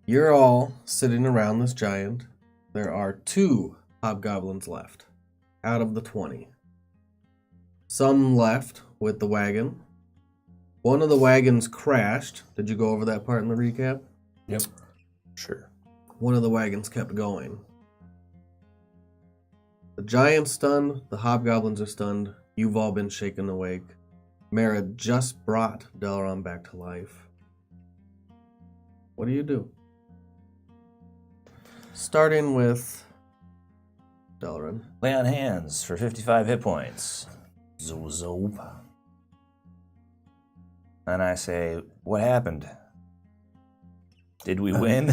You're all sitting around this giant. There are 2 hobgoblins left out of the 20. Some left with the wagon. One of the wagons crashed. Did you go over that part in the recap? Yep. Sure. One of the wagons kept going. The giant's stunned. The hobgoblins are stunned. You've all been shaken awake. Mara just brought Delaron back to life. What do you do? Starting with Delaron. Lay on hands for 55 hit points. Zoop. And I say, what happened? Did we win?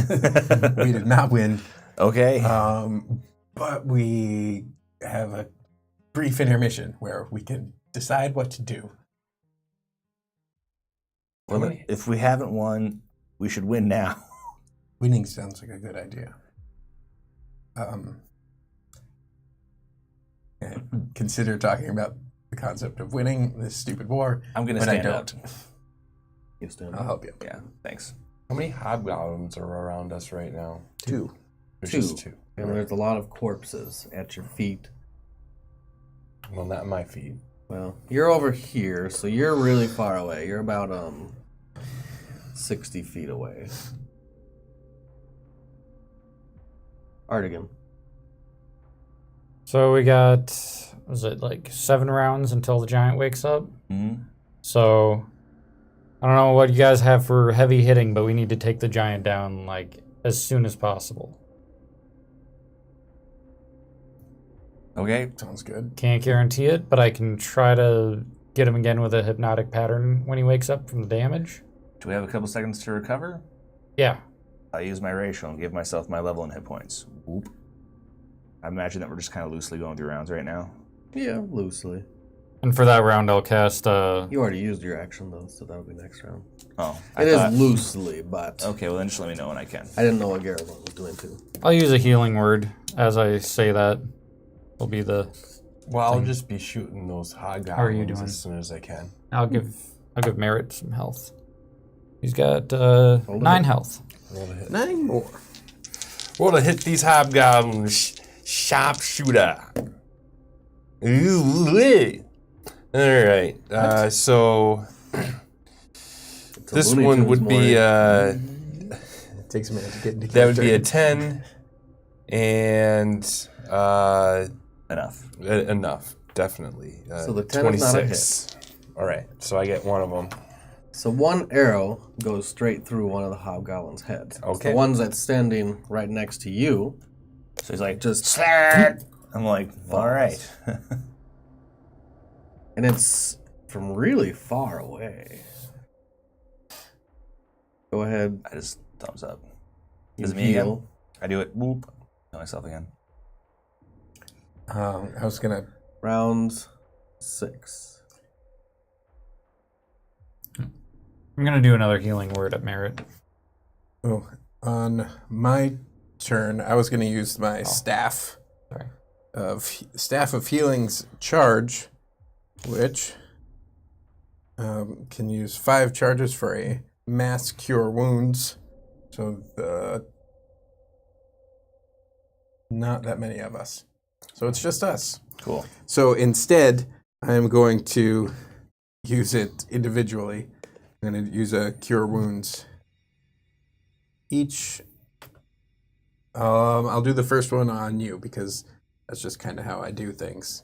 We did not win. Okay. But we have a brief intermission where we can decide what to do. Well, if we haven't won, we should win now. Winning sounds like a good idea. And consider talking about the concept of winning this stupid war. I'm going to stand up. You stand I'll help you. Yeah, thanks. How many hobgoblins are around us right now? 2. There's 2. just 2. And there's a lot of corpses at your feet. Well, not my feet. Well, you're over here, so you're really far away. You're about 60 feet away. Artigan. So we got, was it like 7 rounds until the giant wakes up? Mm-hmm. So I don't know what you guys have for heavy hitting, but we need to take the giant down like as soon as possible. Okay. Sounds good. Can't guarantee it, but I can try to get him again with a hypnotic pattern when he wakes up from the damage. Do we have a couple seconds to recover? Yeah. I'll use my ratio and give myself my level and hit points. Whoop. I imagine that we're just kind of loosely going through rounds right now. Yeah, loosely. And for that round, I'll cast... You already used your action, though, so that'll be next round. Oh. It is loosely, but... Okay, well then just let me know when I can. I didn't know what Garrett was doing, too. I'll use a healing word as I say that. Will be the... Well, I'll just be shooting those hobgoblins How are you doing? as soon as I can. I'll give Merritt some health. He's got 9 health. Roll to hit. 9 more. Roll to hit these hobgoblins. Sharpshooter. Ooh. All right. So this one would be It takes a minute to get into that would be a character. 10 and Enough. enough, definitely. So the 10 is not a hit. All right. So I get one of them. So one arrow goes straight through one of the hobgoblins' heads. Okay. The ones that's standing right next to you. So he's like, Just Slurp! I'm like, all right. And it's from really far away. Go ahead. I just thumbs up. You Is it me again? heal. I do it. Whoop. Tell myself again. I was going to... Round 6. I'm going to do another healing word at Merritt. Oh, on my turn, I was going to use my staff of healing's charge, which can use 5 charges for a mass cure wounds. So not that many of us. So it's just us. Cool. So instead, I'm going to use it individually. I'm going to use a cure wounds. Each, I'll do the first one on you because that's just kind of how I do things.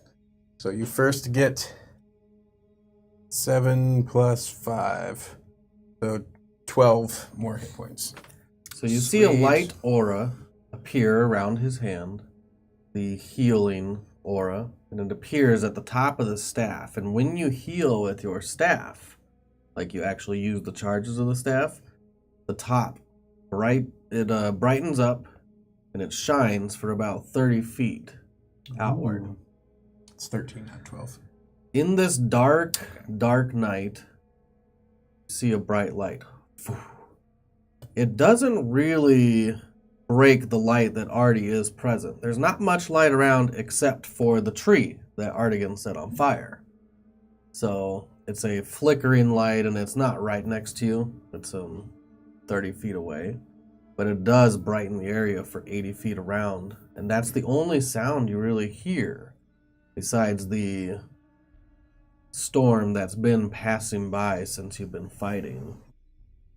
So you first get 7 plus 5, so 12 more hit points. So you see a Sweet. light aura appear around his hand, the healing aura, and it appears at the top of the staff. And when you heal with your staff, like you actually use the charges of the staff, the top, it brightens up and it shines for about 30 feet outward. Ooh. It's 13, not 12. In this dark, dark night, you see a bright light. It doesn't really break the light that already is present. There's not much light around except for the tree that Artigan set on fire. So it's a flickering light, and it's not right next to you. It's 30 feet away. But it does brighten the area for 80 feet around. And that's the only sound you really hear, besides the storm that's been passing by since you've been fighting.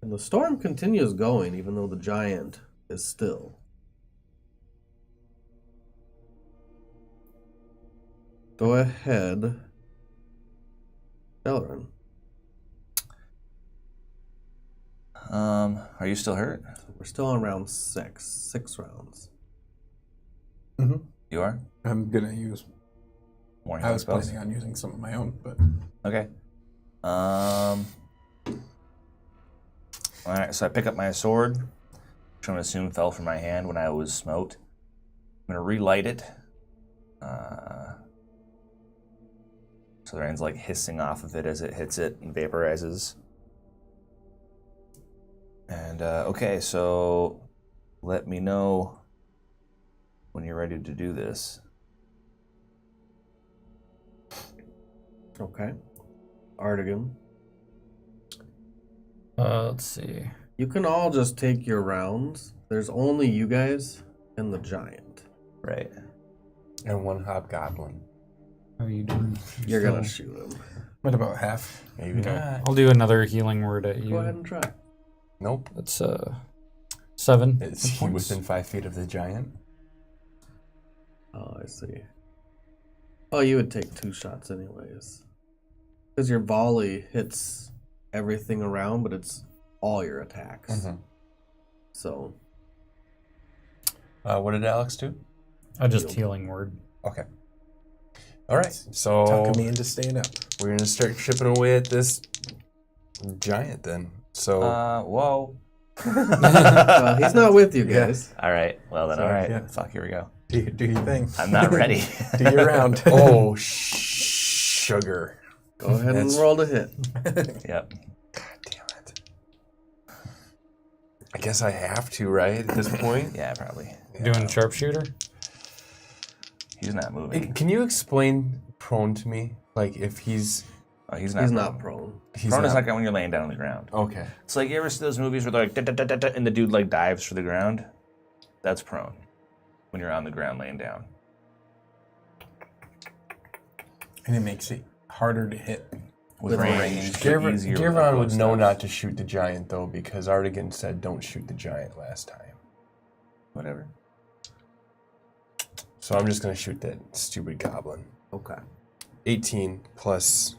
And the storm continues going, even though the giant is still. Go ahead, Bellerin. Are you still hurt? We're still on round 6. 6 rounds. Mm-hmm. You are? I'm gonna use. More I healing was spells? planning on using some of my own, but Okay. Alright, so I pick up my sword, which I'm going to assume fell from my hand when I was smote. I'm going to relight it. So the rain's like hissing off of it as it hits it and vaporizes. And, okay, so let me know when you're ready to do this. Okay. Artigan. Let's see. You can all just take your rounds. There's only you guys and the giant. Right. And one hobgoblin. How are you doing? You're gonna shoot him. what about half? Maybe Okay. not. I'll do another healing word at you. Go ahead and try. Nope. That's 7. Is hit he points. within 5 feet of the giant? Oh, I see. Oh, you would take 2 shots anyways. Because your volley hits everything around, but it's all your attacks. Mm-hmm. So, What did Alex do? I just healing word. Okay. All right. So Talking me into staying up. we're going to start chipping away at this giant then. So Whoa. well, he's not with you guys. All right. Well, then, Sorry, all right. yeah. Fuck, here we go. Do your thing. I'm not ready. Do your round. oh, sugar. Go ahead and That's- roll to hit. Yep. God damn it. I guess I have to, right, at this point? Yeah, probably. Doing sharpshooter? He's not moving. Can you explain prone to me? Like if he's Oh, he's not. He's prone. not prone. Prone is like when you're laying down on the ground. Okay. It's like you ever see those movies where they're like, da-da-da-da-da, and the dude like dives for the ground? That's prone. When you're on the ground laying down. And it makes it harder to hit. With range. easier with Gavron would those know stuff. not to shoot the giant though, because Artigan said don't shoot the giant last time. Whatever. So I'm just gonna shoot that stupid goblin. Okay. 18 plus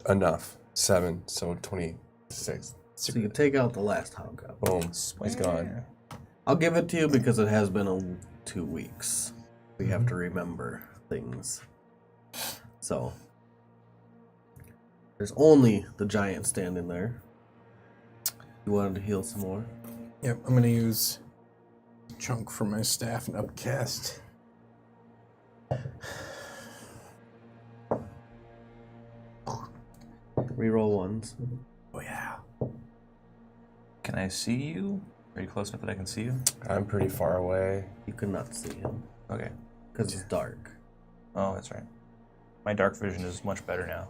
enough. 7, so 26. So you take out the last hobgoblin. Boom. He's gone. I'll give it to you because it has been 2 weeks. We have to remember things. So, there's only the giant standing there. You wanted to heal some more? Yep, I'm gonna use a chunk from my staff and upcast. Reroll ones. Oh yeah. Can I see you? Are you close enough that I can see you? I'm pretty far away. You could not see him Okay. because it's dark. Oh, that's right. My dark vision is much better now.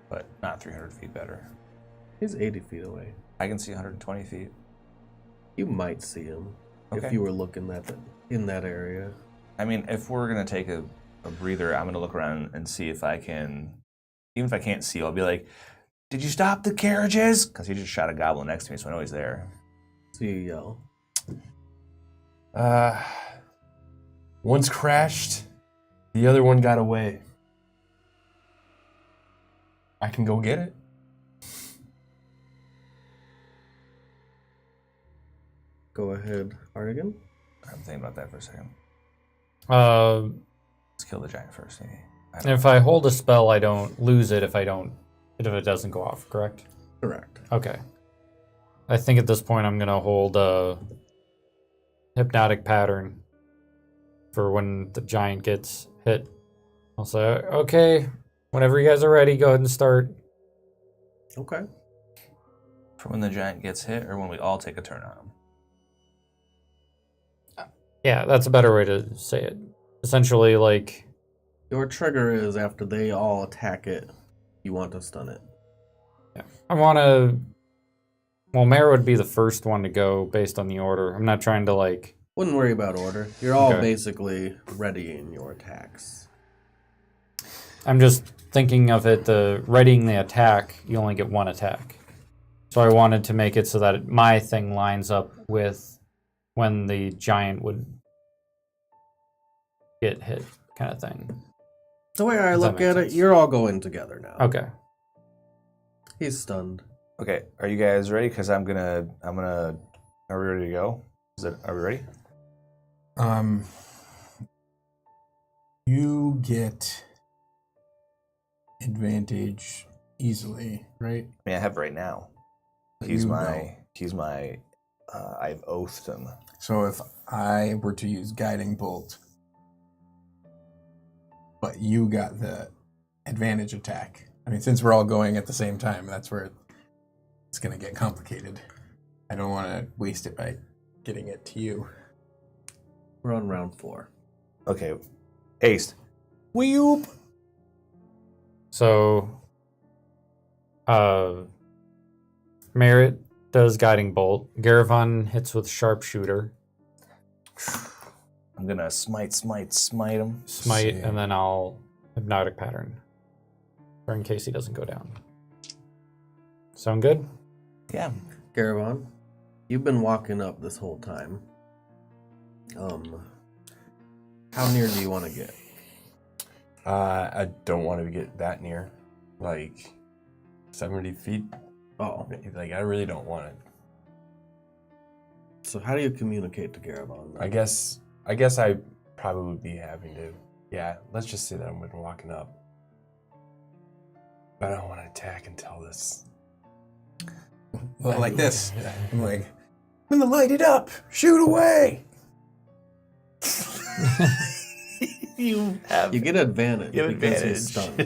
But not 300 feet better. He's 80 feet away. I can see 120 feet. You might see him if Okay. you were looking in that area. I mean, if we're going to take a breather, I'm going to look around and see if I can... Even if I can't see, I'll be like, did you stop the carriages? Because he just shot a goblin next to me, so I know he's there. So you yell. One's crashed, the other one got away. I can go get it. Go ahead, Artigan. I'm thinking about that for a second. Let's kill the giant first, maybe. If I hold a spell, I don't lose it if it doesn't go off, correct? Correct. Okay. I think at this point I'm going to hold a hypnotic pattern for when the giant gets hit. I'll say, okay, whenever you guys are ready, go ahead and start. Okay. For when the giant gets hit, or when we all take a turn on him? Yeah, that's a better way to say it. Essentially, like, Your trigger is after they all attack it, you want to stun it. I want to... Well, Mare would be the first one to go based on the order. I'm not trying to, like... Wouldn't worry about order. You're all Okay. basically readying your attacks. I'm just thinking of it, the readying the attack, you only get one attack. So I wanted to make it so that my thing lines up with when the giant would get hit, kind of thing. The way I Does that look make at sense? it, you're all going together now. Okay. He's stunned. Okay, are you guys ready? Because I'm gonna. Are we ready to go? Are we ready? You get advantage easily, right? I mean, I have right now. But He's you my. don't. I've oathed him. So if I were to use Guiding Bolt, but you got the advantage attack. I mean, since we're all going at the same time, that's where it's going to get complicated. I don't want to waste it by getting it to you. We're on round 4. Okay, haste. Whoop. So, Merritt does Guiding Bolt. Garavan hits with Sharpshooter. I'm gonna smite him. Smite, and then I'll Hypnotic Pattern. Or in case he doesn't go down. Sound good? Yeah. Garavan, you've been walking up this whole time. How near do you want to get? I don't want to get that near. Like 70 feet. Oh, Like, I really don't want it. so how do you communicate to Garavan? I guess I probably would be having to. Yeah, let's just say that I'm walking up. But I don't want to attack until this. Well, like this. I'm like, I'm going to light it up. Shoot away. You You get advantage have because advantage. he's stunned.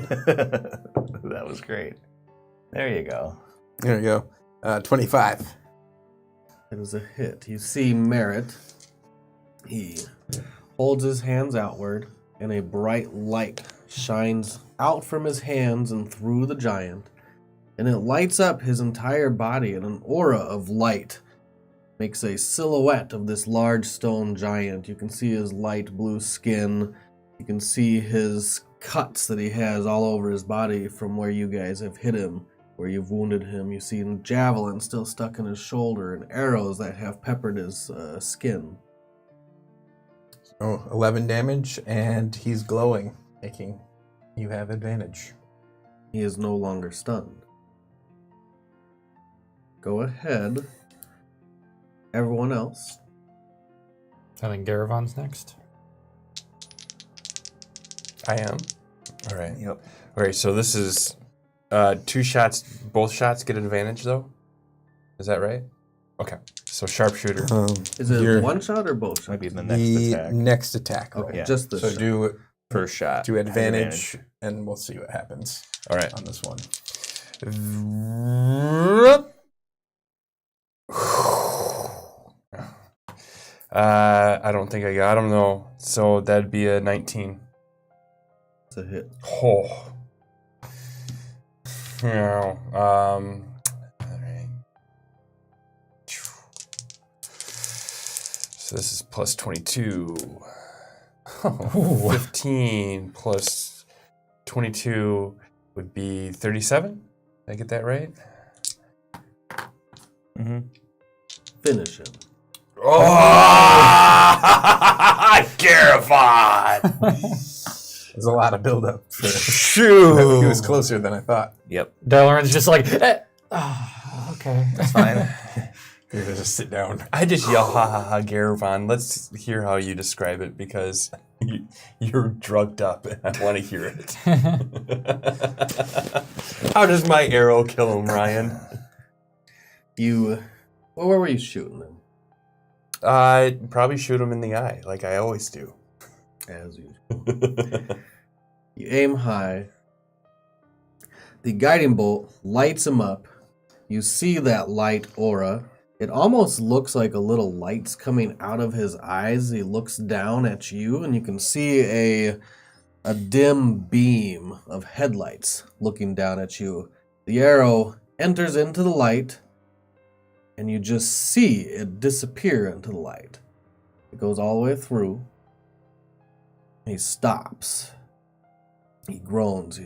That was great. There you go. There we go. 25. It is a hit. You see Merritt. He holds his hands outward, and a bright light shines out from his hands and through the giant, and it lights up his entire body, and an aura of light makes a silhouette of this large stone giant. You can see his light blue skin. You can see his cuts that he has all over his body from where you guys have hit him, where you've wounded him. You see a javelin still stuck in his shoulder and arrows that have peppered his skin. Oh, 11 damage, and he's glowing, making you have advantage. He is no longer stunned. Go ahead. Everyone else. I think Garavan's next. I am. All right. Yep. All right. So this is 2 shots. Both shots get advantage, though. Is that right? Okay. So sharpshooter. Is it You're- one shot or both shots? Might be the next the attack. next attack roll. Okay, Yeah. just this So shot. do First shot. do has advantage, and we'll see what happens All right. on this one. I don't think I got him though. So that'd be a 19. It's a hit. Oh. Yeah. All right. So this is plus 22. 15 plus 22 would be 37. Did I get that right? Mm-hmm. Finish him. Oh! Garifon! There's a lot of buildup. Shoo! He was closer than I thought. Yep. Delaran's just like, okay. That's fine. You're gonna just sit down. I just yell, ha ha ha, Garifon. Let's hear how you describe it because you're drugged up and I want to hear it. How does my arrow kill him, Ryan? Well, where were you shooting him? I'd probably shoot him in the eye, like I always do. As usual. You aim high. The guiding bolt lights him up. You see that light aura. It almost looks like a little light's coming out of his eyes. He looks down at you, and you can see a dim beam of headlights looking down at you. The arrow enters into the light, and you just see it disappear into the light. It goes all the way through. He stops. He groans.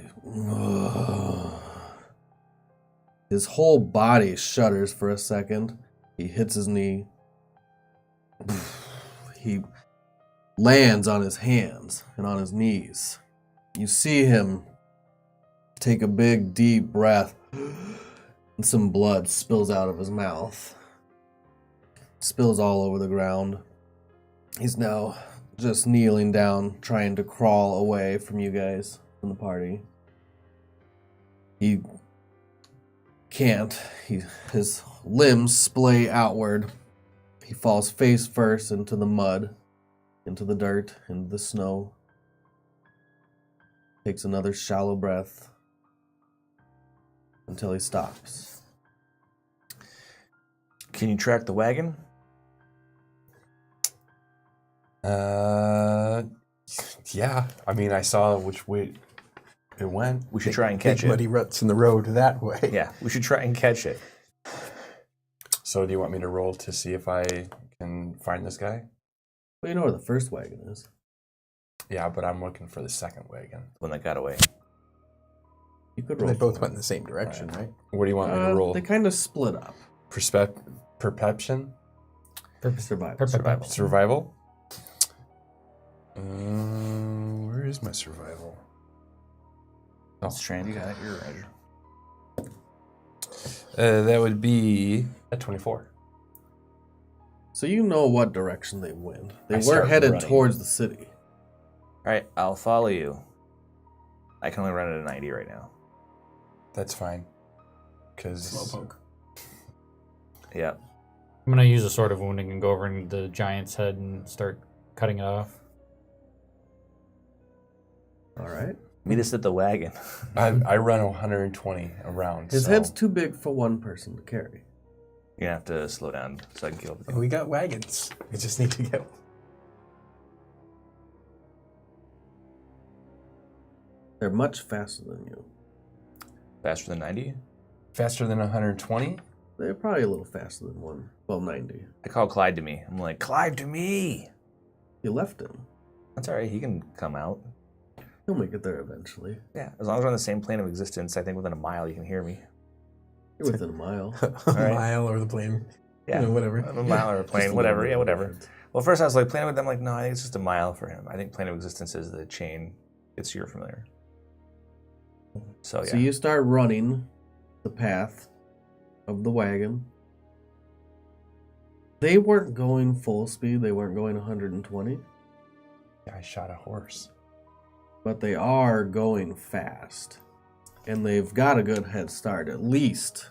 His whole body shudders for a second. He hits his knee. He lands on his hands and on his knees. You see him take a big, deep breath, and some blood spills out of his mouth. Spills all over the ground. He's now just kneeling down, trying to crawl away from you guys, from the party. He can't. His limbs splay outward. He falls face first into the mud, into the dirt, into the snow. Takes another shallow breath until he stops. Can you track the wagon? Yeah. I mean, I saw which way it went. We should try and catch Big muddy it. ruts in the road that way. Yeah, we should try and catch it. So do you want me to roll to see if I can find this guy? Well, you know where the first wagon is. Yeah, but I'm looking for the second wagon. The one that got away. You could They roll. both for went it. in the same direction, right? What do you want me to roll? They kind of split up. Perception? Survival. Survival? Where is my survival? Oh. Strand, you got it. You're right. That would be a 24. So you know what direction they went. They I were start headed running. towards the city. All right, I'll follow you. I can only run at a 90 right now. That's fine. Because Slowpoke. Yeah. I'm gonna use a sword of wounding and go over into the giant's head and start cutting it off. All right. Meet us at the wagon. I run 120 around. His so head's too big for one person to carry. You're gonna have to slow down so I can keep up with you. We got wagons. We just need to get. They're much faster than you. Faster than 90? faster than 120. They're probably a little faster than 90. I call Clyde to me. I'm like, Clyde to me! You left him. That's all right. He can come out. He'll make it there eventually. Yeah, as long as we're on the same plane of existence, I think within a mile you can hear me. You're within a mile. A right. mile or the plane. Yeah, You know, whatever. A mile or a plane, Just a whatever. little Yeah, bit of whatever. difference. Well, first I was like, plane of, I'm like, no, I think it's just a mile for him. I think plane of existence is the chain. It's you're familiar. So yeah. So you start running the path of the wagon. They weren't going full speed. They weren't going 120. Yeah, I shot a horse. But they are going fast. And they've got a good head start. At least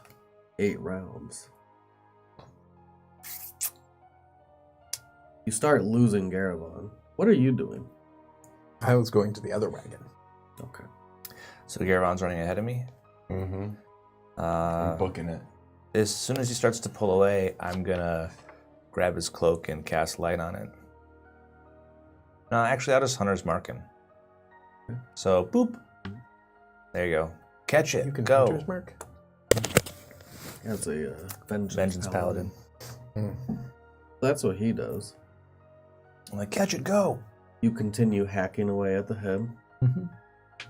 8 rounds. You start losing Garavon. What are you doing? I was going to the other wagon. Okay. So Garavon's running ahead of me. Mm-hmm. I'm booking it. As soon as he starts to pull away, I'm gonna grab his cloak and cast light on it. No, actually, I'll just Hunter's Mark him. So, boop. There you go. Catch it. You can go. Hunter's Mark. That's a Vengeance Paladin. That's what he does. I'm like, catch it, go. You continue hacking away at the head.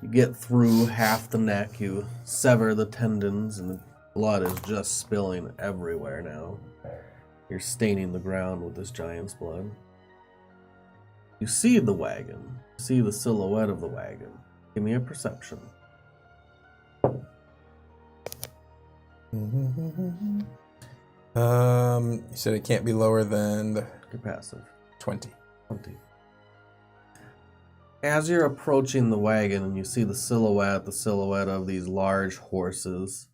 You get through half the neck. You sever the tendons, and the blood is just spilling everywhere now. You're staining the ground with this giant's blood. You see the wagon. See the silhouette of the wagon. Give me a perception. You said it can't be lower than You're passive. 20. 20. As you're approaching the wagon and you see the silhouette of these large horses,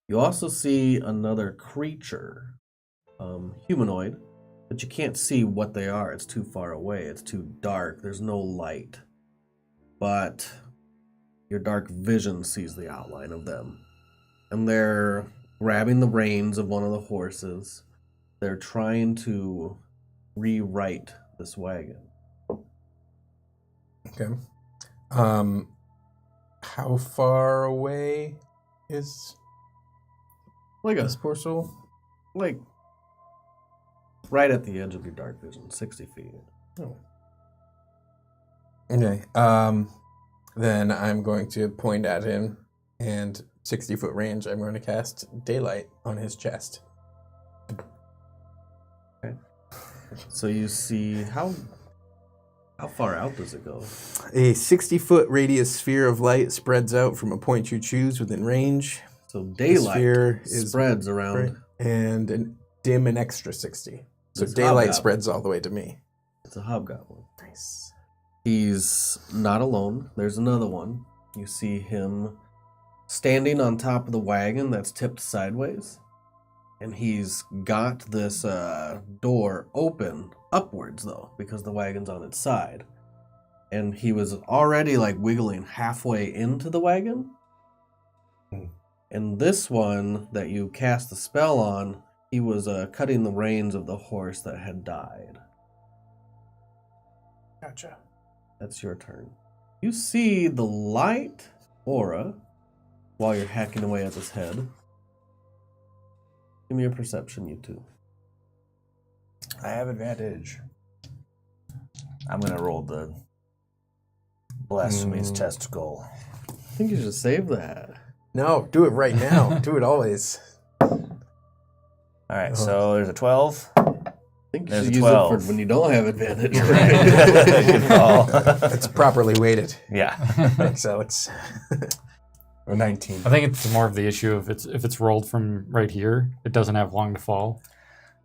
you also see another creature, humanoid, but you can't see what they are. It's too far away. It's too dark. There's no light. But your dark vision sees the outline of them. And they're grabbing the reins of one of the horses. They're trying to rewrite this wagon. Okay. How far away is Like this poor soul? like right at the edge of your dark vision, 60 feet. Oh. Okay. Then I'm going to point at him, and 60-foot range, I'm going to cast Daylight on his chest. So you see how far out does it go? A 60-foot radius sphere of light spreads out from a point you choose within range. So The daylight sphere is spreads around. and dim an extra 60. So This daylight hobgoblin. spreads all the way to me. It's a hobgoblin. Nice. He's not alone. There's another one. You see him standing on top of the wagon that's tipped sideways. And he's got this door open upwards, though, because the wagon's on its side. And he was already, like, wiggling halfway into the wagon. And this one that you cast the spell on, he was cutting the reins of the horse that had died. Gotcha. That's your turn. You see the light aura while you're hacking away at his head. Give me a perception, you two. I have advantage. I'm gonna roll the blasphemy's testicle. I think you should save that. No, do it right now. Do it always. All right, so there's a 12. I think you There's should a use it 12. for when you don't have advantage. Good call. It's properly weighted. Yeah. Thanks, Alex. Or 19. I think it's more of the issue of if it's rolled from right here, it doesn't have long to fall.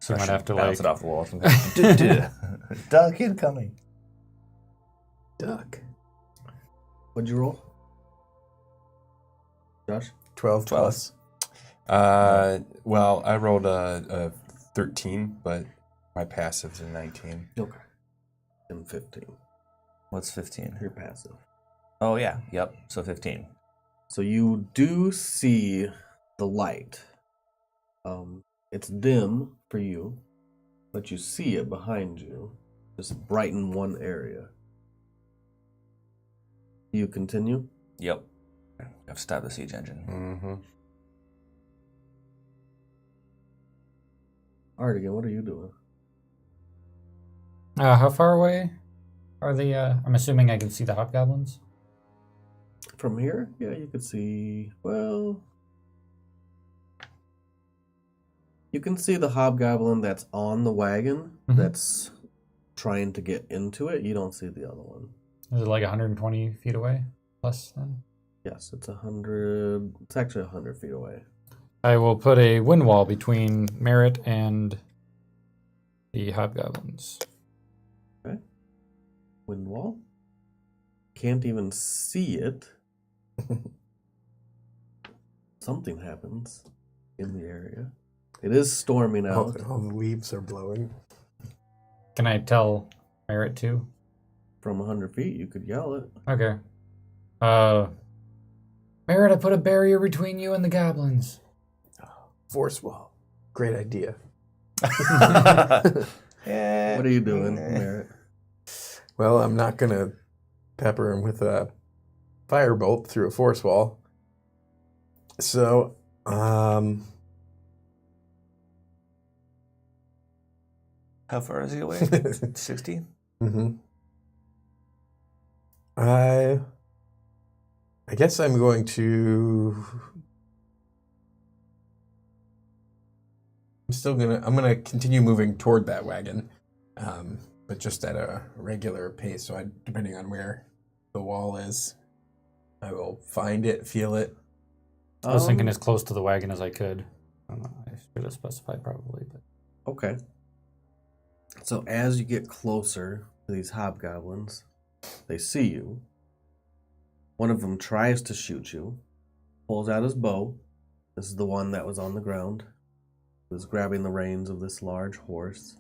So you might have to bounce like it off the wall. Duck incoming. Duck. What'd you roll? Josh? 12 plus. Well, I rolled a 13, but my passive's a 19. Okay. And 15. What's 15? You're passive. Oh, yeah. Yep. So 15. So you do see the light. It's dim for you, but you see it behind you. Just brighten one area. You continue? Yep. I've stopped the siege engine. Mm-hmm. Artigan, what are you doing? how far away are the? I'm assuming I can see the hobgoblins. From here? Yeah, you could see, well... You can see the hobgoblin that's on the wagon Mhm. that's trying to get into it. You don't see the other one. Is it like 120 feet away? Less than. Yes, it's 100... It's actually 100 feet away. I will put a wind wall between Merritt and the hobgoblins. Wind wall. Can't even see it. Something happens in the area. It is storming out. All the leaves are blowing. Can I tell Merritt too? From 100 feet, you could yell it. Okay. Merritt, I put a barrier between you and the goblins. Force wall. Great idea. Yeah. What are you doing, Merritt? Well, I'm not going to pepper him with a firebolt through a force wall. So, How far is he away? 60? mm-hmm. I guess I'm going to... I'm gonna continue moving toward that wagon, but just at a regular pace. So depending on where the wall is, I will find it, feel it. I was thinking as close to the wagon as I could. I don't know. I should have specified probably, but Okay. So as you get closer to these hobgoblins, they see you. One of them tries to shoot you, pulls out his bow. This is the one that was on the ground. He was grabbing the reins of this large horse.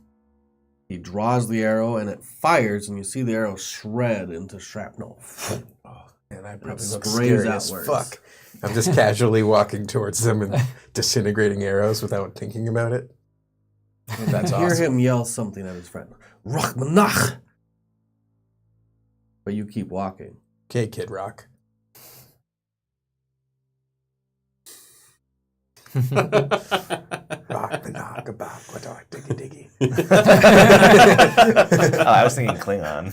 He draws the arrow and it fires, and you see the arrow shred into shrapnel. Oh, and I probably It look sprays scary as outwards. fuck. I'm just casually walking towards them and disintegrating arrows without thinking about it. That's You hear awesome. him yell something at his friend. Rachmanach! But you keep walking. Okay, Kid Rock. Rock the knock about diggy diggy. Oh, I was thinking Klingon.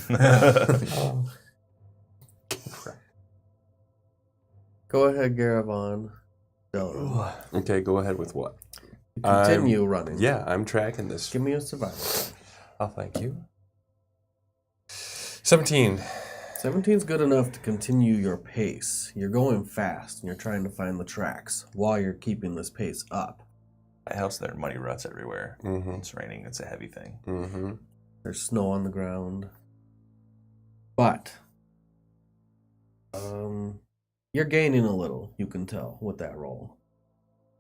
Go ahead, Garavon. Delrin. Okay, go ahead with what? Continue running. Yeah, I'm tracking this. Give me a survival check. Oh, thank you. 17. 17's good enough to continue your pace. You're going fast, and you're trying to find the tracks while you're keeping this pace up. It helps there are muddy ruts everywhere. Mm-hmm. It's raining. It's a heavy thing. Mm-hmm. There's snow on the ground. But you're gaining a little, you can tell, with that roll.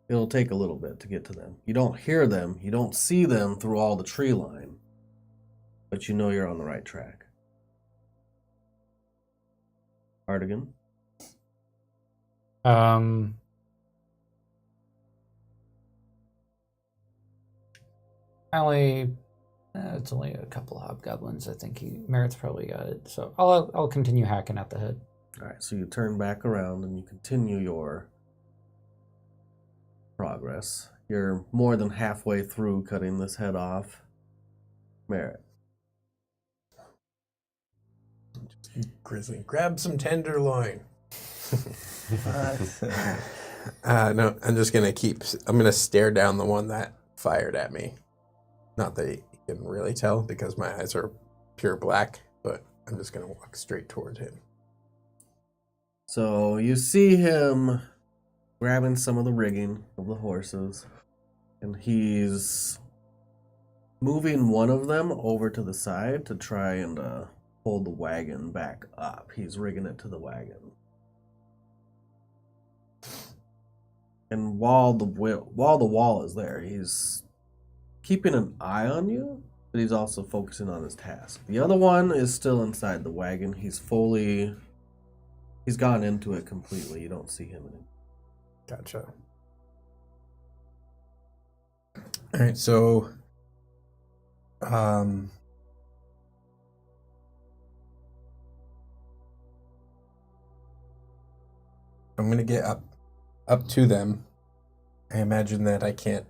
It'll take a little bit to get to them. You don't hear them, you don't see them through all the tree line, but you know you're on the right track. Artigan? It's only a couple of hobgoblins. I think Merritt's probably got it. So I'll continue hacking at the head. All right, so you turn back around and you continue your progress. You're more than halfway through cutting this head off. Merritt. Grizzly, grab some tenderloin. No, I'm just gonna I'm gonna stare down the one that fired at me. Not that you can really tell because my eyes are pure black, but I'm just gonna walk straight towards him. So you see him grabbing some of the rigging of the horses, and he's moving one of them over to the side to try and hold the wagon back up. He's rigging it to the wagon. And while the wall is there, he's keeping an eye on you, but he's also focusing on his task. The other one is still inside the wagon. He's gone into it completely. You don't see him anymore. Gotcha. All right, so I'm gonna get up to them. I imagine that I can't.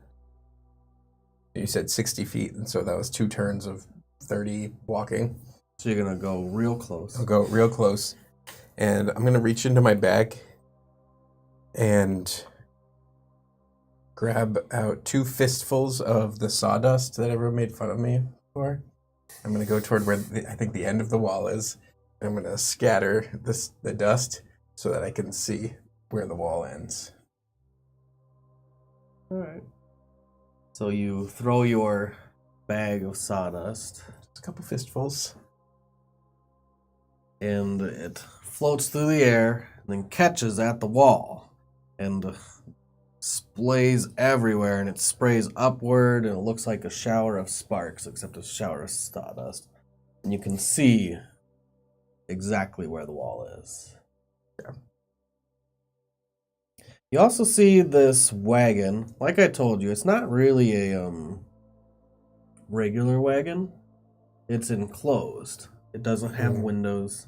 You said 60 feet, and so that was 2 turns of 30 walking. So you're gonna go real close. I'll go real close, and I'm gonna reach into my bag and grab out 2 fistfuls of the sawdust that everyone made fun of me for. I'm gonna go toward where I think the end of the wall is, and I'm gonna scatter the dust so that I can see where the wall ends. All right. So you throw your bag of sawdust, Just a couple fistfuls. and it floats through the air, and then catches at the wall, and splays everywhere, and it sprays upward, and it looks like a shower of sparks, except a shower of sawdust. And you can see exactly where the wall is. Yeah. You also see this wagon. Like I told you, it's not really a regular wagon. It's enclosed. It doesn't have windows.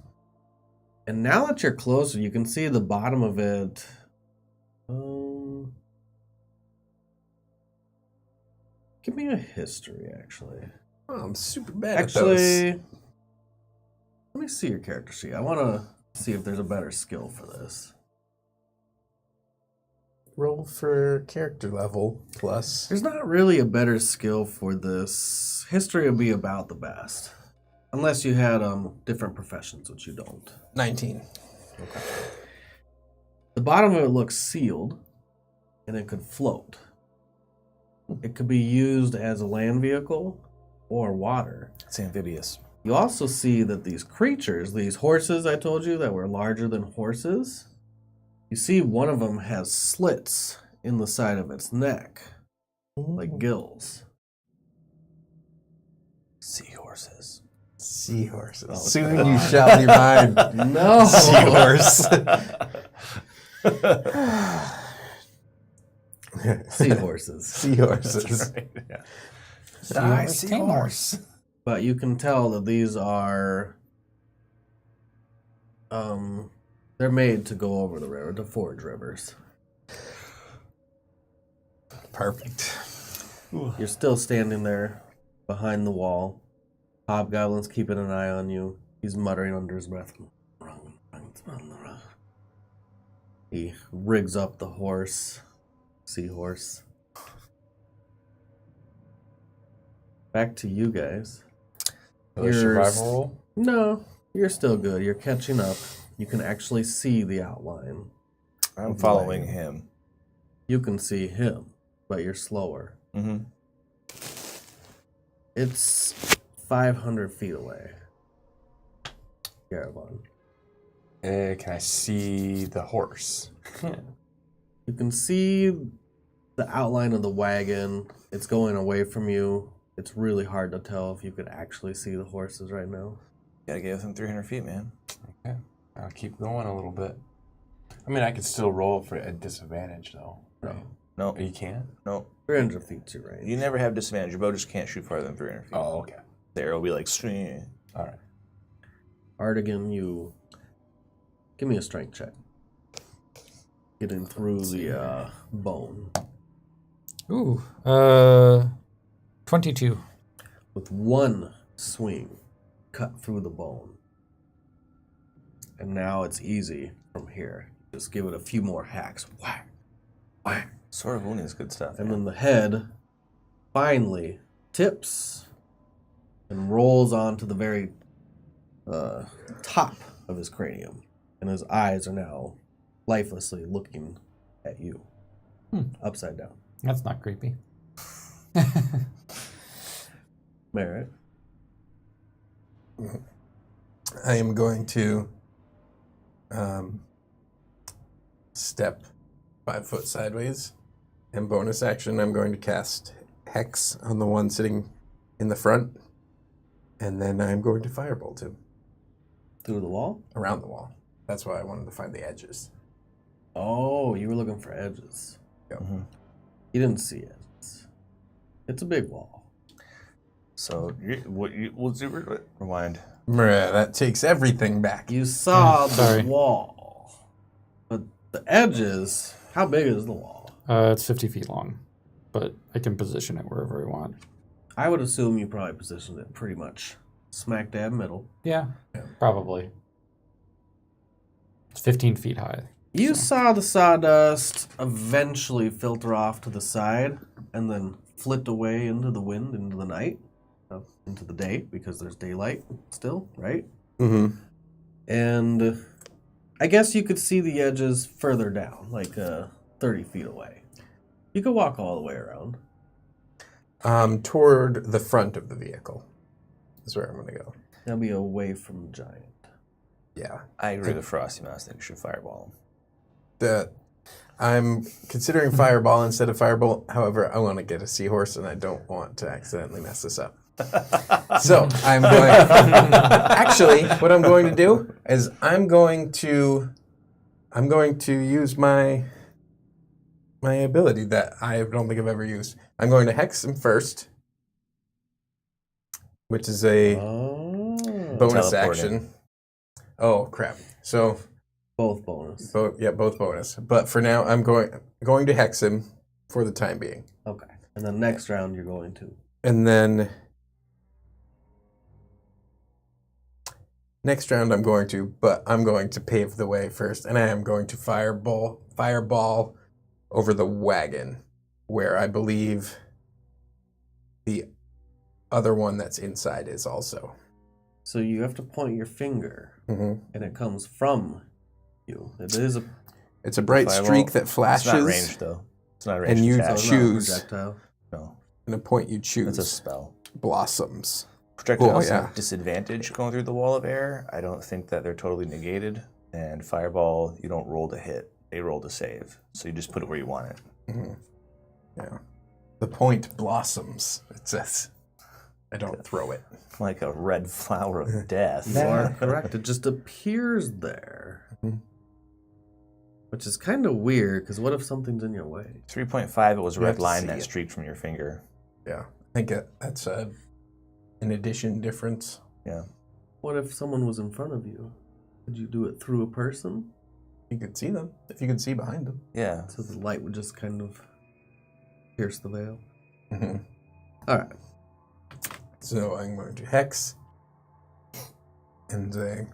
And now that you're closer, you can see the bottom of it. Give me a history, actually. Oh, I'm super bad at those. Actually, let me see your character sheet. I want to see if there's a better skill for this. Roll for character level plus. There's not really a better skill for this. History would be about the best. Unless you had different professions, which you don't. 19. Okay. The bottom of it looks sealed, and it could float. It could be used as a land vehicle or water. It's amphibious. You also see that these creatures, these horses I told you that were larger than horses, you see one of them has slits in the side of its neck, like gills. Seahorses. Seahorses. Oh, Soon you shall be mine. No! Seahorse. Seahorses. Seahorses. Right, yeah. I seahorse. But you can tell that these are They're made to go over the river, to forge rivers. Perfect. You're still standing there behind the wall. Hobgoblin's keeping an eye on you. He's muttering under his breath. He rigs up the horse, seahorse. Back to you guys. Another survival roll? No, you're still good. You're catching up. You can actually see the outline. I'm following him. You can see him, but you're slower. Mm-hmm. It's 500 feet away. Garabon. Can I see the horse? You can see the outline of the wagon. It's going away from you. It's really hard to tell if you could actually see the horses right now. Gotta get within 300 feet, man. Okay. I'll keep going a little bit. I mean, I could still roll for a disadvantage, though. Right? No. You can't? No. 300 feet's your range. You never have disadvantage. Your bow just can't shoot farther than 300 feet. Oh, okay. The arrow will be like, swing. All right. Artigan, you... Give me a strength check. Getting through the bone. Ooh, 22. With one swing, cut through the bone. And now it's easy from here. Just give it a few more hacks. Whack, whack. Sword of wounding is good stuff. And man. then the head finally tips and rolls onto the very top of his cranium. And his eyes are now lifelessly looking at you. Upside down. That's not creepy. Merritt. I am going to step 5 foot sideways. And bonus action, I'm going to cast Hex on the one sitting in the front. And then I'm going to firebolt him Through the wall? around the wall. That's why I wanted to find the edges. Oh, you were looking for edges. Yep. Mm-hmm. You didn't see edges. It's a big wall. So, rewind. That takes everything back. You saw sorry. the wall. But the edges, how big is the wall? It's 50 feet long, but I can position it wherever I want. I would assume you probably positioned it pretty much smack dab middle. Yeah, probably. It's 15 feet high. You saw the sawdust eventually filter off to the side and then flit away into the wind, into the night, into the day, because there's daylight still, right? Mm-hmm. And I guess you could see the edges further down, like 30 feet away. You could walk all the way around. Toward the front of the vehicle is where I'm going to go. That'll be away from the giant. Yeah. I agree with Frosty Mouse. I think we should fireball him. I'm considering fireball instead of firebolt. However, I want to get a seahorse, and I don't want to accidentally mess this up. So I'm going. Actually, what I'm going to do is I'm going to use my ability that I don't think I've ever used. I'm going to hex him first, which is a bonus Teleporting. action. Oh crap! So. Both bonus. Both bonus. But for now, I'm going to hex him for the time being. Okay. And then next round you're going to. And then next round I'm going to pave the way first, and I am going to fireball over the wagon, where I believe the other one that's inside is also. So you have to point your finger, Mm-hmm. and it comes from you. It is a It's a bright Fireball. streak that flashes. It's not ranged, though. It's not a ranged And you attack. so it's not a choose. projectile. No, And a point you choose. it's a spell. Blossoms. Projectiles yeah. have disadvantage going through the wall of air. I don't think that they're totally negated. And fireball, you don't roll to hit. They roll to save. So you just put it where you want it. Mm-hmm. Yeah. The point blossoms, it says. I don't throw it. Like a red flower of death. You are correct. It just appears there. Mhm. Which is kind of weird, because what if something's in your way? 3.5, it was a You have red to line see that it. streaked from your finger. Yeah. I think that's an addition difference. Yeah. What if someone was in front of you? Could you do it through a person? You could see them if you could see behind them. Yeah. So the light would just kind of pierce the veil. Mm-hmm. All right. So I'm going to hex and say.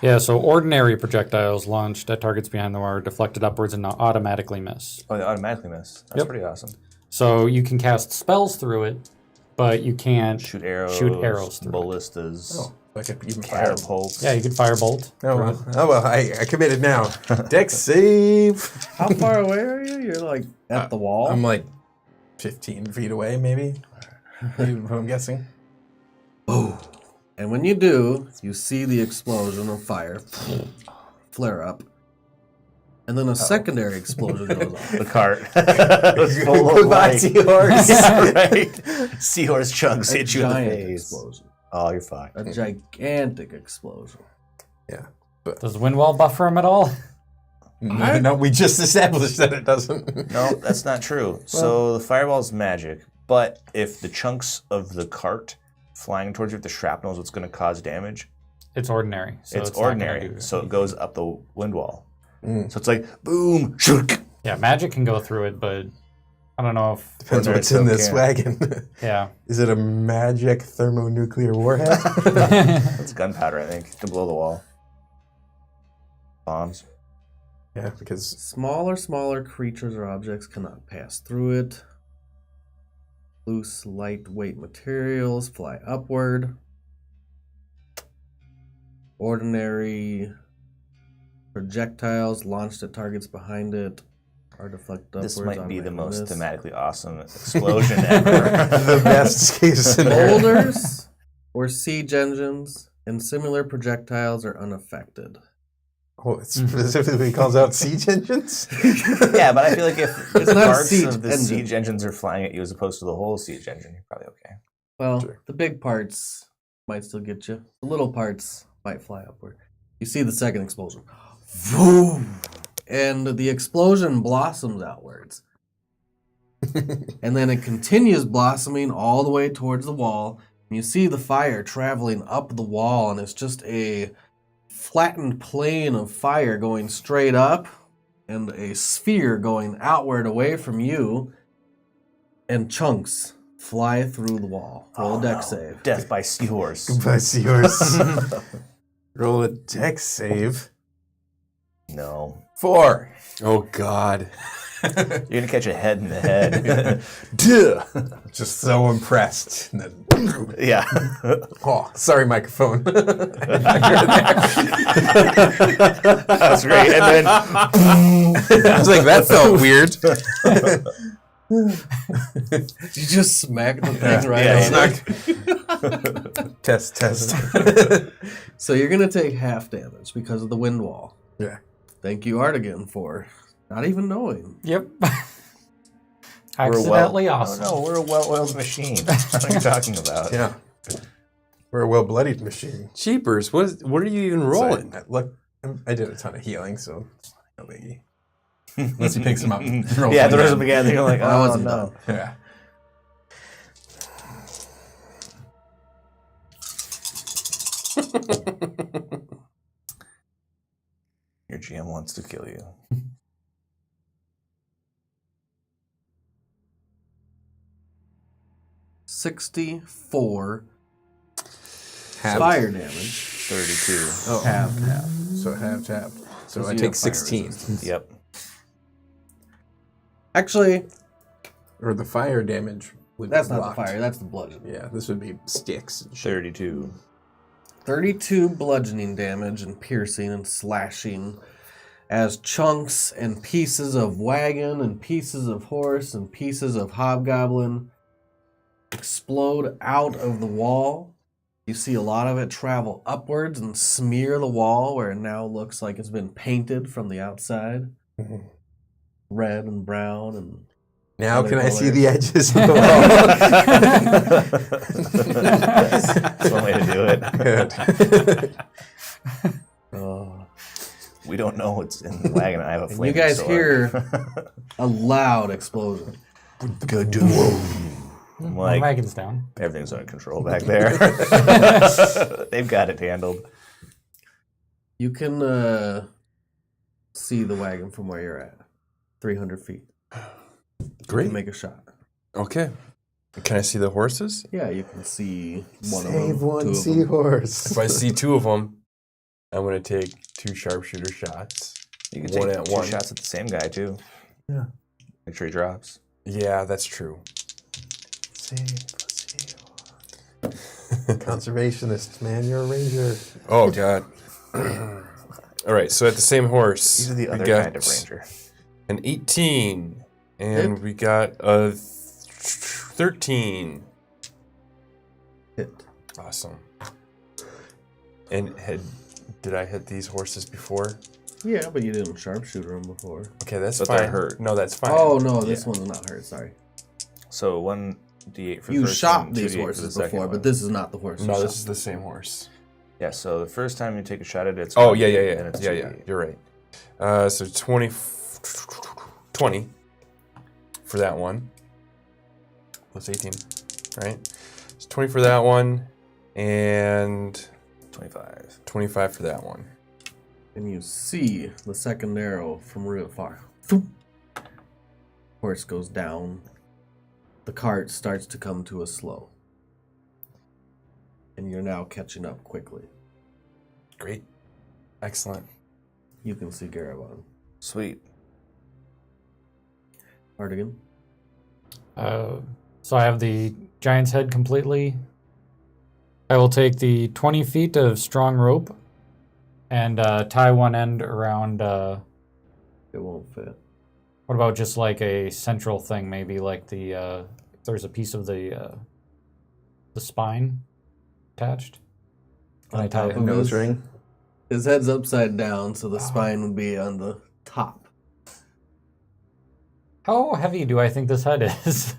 Yeah, so ordinary projectiles launched at targets behind the wall are deflected upwards and not automatically miss. Oh, they automatically miss. That's Yep. pretty awesome. So you can cast spells through it, but you can't Shoot arrows. through it. ballistas. Oh, I could even fire. Catapults. Yeah, you can firebolt. Oh well, I committed now. Dex save. How far away are you? You're like at the wall? I'm like 15 feet away, maybe. I'm guessing. Oh. And when you do, you see the explosion of fire flare up. And then a secondary explosion goes off. The cart. It was full of Goodbye, light. seahorse. Yeah, right. Seahorse chunks A hit you in the giant face. explosion. Oh, you're fine. A gigantic explosion. Yeah. Does wind wall buffer him at all? No, we just established that it doesn't. No, that's not true. So the fireball's magic, but if the chunks of the cart flying towards you with the shrapnel is what's going to cause damage, It's ordinary. So it's not gonna ordinary. do- So it goes up the wind wall. So it's like boom, shook. Yeah, magic can go through it, but I don't know if. Depends Ordinary what's in this still wagon. Yeah. Is it a magic thermonuclear warhead? That's gunpowder, I think, to blow the wall. Bombs. Yeah, because Smaller creatures or objects cannot pass through it. Loose, lightweight materials fly upward. Ordinary projectiles launched at targets behind it are deflected upwards. This might be the most automatically miss. thematically awesome explosion ever. the best case scenario. Boulders or siege engines and similar projectiles are unaffected. Oh, it specifically calls out siege engines? Yeah, but I feel like if It's not a parts siege of the engine. siege engines are flying at you as opposed to the whole siege engine, you're probably okay. Well, Sure. the big parts might still get you. The little parts might fly upward. You see the second explosion. Boom! And the explosion blossoms outwards. And then it continues blossoming all the way towards the wall. And you see the fire traveling up the wall, and it's just a flattened plane of fire going straight up and a sphere going outward away from you, and chunks fly through the wall. Roll a dex save. Death by seahorse. Goodbye, seahorse. Roll a dex save. No. 4. Oh God. You're going to catch a head in the head. Duh. Just so impressed. And then, Yeah. oh, sorry, microphone. That's great. And then I was like, that felt weird. You just smack the thing right Yeah, on it. Test. So you're going to take half damage because of the wind wall. Yeah. Thank you, Artigan, for not even knowing. Yep. we're Accidentally awesome. Oh, no, we're a well-oiled machine. What are you talking about? Yeah. We're a well-bloodied machine. Cheapers. What are you even rolling? So, look, I did a ton of healing, so no biggie. Unless he picks him up. and rolls Yeah, them throws again. them again. You're like, I oh, wasn't no. done. Yeah. Your GM wants to kill you. $64 Half. fire damage. 32. Oh, Half. so half tap. So Because I you take have fire 16. resistance. Yep. Actually, Or the fire damage would that's be not blocked. the fire. That's the bludgeoning. Yeah, this would be sticks and shit. 32. 32 bludgeoning damage and piercing and slashing as chunks and pieces of wagon and pieces of horse and pieces of hobgoblin explode out of the wall. You see a lot of it travel upwards and smear the wall where it now looks like it's been painted from the outside. Mhm. Red and brown and Now other can I see colors. the edges of the That's one way to do it. wall? Good. oh. We don't know what's in the wagon. I have a And flaming you guys sword. hear a loud explosion. I'm My like, wagon's down. everything's under control back there. They've got it handled. You can see the wagon from where you're at. 300 feet. You Great. can make a shot. Okay. Can I see the horses? Yeah, you can see one of Save them. one two of them. seahorse. If I see 2 of them, I'm going to take 2 sharpshooter shots. You can One take at 2 one. shots at the same guy, too. Yeah. Make sure he drops. Yeah, that's true. Save a seahorse. Conservationists, man, you're a ranger. Oh, God. All right, so at the same horse, These are the we other got kind of ranger. an 18, and Hit. we got a 13. Hit. Awesome. And did I hit these horses before? Yeah, but you didn't sharpshooter them before. Okay, that's But fine. they're hurt. No, that's fine. Oh, no, this Yeah. one's not hurt. Sorry. So 1d8 for the You first shot one, these 2d8 for the horses second before, one. but this is not the horse. you No, shot. this is the same horse. Yeah, so the first time you take a shot at it, it's Oh, 1d8, yeah. and it's Yeah, 2d8. you're right. So 20 for that one. Plus 18, right? So 20 for that one, and 25. 25 for that one. And you see the second arrow from real far. Horse goes down. The cart starts to come to a slow. And you're now catching up quickly. Great. Excellent. You can see Garabon. Sweet. Artigan. So I have the giant's head completely. I will take the 20 feet of strong rope and tie one end around. It won't fit. What about just like a central thing? Maybe like the if there's a piece of the spine attached. Can I tie top it? of Nose his- ring. His head's upside down, so the spine would be on the top. How heavy do I think this head is?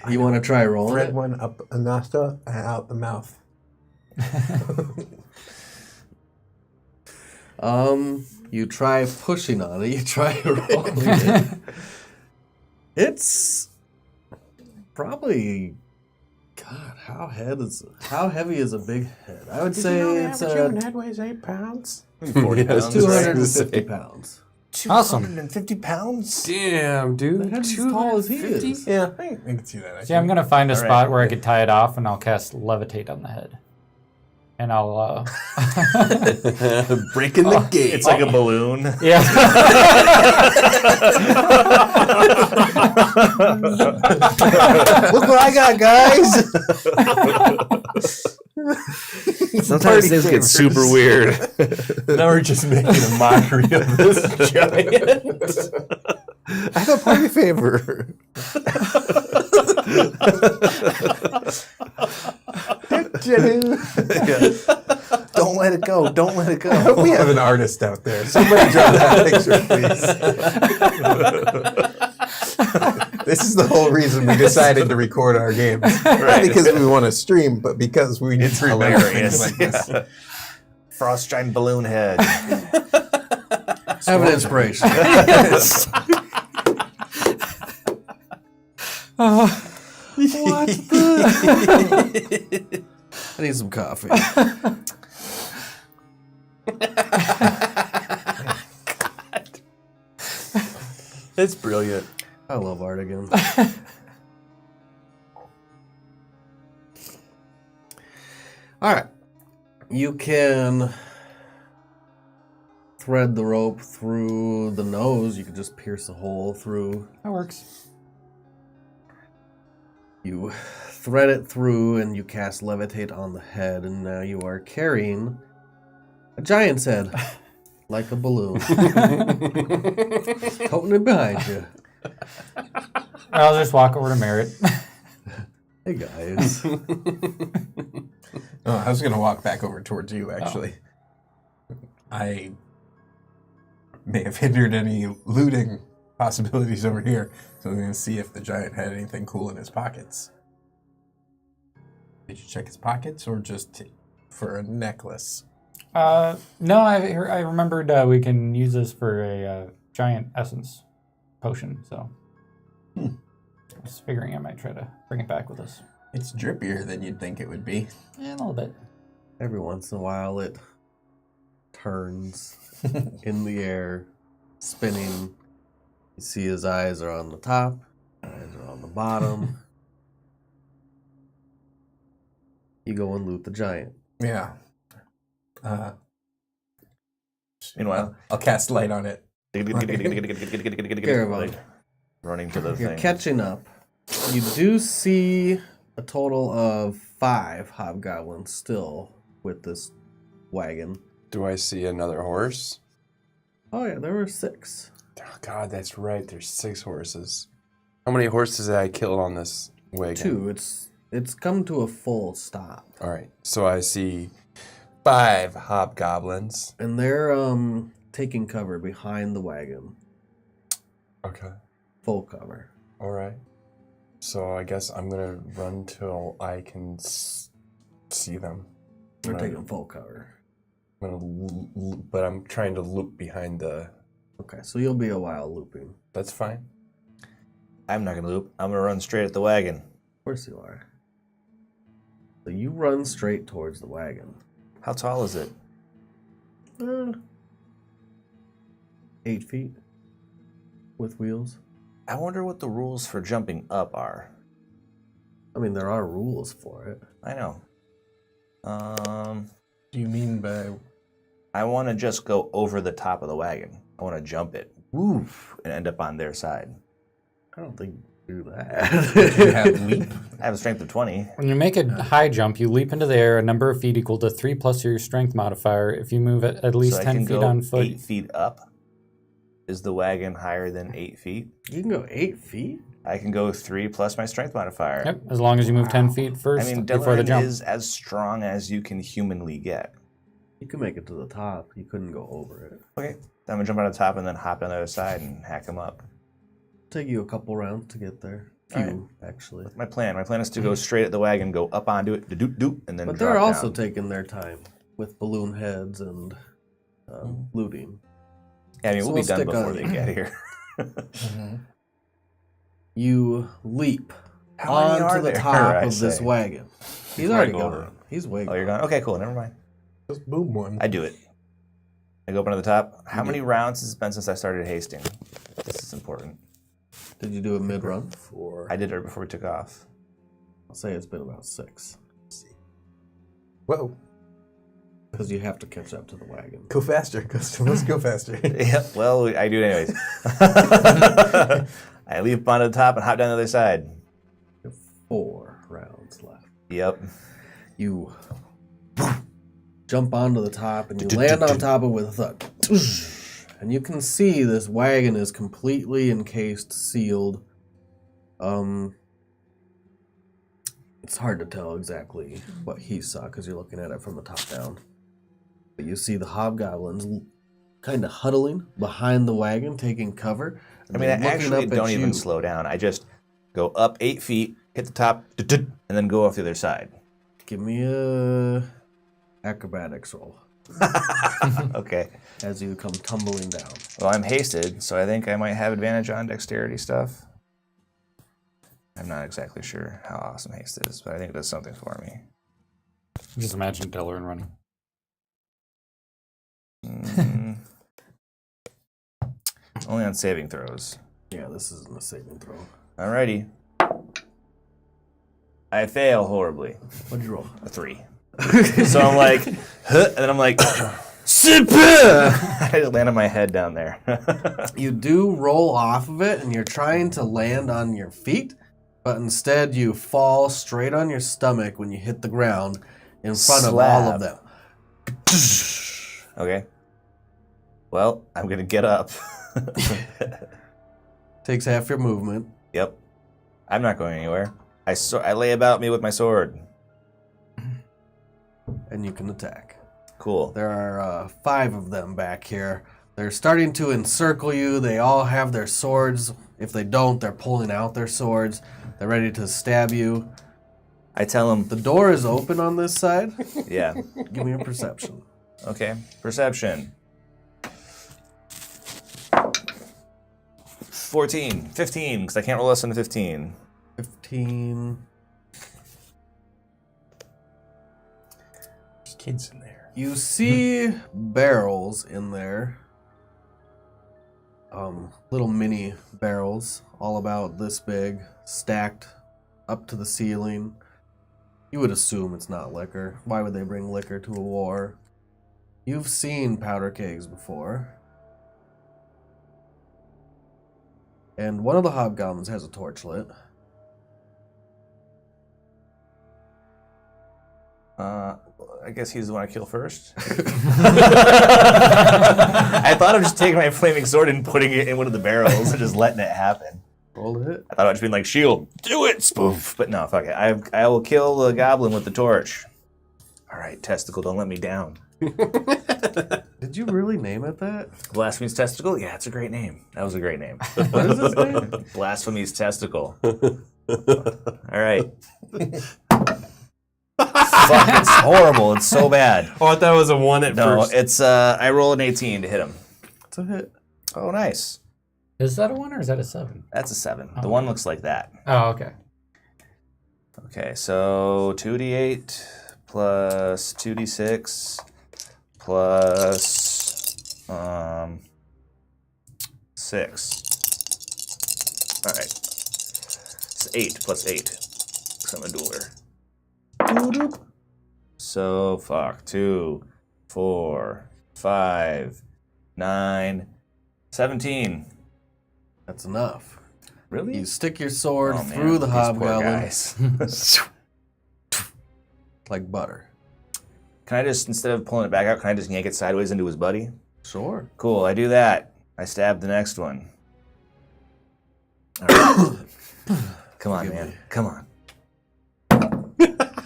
You want to try rolling Thread it? one up a nostril and out the mouth. You try pushing on it. You try rolling it. It's probably, God, how heavy is a big head? I would say it's head weighs 8 pounds. 40 Yes, pounds. 250 pounds. Awesome. 250 pounds? Damn, dude. The head's as tall as he is. Yeah, I can see that. See, I'm gonna find a All right. spot where I could tie it off, and I'll cast levitate on the head, and I'll breaking the gate. It's like a balloon. yeah. Look what I got, guys. Sometimes things get super weird. Now we're just making a mockery of this giant. I have a party favor. Don't let it go. Don't let it go. We have an artist out there. Somebody draw that picture, please. This is the whole reason we decided to record our games. Not because we want to stream, but because we need It's to remember hilarious. things like this. Frost giant balloon head. Have an inspiration. What the? I need some coffee. It's brilliant. I love Artigan. All right. You can thread the rope through the nose. You can just pierce a hole through. That works. You thread it through and you cast levitate on the head, and now you are carrying a giant's head like a balloon. Toting it behind you. I'll just walk over to Merritt. Hey guys. Oh, I was going to walk back over towards you, actually. I may have hindered any looting possibilities over here, so I'm going to see if the giant had anything cool in his pockets. Did you check his pockets, or just for a necklace? No, I remembered we can use this for a giant essence potion. So Just figuring I might try to bring it back with us. It's drippier than you'd think it would be. Yeah, a little bit. Every once in a while, it turns in the air, spinning. You see his eyes are on the top, eyes are on the bottom. You go and loot the giant. Yeah. Meanwhile, I'll cast light on it. Caravan, running to the you're thing. catching up. You do see a total of 5 hobgoblins still with this wagon. Do I see another horse? Oh yeah, there were 6. Oh, God, that's right. There's 6 horses. How many horses did I kill on this wagon? 2. It's come to a full stop. All right. So I see 5 hobgoblins. And they're taking cover behind the wagon. Okay. Full cover. All right. So I guess I'm going to run till I can see them. They're Right. taking full cover. But I'm trying to loop behind the... Okay, so you'll be a while looping. That's fine. I'm not gonna loop. I'm gonna run straight at the wagon. Of course you are. So you run straight towards the wagon. How tall is it? 8 feet with wheels. I wonder what the rules for jumping up are. I mean, there are rules for it. I know. Do you mean by... I want to just go over the top of the wagon. I want to jump it, woof, and end up on their side. I don't think you do Do you that. have leap? I have a strength of 20. When you make a high jump, you leap into the air a number of feet equal to 3 plus your strength modifier. If you move at least So I 10 can feet go on foot. 8 feet up. Is the wagon higher than 8 feet? You can go 8 feet? I can go 3 plus my strength modifier. Yep, as long as you move 10 feet I first mean, before the Delaran jump. is as strong as you can humanly get. You can make it to the top. You couldn't go over it. Okay, I'm gonna jump on the top and then hop on the other side and hack them up. Take you a couple rounds to get there. Few, actually. My plan is to go straight at the wagon, go up onto it, doop doop, and then But drop they're also down. taking their time with balloon heads and looting. Yeah, I mean, So we'll we'll be done stick before on- they get here. You leap How many are onto the there, top I of this say? wagon. He's Before I already go over. gone. He's way Oh, gone. you're gone? Okay, cool. Never mind. Just boom one. I do it. I go up onto the top. How many rounds has it been since I started hasting? This is important. Did you do a mid-run? 4. I did it right before we took off. I'll say it's been about 6. Whoa. Because you have to catch up to the wagon. Go faster. Let's go faster. Yeah, well, I do it anyways. I leap onto the top and hop down the other side. You have 4 rounds left. Yep. You jump onto the top and you land on top of it with a thud. And you can see this wagon is completely encased, sealed. It's hard to tell exactly what he saw because you're looking at it from the top down. But you see the hobgoblins kind of huddling behind the wagon, taking cover. I mean, I They're looking actually up at don't even you. slow down. I just go up 8 feet, hit the top, and then go off the other side. Give me a acrobatics roll Okay. as you come tumbling down. Well, I'm hasted, so I think I might have advantage on dexterity stuff. I'm not exactly sure how awesome haste is, but I think it does something for me. Just imagine Delaran running. Only on saving throws. Yeah, this isn't a saving throw. Alrighty. I fail horribly. What'd you roll? A 3. So I'm like, huh, and then I'm like, I just land on my head down there. You do roll off of it, and you're trying to land on your feet, but instead you fall straight on your stomach when you hit the ground in front of all of them. Okay. Well, I'm going to get up. Takes half your movement. Yep. I'm not going anywhere. I lay about me with my sword. And you can attack. Cool. There are 5 of them back here. They're starting to encircle you. They all have their swords. If they don't, they're pulling out their swords. They're ready to stab you. I tell him, The door is open on this side. yeah. Give me a perception. Okay. Perception. 15, because I can't roll less than a 15. 15. There's kids in there. You see barrels in there. Little mini barrels, all about this big, stacked up to the ceiling. You would assume it's not liquor. Why would they bring liquor to a war? You've seen powder kegs before. And one of the hobgoblins has a torch lit. I guess he's the one I kill first. I thought of just taking my flaming sword and putting it in one of the barrels and just letting it happen. Roll it. I thought I was being like, shield, do it, spoof. But no, fuck it. I will kill the goblin with the torch. All right, testicle, don't let me down. Did you really name it that? Blasphemy's testicle? Yeah, it's a great name. That was a great name. What is this name? Blasphemy's testicle. All right. Fuck, it's horrible. It's so bad. Oh, I thought it was a 1 at No, first. it's I roll an 18 to hit him. It's a hit. Oh, nice. Is that a 1 or is that a 7? That's a 7. The Oh. one looks like that. Oh, okay. Okay, so 2d8 plus 2d6 plus 6. All right. It's 8 plus 8. Because I'm a dueler. Doo-doop. So, fuck. 2, 4, 5, 9, 17. That's enough. Really? You stick your sword Oh, man, through the these poor hobgoblin guys. like butter. Can I just, instead of pulling it back out, can I just yank it sideways into his buddy? Sure. Cool, I do that. I stab the next one. All right. Come on, Forgive man. me. Come on.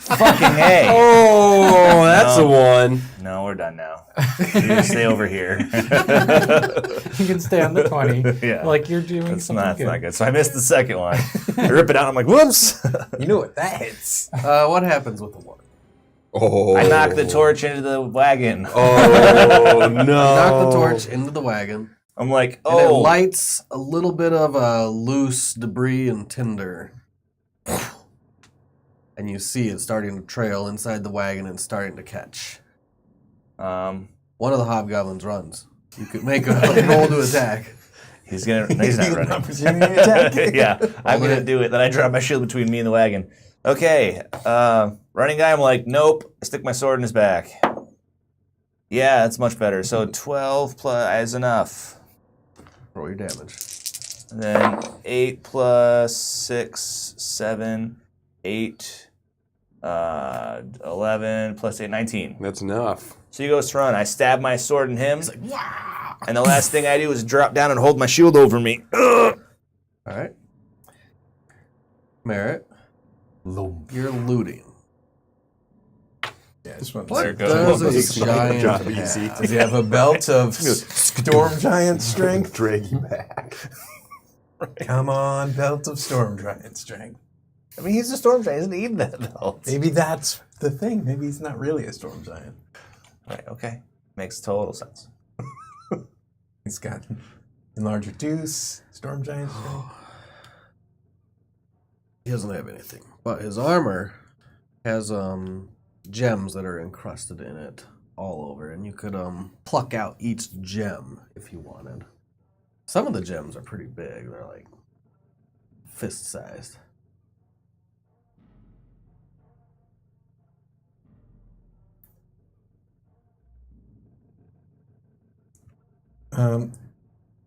Fucking A. Oh, that's No. a 1. No, we're done now. You just stay over here. You can stay on the 20. Yeah. Like you're doing That's something not, good. not good. So I missed the second one. I rip it out. I'm like, whoops. You know what that hits? What happens with the one? Oh. I knock the torch into the wagon. Oh, no. Knock the torch into the wagon, I'm like, and it oh. lights a little bit of loose debris and tinder. And you see it starting to trail inside the wagon and starting to catch. One of the hobgoblins runs. You could make a roll to attack. He's gonna. No, he's not running. Opportunity attack. Yeah, I'm Roll gonna it. do it. Then I drop my shield between me and the wagon. Okay, running guy. I'm like, nope. I stick my sword in his back. Yeah, that's much better. So 12 plus is enough. Roll your damage. And then 8 plus 6, 7, 8, 11 plus 8, 19. That's enough. So he goes to run. I stab my sword in him. And the last thing I do is drop down and hold my shield over me. Ugh. All right. Merritt, you're looting. Yeah, this one's What There it does goes. this giant Job have? easy. Does he have a belt of storm giant strength? Drag you back. Come on, belt of storm giant strength. I mean, he's a storm giant. He doesn't need that belt. Maybe that's the thing. Maybe he's not really a storm giant. Right, okay. Makes total sense. He's got enlarger deuce, storm giant strength. He doesn't have anything, but his armor has gems that are encrusted in it all over, and you could pluck out each gem if you wanted. Some of the gems are pretty big; they're like fist sized.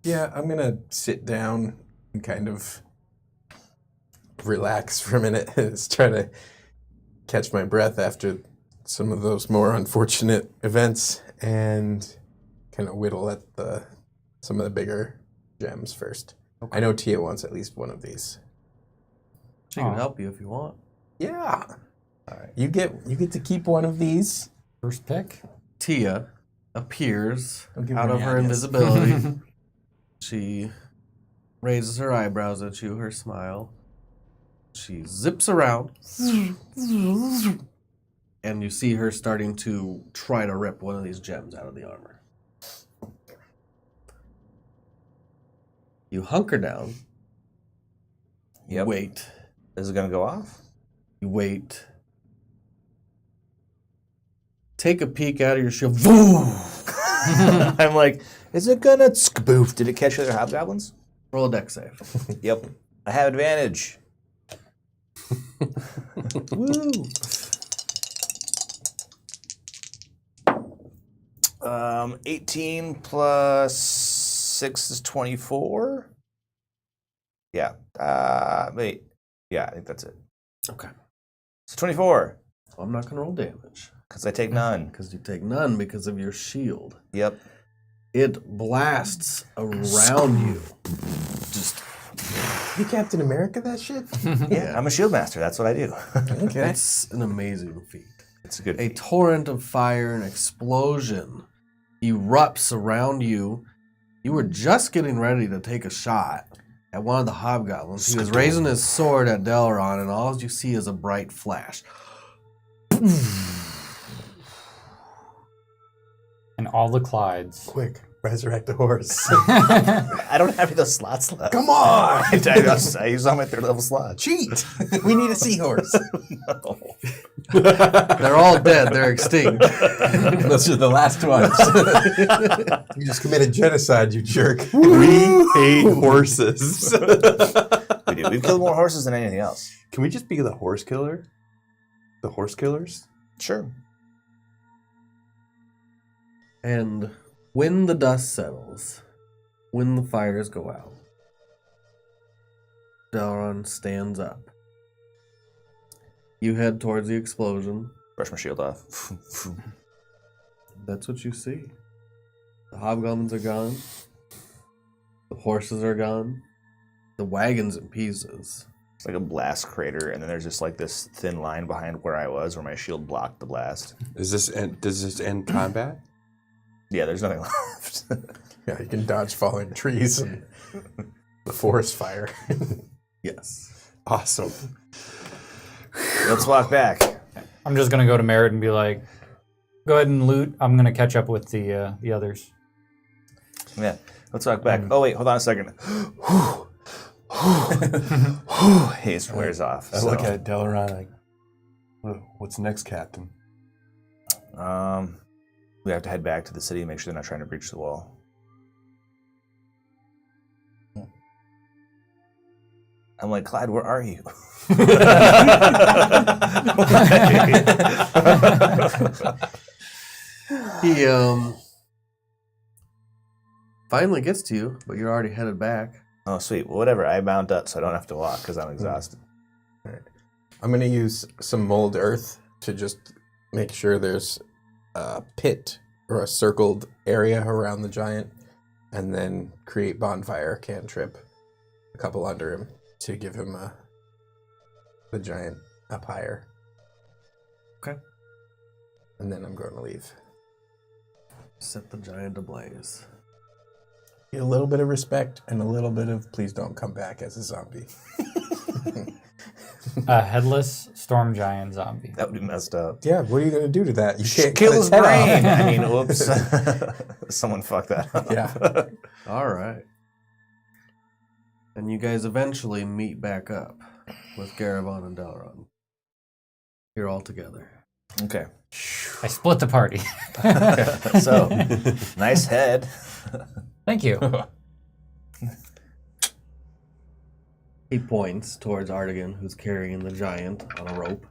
Yeah, I'm gonna sit down and kind of relax for a minute. Just try to catch my breath after some of those more unfortunate events, and kind of whittle at some of the bigger gems first. I know Tia wants at least one of these. She can Aw. help you if you want. Yeah. All right. You get to keep one of these. First pick. Tia appears Don't give out her of her any invisibility. She raises her eyebrows at you, her smile. She zips around. And you see her starting to try to rip one of these gems out of the armor. You hunker down. You Yep. wait. Is it gonna go off? You wait. Take a peek out of your shield. Boom! I'm like, is it gonna skaboof? Did it catch other hobgoblins? Roll a dex save. Yep. I have advantage. Woo! 18 plus 6 is 24. Yeah. Wait. Yeah, I think that's it. Okay. So 24, I'm not going to roll damage. because I take none. Because you take none because of your shield. Yep. It blasts around you. Just, You Captain America that shit? Yeah, I'm a shield master. That's what I do. Okay. it's an amazing feat. It's a good A feat. torrent of fire and explosion erupts around you. You were just getting ready to take a shot at one of the hobgoblins. He was raising his sword at Delron, and all you see is a bright flash. And all the Clydes. Quick, resurrect the horse. I don't have any of those slots left. Come on! I use all my third level slots. Cheat! We need a seahorse. No. They're all dead. They're extinct. Those are the last ones. You just committed genocide, you jerk. We hate horses. We do. We've killed more horses than anything else. Can we just be the horse killer? The horse killers? Sure. And when the dust settles, when the fires go out, Delron stands up. You head towards the explosion. Brush my shield off. That's what you see. The hobgoblins are gone. The horses are gone. The wagon's in pieces. It's like a blast crater, and then there's just like this thin line behind where I was, where my shield blocked the blast. Does this end combat? Yeah, there's nothing left. Yeah, you can dodge falling trees and the forest fire. Yes. Awesome. Let's walk back. I'm just gonna go to Merritt and be like, go ahead and loot. I'm gonna catch up with the others. Yeah, let's walk back. Oh wait, hold on a second. Haste wears off. I look at Delaran like, what's next, Captain? We have to head back to the city and make sure they're not trying to breach the wall. I'm like, Clyde, where are you? He finally gets to you, but you're already headed back. Oh, sweet. Well, whatever. I mount up so I don't have to walk because I'm exhausted. I'm going to use some mold earth to just make sure there's a pit or a circled area around the giant, and then create bonfire cantrip, a couple under him, to give him the giant up higher. Okay. And then I'm going to leave. Set the giant ablaze. Get a little bit of respect and a little bit of please don't come back as a zombie. A headless storm giant zombie. That would be messed up. Yeah, what are you going to do to that? You can't Kill cut his head off. brain. I mean, whoops. Someone fucked that up. Yeah. All right. And you guys eventually meet back up with Garabon and Delron. You're all together. Okay. I split the party. So, nice head. Thank you. He points towards Artigan, who's carrying the giant on a rope.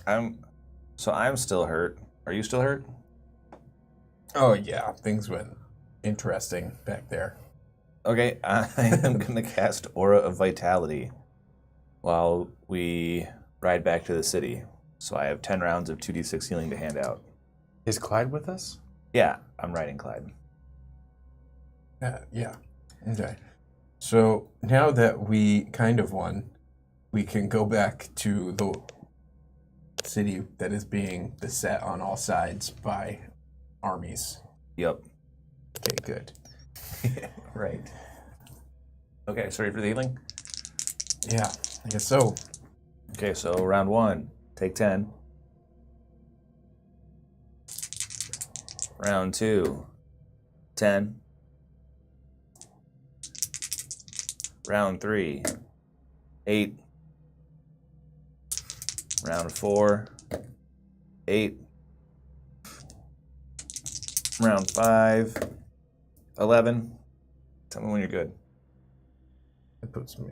I'm still hurt. Are you still hurt? Oh, yeah. Things went interesting back there. Okay, I am gonna cast Aura of Vitality while we ride back to the city. So I have 10 rounds of 2d6 healing to hand out. Is Clyde with us? Yeah, I'm riding Clyde. Yeah. Okay. So now that we kind of won, we can go back to the city that is being beset on all sides by armies. Yep. Okay, good. Right. Okay, so ready for the healing? Yeah, I guess so. Okay, so round 1, take 10. Round 2, 10. Round 3, 8. Round 4, 8. Round 5, 11. Tell me when you're good. That puts me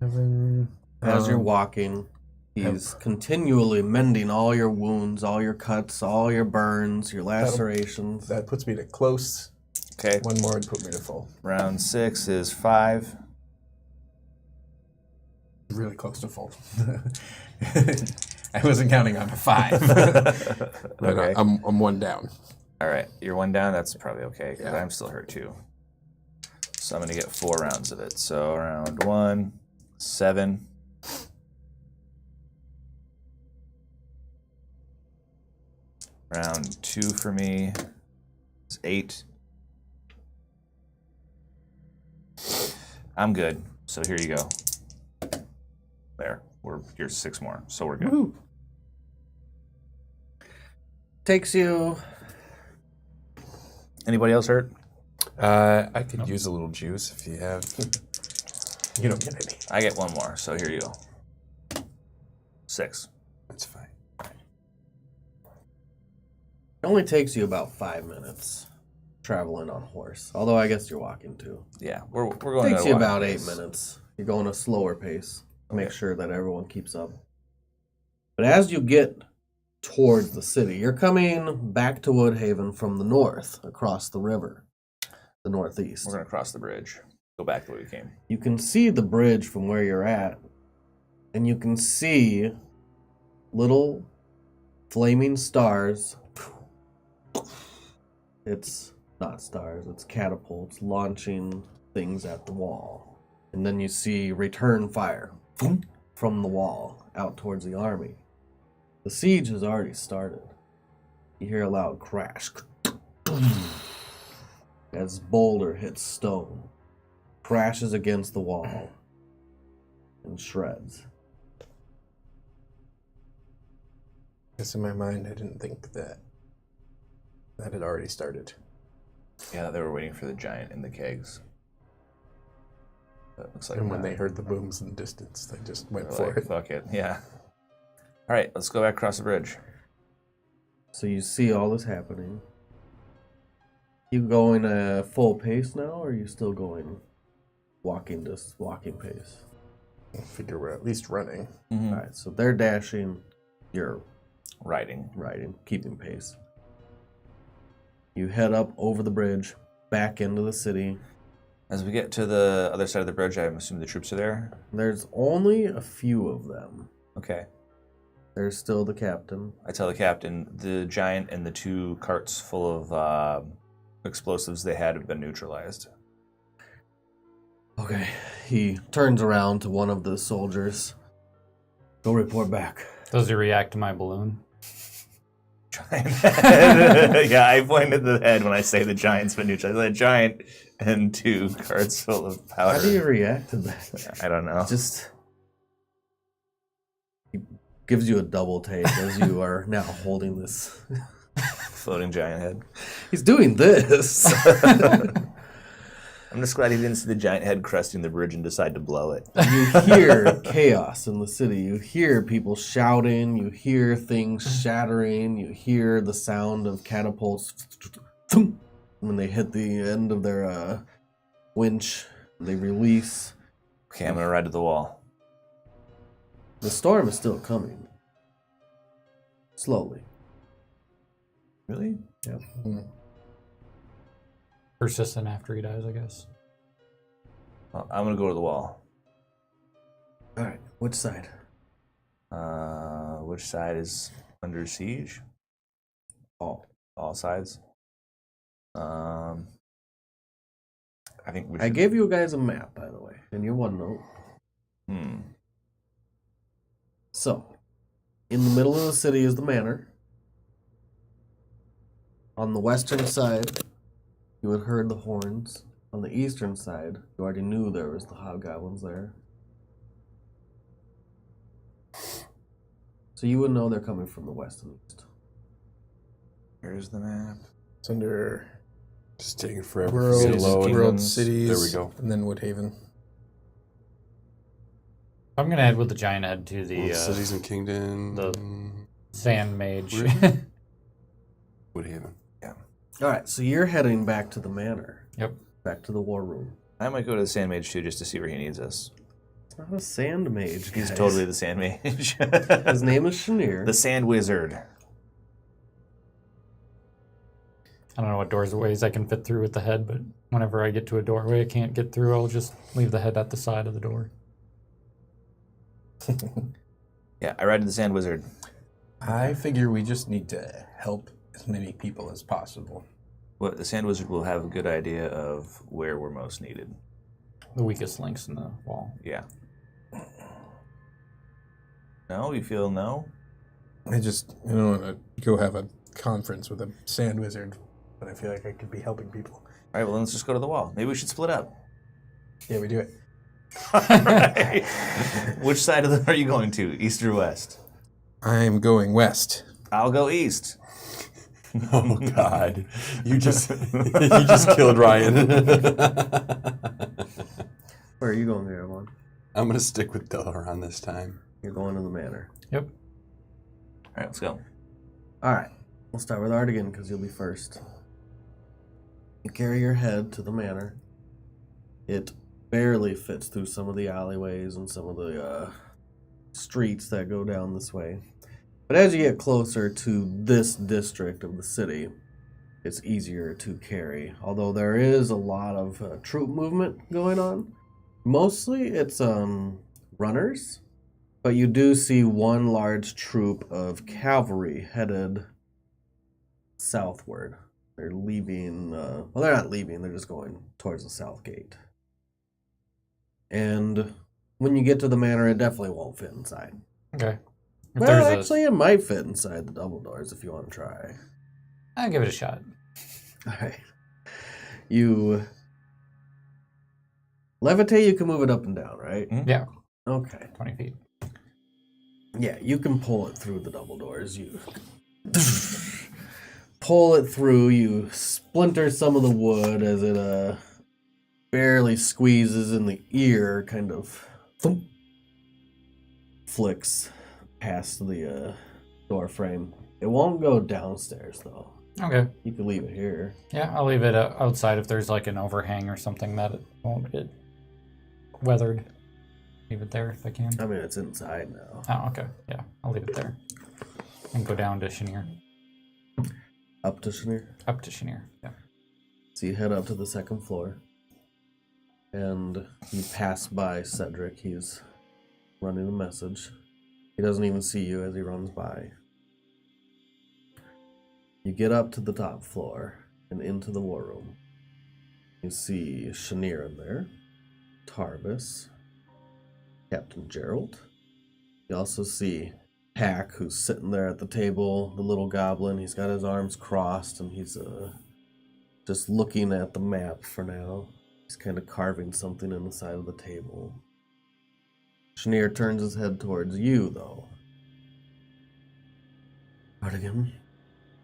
7. As you're walking, he's continually mending all your wounds, all your cuts, all your burns, your lacerations. That puts me to close. Okay. One more would put me to full. Round 6 is 5. Really close to full. I wasn't counting on a 5. But Okay. I'm one down. All right. You're one down. That's probably okay because Yeah. I'm still hurt too. So I'm going to get 4 rounds of it. So round 1, 7. Round 2 for me is 8. I'm good. So here you go. There. Here's 6 more. So we're good. Woo. Takes you. Anybody else hurt? I could use a little juice if you have. You don't get any. I get 1 more. So here you go. 6. That's fine. It only takes you about 5 minutes traveling on horse. Although I guess you're walking too. Yeah, we're going. It takes at a you walking about 8 pace. minutes. You're going a slower pace to make Okay. sure that everyone keeps up. But as you get towards the city, you're coming back to Woodhaven from the north, across the river, the northeast. We're gonna cross the bridge. Go back the way we came. You can see the bridge from where you're at, and you can see little flaming stars. It's not stars, it's catapults launching things at the wall. And then you see return fire from the wall out towards the army. The siege has already started. You hear a loud crash as boulder hits stone, crashes against the wall, and shreds. Guess in my mind, I didn't think that had already started. Yeah, they were waiting for the giant in the kegs. That looks like. And when they heard the booms in the distance, they just went they're for like, it. fuck it. Yeah. All right, let's go back across the bridge. So you see all this happening. You going a full pace now, or are you still going walking pace? I figure we're at least running. Mm-hmm. All right, so they're dashing, you're Riding. riding, keeping pace. You head up over the bridge, back into the city. As we get to the other side of the bridge, I'm assuming the troops are there. There's only a few of them. Okay. There's still the captain. I tell the captain the giant and the 2 carts full of explosives they had have been neutralized. Okay. He turns around to one of the soldiers. Go report back. Does he react to my balloon? Giant. Yeah, I pointed the head when I say the giant's been neutralized. The giant and 2 carts full of powder. How do you react to that? I don't know. Just he gives you a double take as you are now holding this. Floating giant head. He's doing this. I'm just glad he didn't see the giant head cresting the bridge and decide to blow it. You hear chaos in the city. You hear people shouting. You hear things shattering. You hear the sound of catapults when they hit the end of their winch. They release. Okay, I'm gonna ride to the wall. The storm is still coming. Slowly. Really? Yep. Persistent after he dies, I guess. Well, I'm gonna go to the wall. All right. Which side? Which side is under siege? All. All sides. I think we I should. gave you guys a map, by the way, in your OneNote. So, in the middle of the city is the manor. On the western side, you had heard the horns. On the eastern side, you already knew there was the hobgoblins there. So you would know they're coming from the west and east. Here's the map. It's under Just taking forever for World, me to load. World Kingdoms. Cities. There we go. And then Woodhaven. I'm gonna head with the giant head to the World Cities and Kingdom. the Sand Mage. Where? Woodhaven. All right, so you're heading back to the manor. Yep. Back to the war room. I might go to the Sand Mage too, just to see where he needs us. It's not a sand mage, He's guys. totally the Sand Mage. His name is Shanir. The Sand Wizard. I don't know what doorways I can fit through with the head, but whenever I get to a doorway I can't get through, I'll just leave the head at the side of the door. Yeah, I ride to the Sand Wizard. I figure we just need to help as many people as possible. Well, the Sand Wizard will have a good idea of where we're most needed. The weakest links in the wall. Yeah. No? You feel no? I don't want to go have a conference with a sand wizard, but I feel like I could be helping people. All right, well, let's just go to the wall. Maybe we should split up. Yeah, we do it. Which side are you going to, east or west? I'm going west. I'll go east. Oh God! You just killed Ryan. Where are you going, Garamond? I'm gonna stick with Delaran this time. You're going to the manor. Yep. All right, let's go. All right, we'll start with Artigan because you'll be first. You carry your head to the manor. It barely fits through some of the alleyways and some of the streets that go down this way. But as you get closer to this district of the city, it's easier to carry. Although there is a lot of troop movement going on. Mostly it's runners, but you do see one large troop of cavalry headed southward. They're leaving, well, they're not leaving, they're just going towards the south gate. And when you get to the manor, it definitely won't fit inside. Okay. If Well, there's actually, it might fit inside the double doors if you want to try. I'll give it a shot. All right. You levitate, you can move it up and down, right? Yeah, Okay. 20 feet. Yeah, you can pull it through the double doors. You pull it through, you splinter some of the wood as it barely squeezes in the ear, kind of thump, flicks past the door frame. It won't go downstairs, though. Okay. You could leave it here. Yeah, I'll leave it outside if there's like an overhang or something that it won't get weathered. Leave it there if I can. I mean, it's inside now. Oh, okay. Yeah, I'll leave it there. And go down to Shanir. Up to Shanir. Up to Shanir, yeah. So you head up to the second floor. And you pass by Cedric. He's running a message. He doesn't even see you as he runs by. You get up to the top floor and into the war room. You see Shanir in there, Tarvis, Captain Gerald. You also see Hack, who's sitting there at the table, the little goblin. He's got his arms crossed and he's just looking at the map for now. He's kind of carving something in the side of the table. Shanir turns his head towards you, though. Artigan,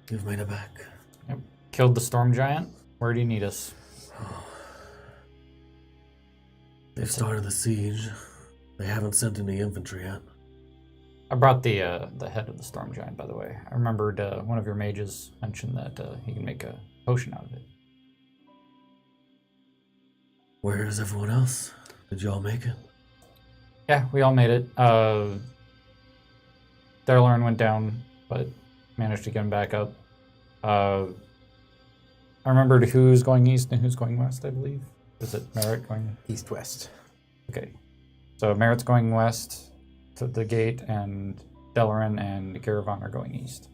you've made it back. Yep. Killed the storm giant. Where do you need us? They've started the siege. They haven't sent any infantry yet. I brought the head of the storm giant, by the way. I remembered one of your mages mentioned that he can make a potion out of it. Where is everyone else? Did you all make it? Yeah, we all made it. Darlorn went down, but managed to get him back up. I remembered who's going east and who's going west, I believe. Is it Merritt going? East-west. Okay. So Merritt's going west to the gate, and Delaran and Caravan are going east.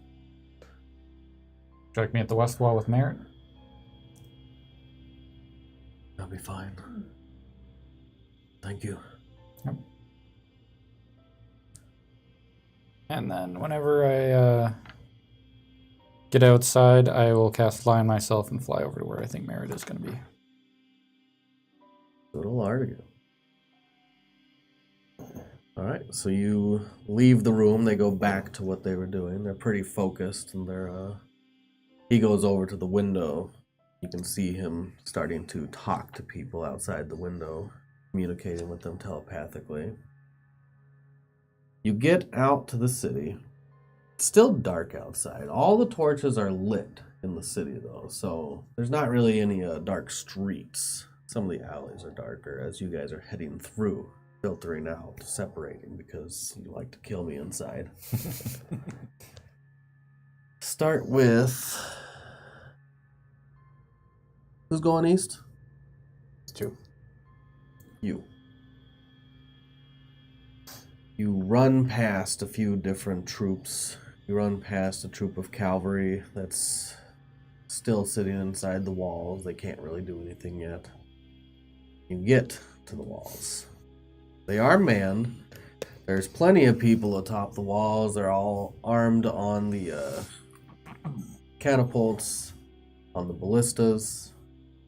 Would you like me at the west wall with Merritt? That'll be fine. Thank you. Yep. And then whenever I get outside, I will cast Fly on myself and fly over to where I think Merritt is going to be. Little Artigan. Alright, so you leave the room. They go back to what they were doing. They're pretty focused and they're He goes over to the window. You can see him starting to talk to people outside the window, communicating with them telepathically. You get out to the city. It's still dark outside. All the torches are lit in the city, though, so there's not really any dark streets. Some of the alleys are darker as you guys are heading through, filtering out, separating, because you like to kill me inside. Start with... Who's going east? Two. You. You run past a few different troops. You run past a troop of cavalry that's still sitting inside the walls. They can't really do anything yet. You get to the walls. They are manned. There's plenty of people atop the walls. They're all armed on the catapults, on the ballistas.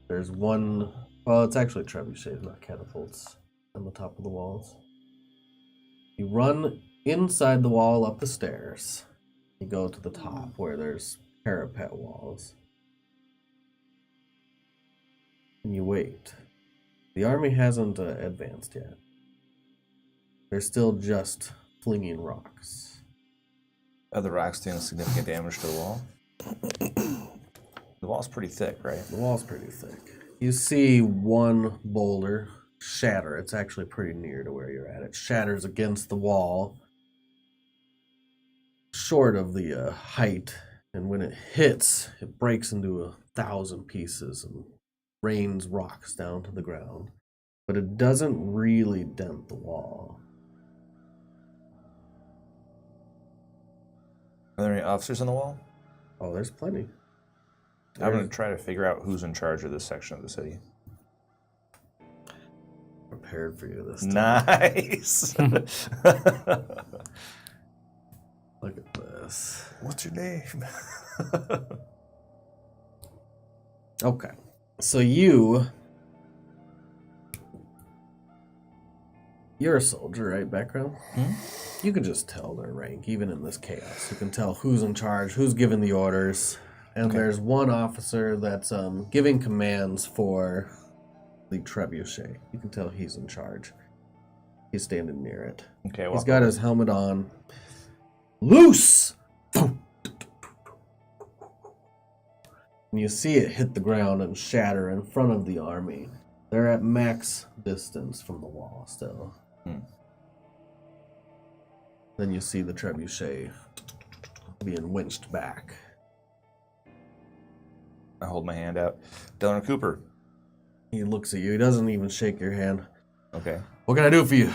There's one... Well, it's actually trebuchets, not catapults, on the top of the walls. You run inside the wall up the stairs. You go to the top where there's parapet walls. And you wait. The army hasn't advanced yet. They're still just flinging rocks. Are the rocks doing significant damage to the wall? The wall's pretty thick, right? The wall's pretty thick. You see one boulder shatter. It's actually pretty near to where you're at. It shatters against the wall, short of the height, and when it hits, it breaks into 1,000 pieces and rains rocks down to the ground. But it doesn't really dent the wall. Are there any officers on the wall? Oh, there's plenty. I'm going to try to figure out who's in charge of this section of the city. Prepared for you this time. Nice. Look at this. What's your name? Okay. So you're a soldier, right? Background? You can just tell their rank, even in this chaos. You can tell who's in charge, who's giving the orders. And there's one officer that's giving commands for the trebuchet. You can tell he's in charge. He's standing near it. Okay, He's got his helmet on. Loose! And you see it hit the ground and shatter in front of the army. They're at max distance from the wall still. Then you see the trebuchet being winched back. I hold my hand out. Delano Cooper. He looks at you. He doesn't even shake your hand. Okay. What can I do for you?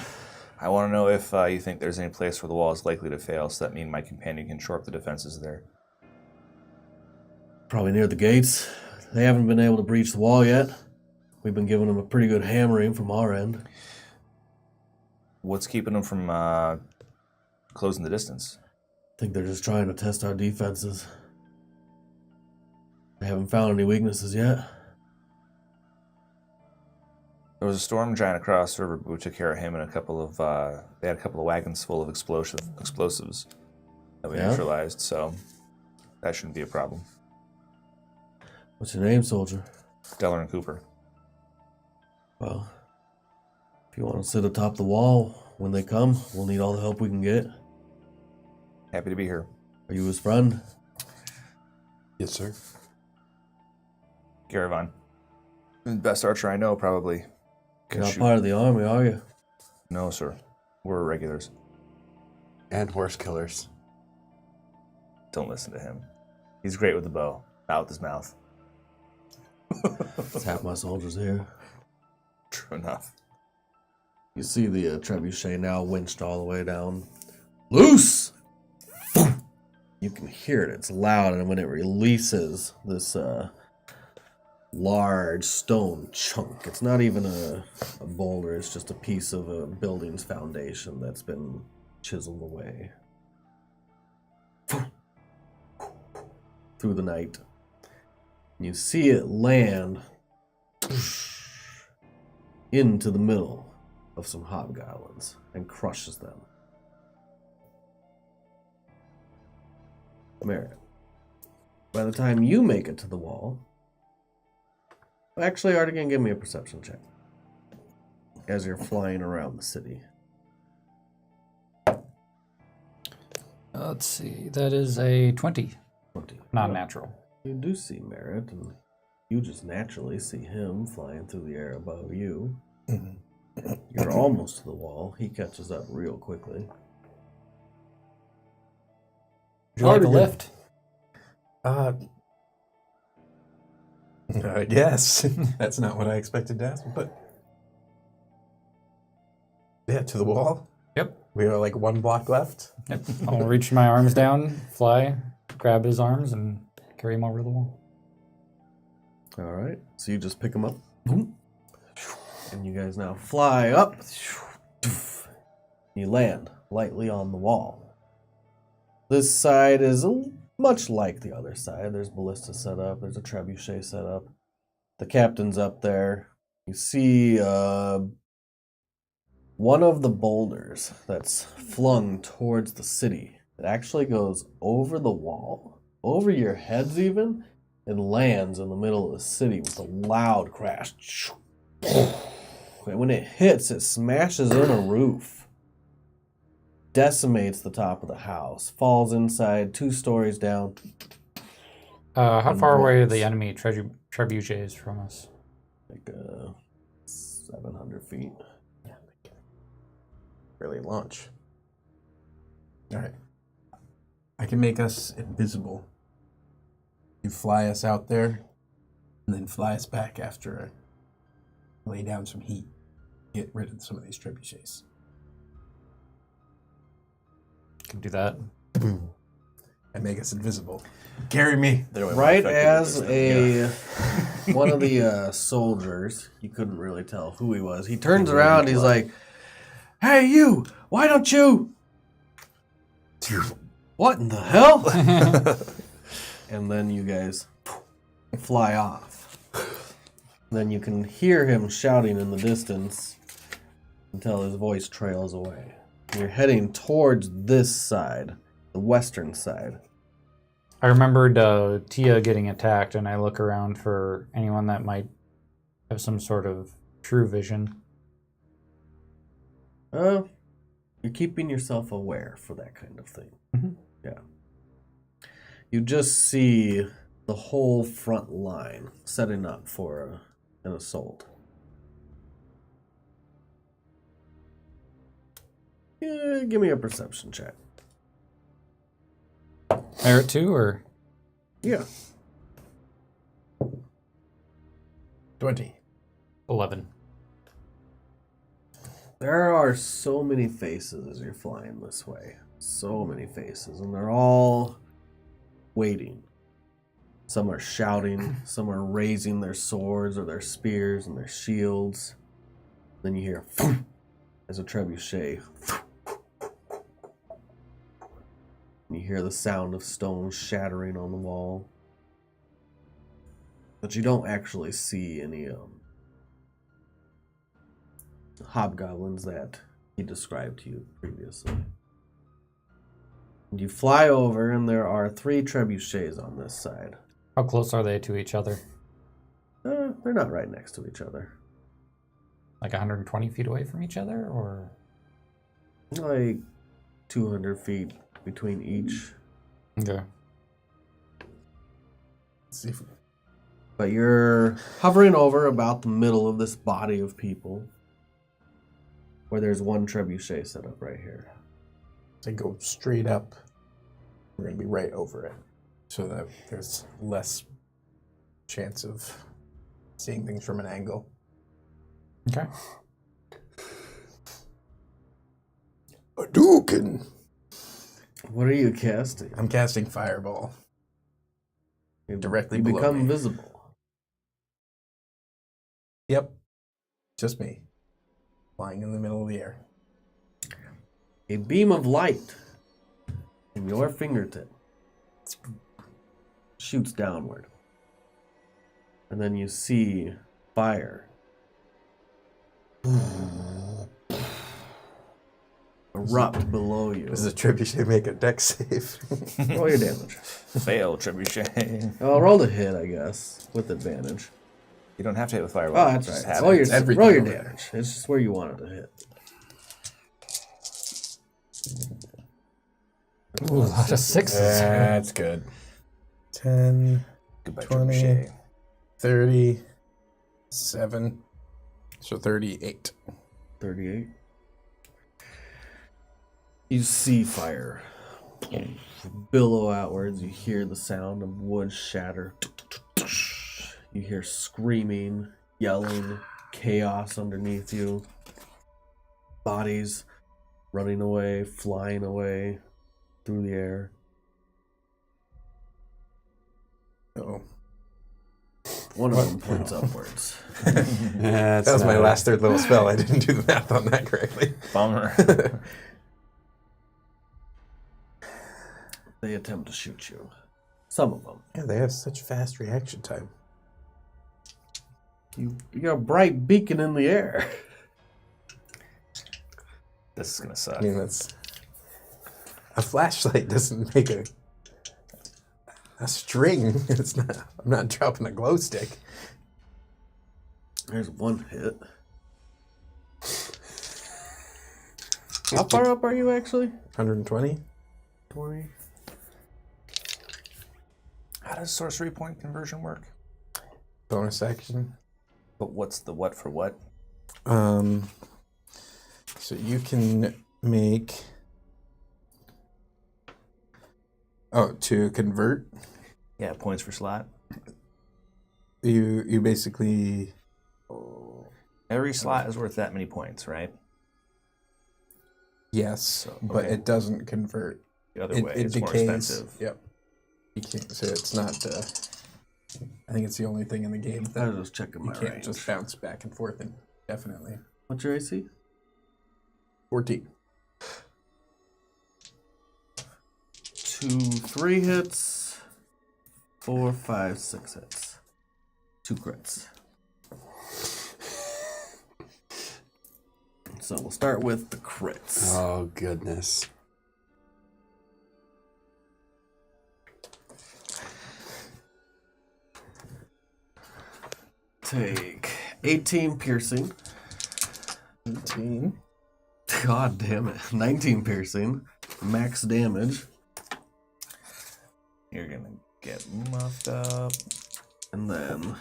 I want to know if you think there's any place where the wall is likely to fail, so that means my companion can shore up the defenses there. Probably near the gates. They haven't been able to breach the wall yet. We've been giving them a pretty good hammering from our end. What's keeping them from closing the distance? I think they're just trying to test our defenses. They haven't found any weaknesses yet. There was a storm giant across the river, but we took care of him and a couple of... they had a couple of wagons full of explosives that we neutralized, so that shouldn't be a problem. What's your name, soldier? Delano Cooper. Well, if you want to sit atop the wall when they come, we'll need all the help we can get. Happy to be here. Are you his friend? Yes, sir. Caravan. Best archer I know, probably. You're not part of the army, are you? No, sir. We're regulars. And horse killers. Don't listen to him. He's great with the bow, not with his mouth. It's half my soldiers here. True enough. You see the trebuchet now winched all the way down. Loose! You can hear it. It's loud, and when it releases this large stone chunk, it's not even a boulder. It's just a piece of a building's foundation that's been chiseled away. Through the night. You see it land into the middle of some hobgoblins and crushes them. Merritt, By the time you make it to the wall, actually, Artigan, give me a perception check as you're flying around the city. Let's see. That is a 20. 20. Not natural. You do see Merritt, and you just naturally see him flying through the air above you. You're almost to the wall. He catches up real quickly. Would you like a lift? Yes. That's not what I expected to ask, but yeah, to the wall. Yep. We are like 1 block left. Yep. I'll reach my arms down, fly, grab his arms, and carry him over the wall. All right. So you just pick him up. And you guys now fly up. You land lightly on the wall. This side is much like the other side. There's ballista set up. There's a trebuchet set up. The captain's up there. You see one of the boulders that's flung towards the city. It actually goes over the wall, over your heads even, and lands in the middle of the city with a loud crash. And when it hits, it smashes in a roof, decimates the top of the house, falls inside 2 stories down. How And far away are rolls. the enemy trebuchets from us? Like 700 feet. Really launch. All right. I can make us invisible. You fly us out there, and then fly us back after I lay down some heat. Get rid of some of these trebuchets. Can do that. And make us invisible. Carry me. They're way more Right effective as with this than one of the soldiers, you couldn't really tell who he was. He turns around, he's like, "Hey, you! Why don't you?" What in the hell? And then you guys fly off. Then you can hear him shouting in the distance until his voice trails away. You're heading towards this side, the western side. I remembered Tia getting attacked, and I look around for anyone that might have some sort of true vision. You're keeping yourself aware for that kind of thing. Mhm. Yeah. You just see the whole front line setting up for an assault. Yeah, give me a perception check. Merit 2 or? Yeah. 20. 11. There are so many faces as you're flying this way. So many faces, and they're all waiting. Some are shouting, some are raising their swords or their spears and their shields. Then you hear as a trebuchet. You hear the sound of stones shattering on the wall. But you don't actually see any hobgoblins that he described to you previously. And you fly over, and there are 3 trebuchets on this side. How close are they to each other? They're not right next to each other. Like 120 feet away from each other, or? Like 200 feet between each. Okay. Let's see if But you're hovering over about the middle of this body of people, where there's 1 trebuchet set up right here. I go straight up. We're going to be right over it, so that there's less chance of seeing things from an angle. Okay. Hadouken! What are you casting? I'm casting Fireball. Directly You below become me. visible. Yep. Just me. Flying in the middle of the air. A beam of light from your fingertip shoots downward. And then you see fire erupt below you. Does a trebuchet make a dex save? Roll your damage. Fail, trebuchet. Well, roll the hit, I guess, with advantage. You don't have to hit with fireball. Oh, that's Just right. have Roll it. your, everything roll your over there. damage. It's just where you want it to hit. Ooh, a lot of sixes. That's good. 10, Goodbye, 20. trebuchet. 37. So 38. 38. You see fire billow outwards. You hear the sound of wood shatter. You hear screaming, yelling, chaos underneath you. Bodies running away, flying away through the air. Oh. One of them points upwards. That's That was my not- last third level spell. I didn't do the math on that correctly. Bummer. They attempt to shoot you. Some of them. Yeah, they have such fast reaction time. You got a bright beacon in the air. This is gonna suck. I mean, that's a flashlight doesn't make a string. It's not. I'm not dropping a glow stick. There's one hit. How far up are you actually? 120. 20. How does sorcery point conversion work? Bonus action. But what's the what for what? So you can make. Oh, to convert, Yeah, points for slot. you basically. Every slot is worth that many points, right? Yes, but okay. it doesn't convert. The other It, way, it it's decays. more expensive. Yep. You can't. So it's not. I think it's the only thing in the game I that was just checking you my can't range. just bounce back and forth. And definitely What's your AC? 14. 2, 3 hits. 4, 5, 6 hits. 2 crits. So we'll start with the crits. Oh, goodness. Take 18 piercing. 18. God damn it. 19 piercing. Max damage. You're gonna get muffed up. And then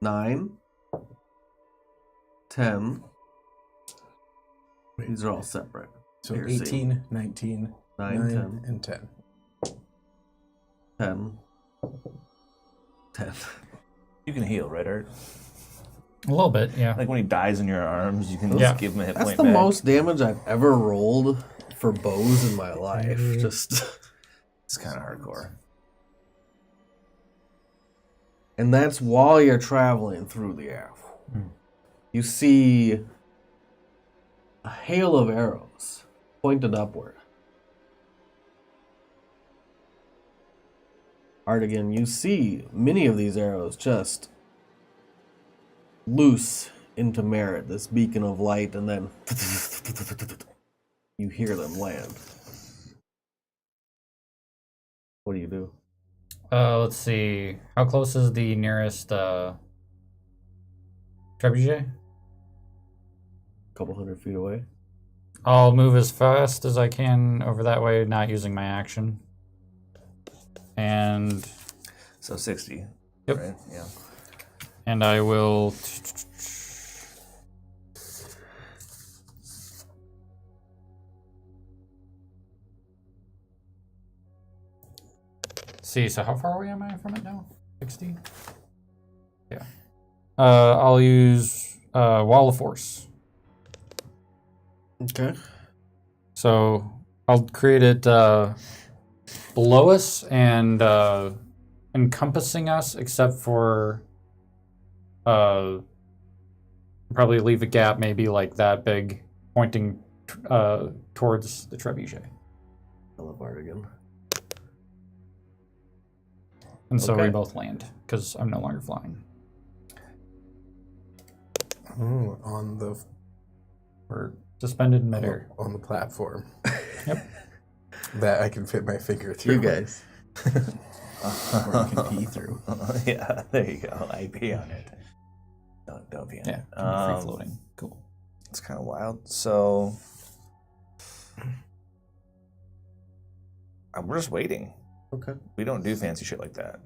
9, 10. These are all separate. So Piercing. 18, 19, 9, 9, 10, and 10. 10, 10. You can heal, right, Art? A little bit, yeah. Like when he dies in your arms, you can Yeah. just give him a hit That's point the back. most damage I've ever rolled for bows in my life. Just, It's kind of hardcore. and that's while you're traveling through the air. You see a hail of arrows pointed upward. Artigan, you see many of these arrows just loose into Merit, this beacon of light, and then you hear them land. What do you do? Let's see. How close is the nearest trebuchet? A couple hundred feet away. I'll move as fast as I can over that way, not using my action. And So 60. Yep. Right? Yeah. and I will see. So how far away am I from it now? 60. Yeah. I'll use Wall of Force. Okay. So I'll create it below us and encompassing us, except for probably leave a gap, maybe like that big, pointing towards the trebuchet. I love Artigan. And so Okay. we both land because I'm no longer flying. Oh, on the. Or suspended in midair. on the platform. Yep. That I can fit my finger through. You guys. Or you can pee through. Yeah, there you go. I pee on it. Don't pee on Yeah, it. free floating. Cool. It's kind of wild. So we're just waiting. Okay. We don't do fancy shit like that.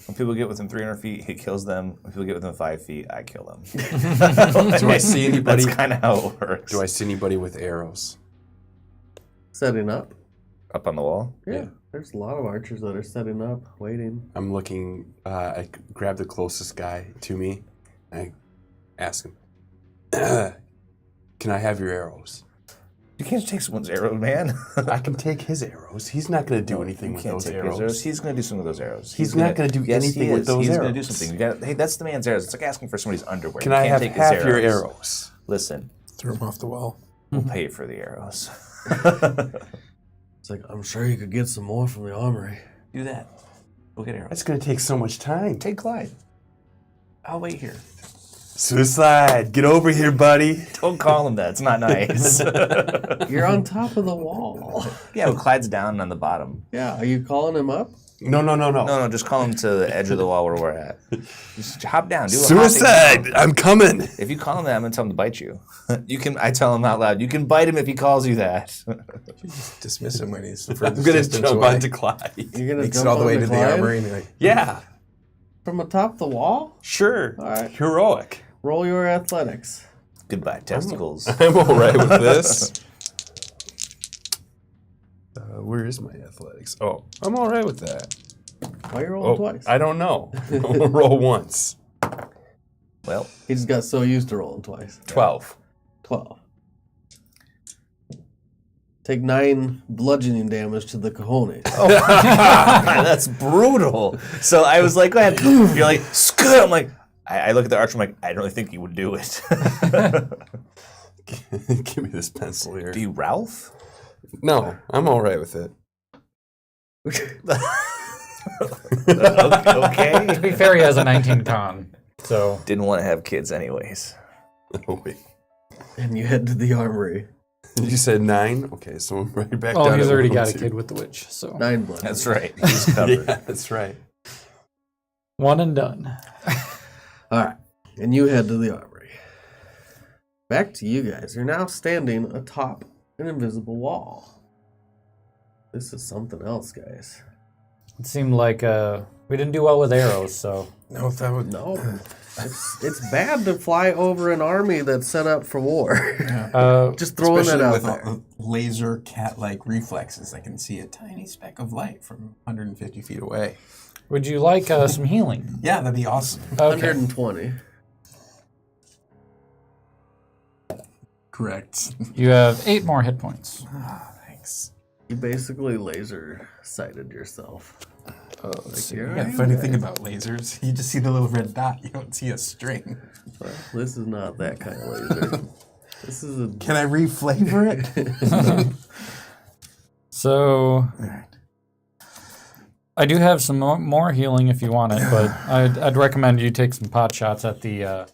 When people get within 300 feet, he kills them. When people get within 5 feet, I kill them. Do I see anybody? That's kind of how it works. Do I see anybody with arrows? Setting up. Up on the wall? Yeah. There's a lot of archers that are setting up, waiting. I'm looking. I grab the closest guy to me. I ask him, "Can I have your arrows?" You can't take someone's arrow, man. I can take his arrows. He's not going to do anything with those arrows. He's going to do something with those arrows. He's not going to do anything with those He's arrows. going to do something. Hey, that's the man's arrows. It's like asking for somebody's underwear. Can You I can't have take his half your arrows? Listen, Throw him off the wall. we'll pay for the arrows. It's like, I'm sure you could get some more from the armory. Do that. Go get arrows. That's going to take so much time. Take Clyde. I'll wait here. Suicide, get over here, buddy. Don't call him that. It's not nice. You're on top of the wall. Yeah, but Clyde's down on the bottom. Yeah, are you calling him up? No. No, just call him to the edge of the wall where we're at. Just hop down. Do a Suicide, hopping. I'm coming. If you call him that, I'm gonna tell him to bite you. I tell him out loud. You can bite him if he calls you that. Just dismiss him when he's the I'm furthest going to distance jump away. onto Clyde. You're gonna Makes jump it all the way onto to the Clyde? armory and be like, Yeah, From atop the wall? sure. All right. Heroic. Roll your athletics. Goodbye, testicles. I'm all right with this. Where is my athletics? Oh, I'm all right with that. Why you rolling Oh, twice? I don't know. I'll roll once. Well, He just got so used to rolling twice. 12. 12. Take 9 bludgeoning damage to the cojones. that's brutal. So I was like, go ahead. You're like, scoot. I'm like, I look at the archer. I'm like, I don't really think you would do it. Give me this pencil here. Do you Ralph? No, I'm all right with it. Okay. To be fair, he has a 19 con, so Didn't want to have kids anyways. Oh, wait. And you head to the armory. You said 9? Okay, so I'm right back oh, down he's at already 1, got a 2. kid with the witch. So 9 bludgeoning. That's right. He's covered. Yeah, that's right. one and done. All right. And you head to the armory. Back to you guys. You're now standing atop an invisible wall. This is something else, guys. It seemed like we didn't do well with arrows, so no, that would No. It's bad to fly over an army that's set up for war. Just throwing Especially that out with there. laser cat-like reflexes. I can see a tiny speck of light from 150 feet away. would you like some healing? Yeah, that'd be awesome. Okay. 120. Correct. You have 8 more hit points. Thanks. You basically laser sighted yourself. Oh, you're yeah, right. funny thing about lasers, you just see the little red dot. You don't see a string. Well, this is not that kind of laser. This is a. Can I reflavor it? So I do have some more healing if you want it, but I'd recommend you take some pot shots at the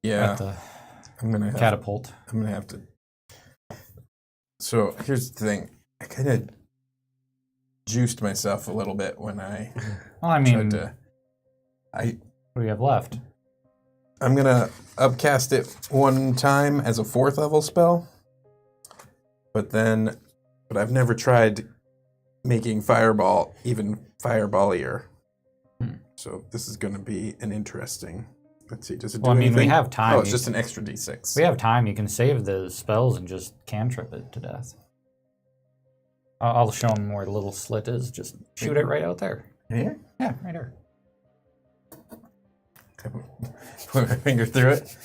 Yeah, I'm gonna have, catapult. I'm gonna have to. So here's the thing. I kind of juiced myself a little bit when I Well, I tried mean, to. what do we have left? I'm gonna upcast it one time as a 4th level spell, but I've never tried making fireball even fireballier. So this is gonna be an interesting. Let's see. Does it do Well, I mean, we anything? have time. Oh, it's just an extra d6. We have time. You can save the spells and just cantrip it to death. I'll show him where the little slit is. Just shoot it right out there. Here? Yeah, right there. Put my finger through it.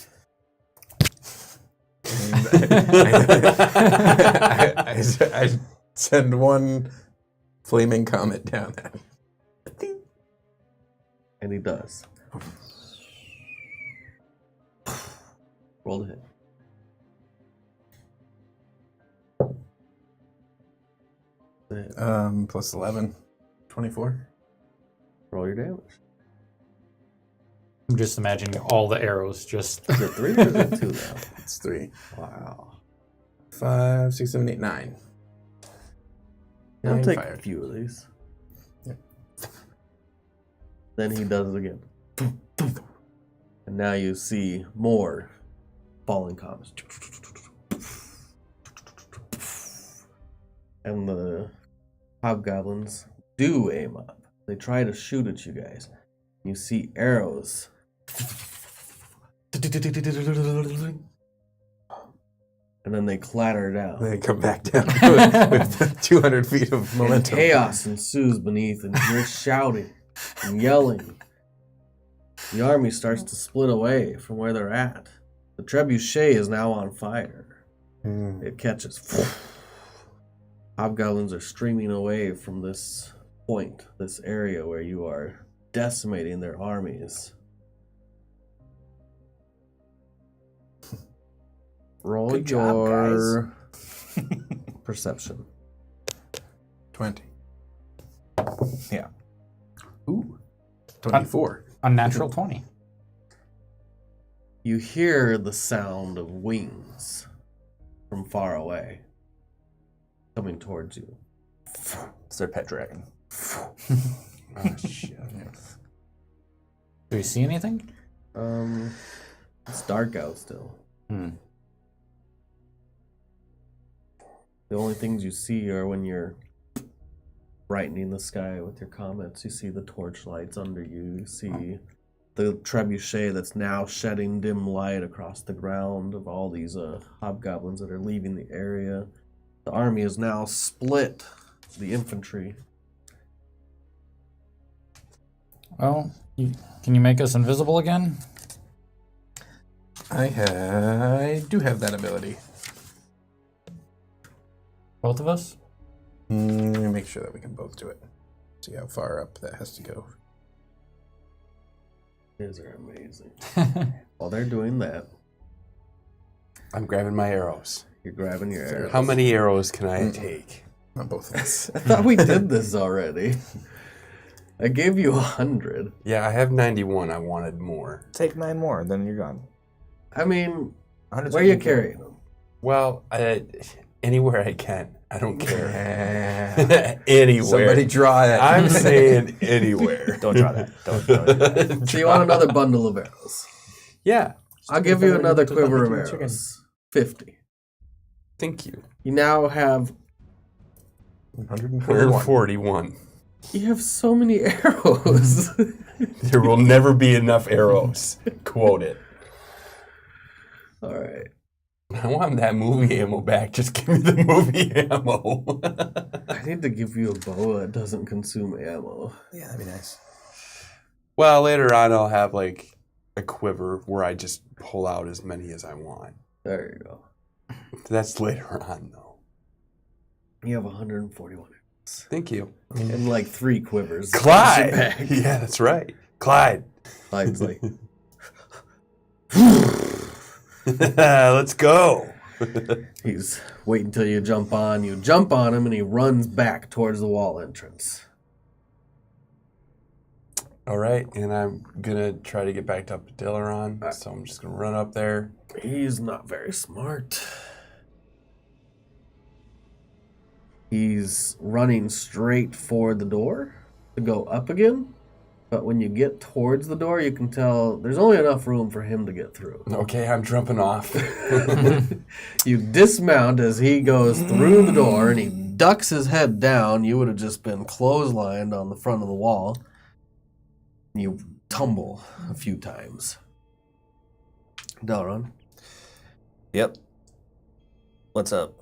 I send one flaming comet down at him. And he does. Roll the hit. Plus 11. 24. Roll your damage. I'm just imagining all the arrows just. Is it 3 or is it 2 now? It's 3. Wow. 5, 6, 7, 8, 9. I'll 9 take a fired. few of these. Yeah. Then he does it again. And now you see more falling comets. And the hobgoblins do aim up. They try to shoot at you guys. You see arrows. And then they clatter down. They come back down with 200 feet of And momentum. chaos ensues beneath, and you're shouting and yelling. The army starts to split away from where they're at. The trebuchet is now on fire. It catches. Hobgoblins are streaming away from this point, this area where you are decimating their armies. Roll Good job, your perception. 20. Yeah. Ooh. 24. Unnatural 20. You hear the sound of wings from far away coming towards you. It's their pet dragon. Oh, shit. Do you see anything? It's dark out still. The only things you see are when you're brightening the sky with your comets. You see the torchlights under you. You see the trebuchet that's now shedding dim light across the ground of all these hobgoblins that are leaving the area. The army is now split. The infantry. Well, can you make us invisible again? I do have that ability. Both of us? Let me make sure that we can both do it. See how far up that has to go. These are amazing. While they're doing that, I'm grabbing my arrows. you're grabbing your arrows. How many arrows can I take? Not both of us. I thought we did this already. I gave you 100. Yeah, I have 91. I wanted more. Take 9 more, then you're gone. I mean, 100's where are you good. carrying them? Well, anywhere I can. I don't care. Yeah. Anywhere. Somebody draw that. I'm saying anywhere. Don't draw that. Don't draw that. So you want another bundle of arrows? Yeah. I'll give you another Just like quiver of making a chicken. arrows. 50. Thank you. You now have... 141. 141. You have so many arrows. There will never be enough arrows. Quote it. All right. I want that movie ammo back. Just give me the movie ammo. I need to give you a bow that doesn't consume ammo. Yeah, that'd be nice. Well, later on, I'll have like a quiver where I just pull out as many as I want. There you go. That's later on, though. You have 141 arrows. Thank you. And like 3 quivers. Clyde! Back. Yeah, that's right. Clyde. Clyde's like... Let's go. He's waiting until you jump on. You jump on him, and he runs back towards the wall entrance. All right, and I'm gonna try to get back up to Dilleron, so I'm just gonna run up there. He's not very smart. He's running straight for the door to go up again. But when you get towards the door, you can tell there's only enough room for him to get through. Okay, I'm jumping off. You dismount as he goes through the door, and he ducks his head down. You would have just been clotheslined on the front of the wall. You tumble a few times. Delron, Yep. What's up?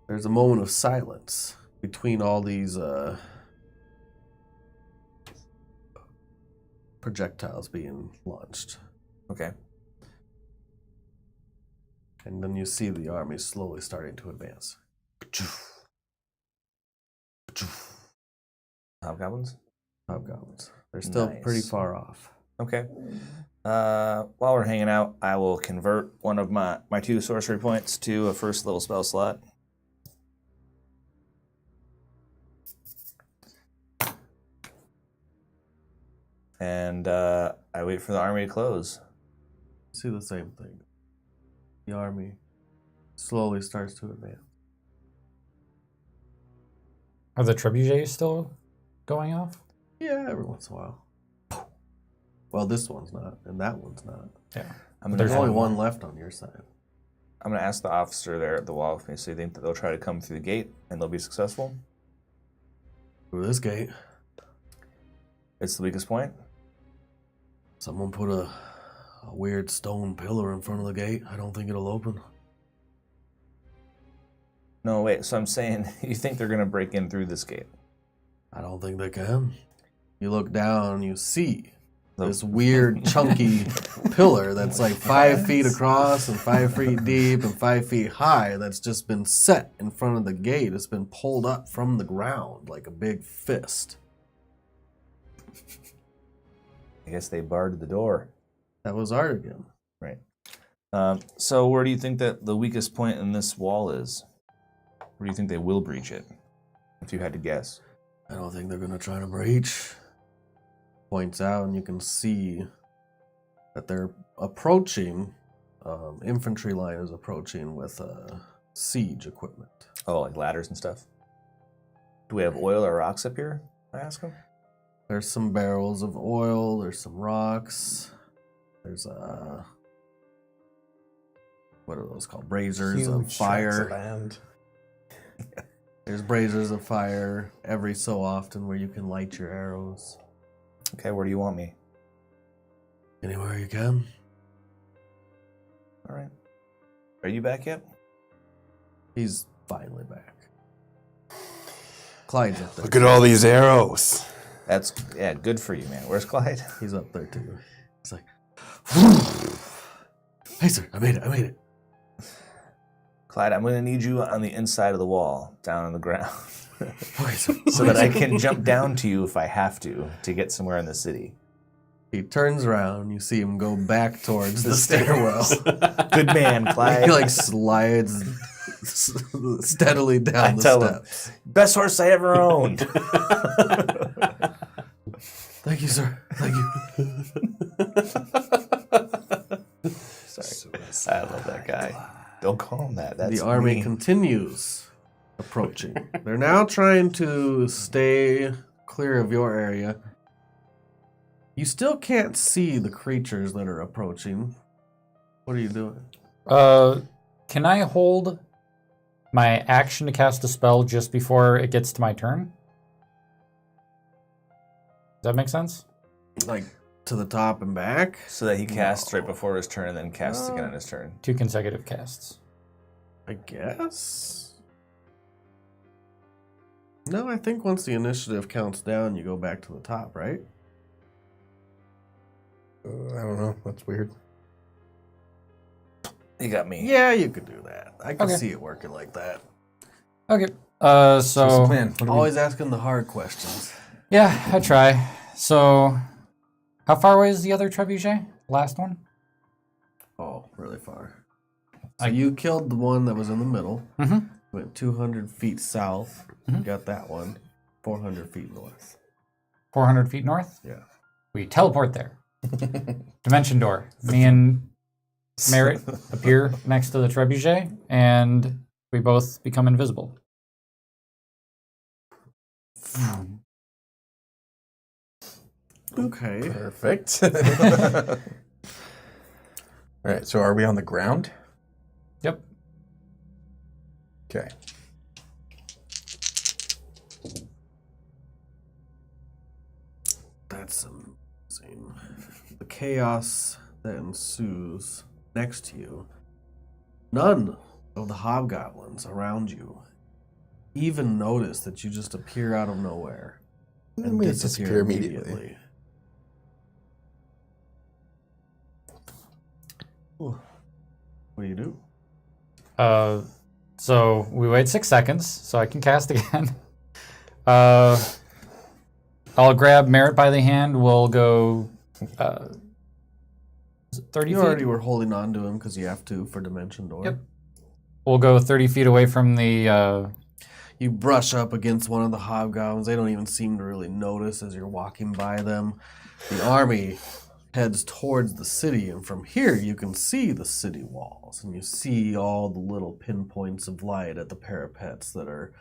there's a moment of silence between all these projectiles being launched. Okay. And then you see the army slowly starting to advance. Hobgoblins? Hobgoblins. They're still Nice. pretty far off. Okay. While we're hanging out, I will convert one of my 2 sorcery points to a first level spell slot. And I wait for the army to close. You see the same thing. The army slowly starts to advance. Are the trebuchets still going off? Yeah, every once in a while. Well, this one's not, and that one's not. Yeah. There's only one left on your side. I'm going to ask the officer there at the wall with me, so you think that they'll try to come through the gate and they'll be successful? Through this gate, It's the weakest point? someone put a weird stone pillar in front of the gate. I don't think it'll open. No, wait, so I'm saying you think they're going to break in through this gate? I don't think they can. You look down, you see this weird, chunky pillar that's like 5 feet across and 5 feet deep and 5 feet high that's just been set in front of the gate. It's been pulled up from the ground like a big fist. I guess they barred the door. That was art again. Right. So where do you think that the weakest point in this wall is? Where do you think they will breach it? If you had to guess. I don't think they're going to try to breach. Points out, and you can see that they're approaching. Infantry line is approaching with siege equipment. Oh, like ladders and stuff? Do we have oil or rocks up here? I ask him. There's some barrels of oil. There's some rocks. There's what are those called? Braziers of Huge tracts of fire. land. There's braziers of fire every so often where you can light your arrows. Okay, where do you want me? Anywhere you can. All right. Are you back yet? He's finally back. Clyde's up there. Look at all these arrows. That's, good for you, man. Where's Clyde? He's up there too. He's like, hey sir, I made it. Clyde, I'm going to need you on the inside of the wall, down on the ground, Okay, sir. so that I can jump down to you if I have to get somewhere in the city. He turns around, you see him go back towards the stairwell. Good man, Clyde. He like slides steadily down I the tell him, steps. best horse I ever owned. Thank you, sir. Thank you. Sorry. I love that guy. Don't call him that. That's The army mean. continues approaching. They're now trying to stay clear of your area. You still can't see the creatures that are approaching. What are you doing? Can I hold my action to cast a spell just before it gets to my turn? Does that make sense? Like to the top and back? So that he casts right before his turn and then casts again on his turn. 2 consecutive casts. I guess. No, I think once the initiative counts down, you go back to the top, right? I don't know. That's weird. You got me. Yeah, you could do that. I can Okay. see it working like that. Okay. What's the So plan? What do we- Always asking the hard questions. yeah, I try. So, how far away is the other trebuchet? Last one. Oh, really far. So you killed the one that was in the middle. Mm-hmm. Went 200 feet south. Mhm. Got that one. 400 feet north. 400 feet north. Yeah. We teleport there. Dimension door. Me and Merritt appear next to the trebuchet, and we both become invisible. Okay. Perfect. All right. So are we on the ground? Yep. Okay. That's amazing. The chaos that ensues next to you. None of the hobgoblins around you even notice that you just appear out of nowhere and We disappear immediately. What do you do? So we wait 6 seconds, so I can cast again. I'll grab Merritt by the hand. We'll go 30 You feet. already were holding on to him because you have to for Dimension Door. Yep. We'll go 30 feet away from the. You brush up against one of the hobgoblins. They don't even seem to really notice as you're walking by them. The army heads towards the city, and from here you can see the city walls, and you see all the little pinpoints of light at the parapets that are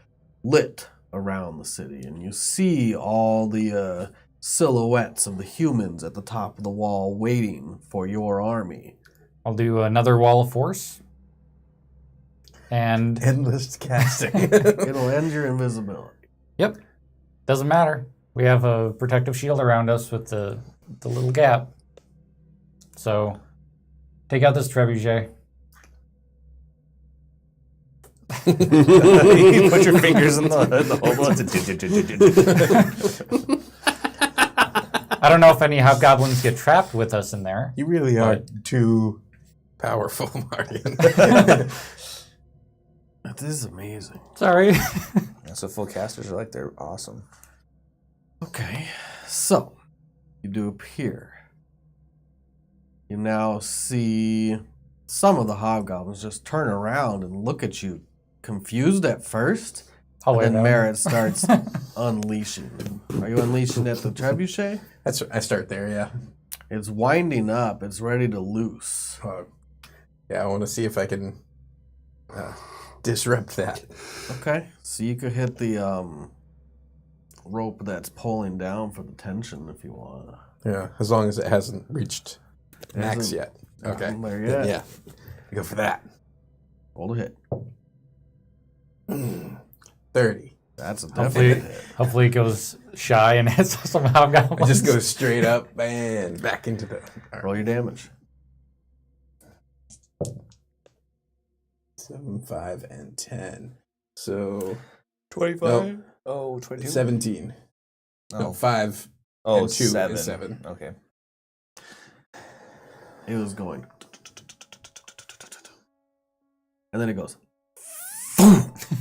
lit around the city, and you see all the silhouettes of the humans at the top of the wall waiting for your army. I'll do another wall of force. And Endless casting. It'll end your invisibility. yep, doesn't matter. We have a protective shield around us with the little gap. So take out this trebuchet. You put your fingers in the hole. I don't know if any hobgoblins get trapped with us in there. You really are too powerful, Martin. That is amazing. Sorry. Yeah, so full casters are like, they're awesome. Okay, so you do appear. You now see some of the hobgoblins just turn around and look at you, confused at first. I'll And then wear Merritt starts unleashing. Are you unleashing at the trebuchet? I start there, yeah. It's winding up. It's ready to loose. Yeah, I want to see if I can disrupt that. Okay, so you could hit the rope that's pulling down for the tension if you want. Yeah, as long as it hasn't reached max Hasn't- yet. Okay. Not there Then, yet. yeah. Go for that. Roll to hit. 30. That's a Hopefully, definite hit. hopefully it goes shy and hits some hobgoblins. I just go straight up and back into the... Roll your damage. 7, 5, and 10. So 25? Oh, 22? 17. Oh, No, 5 oh, and 2 7. is 7. Okay. It was going. And then it goes.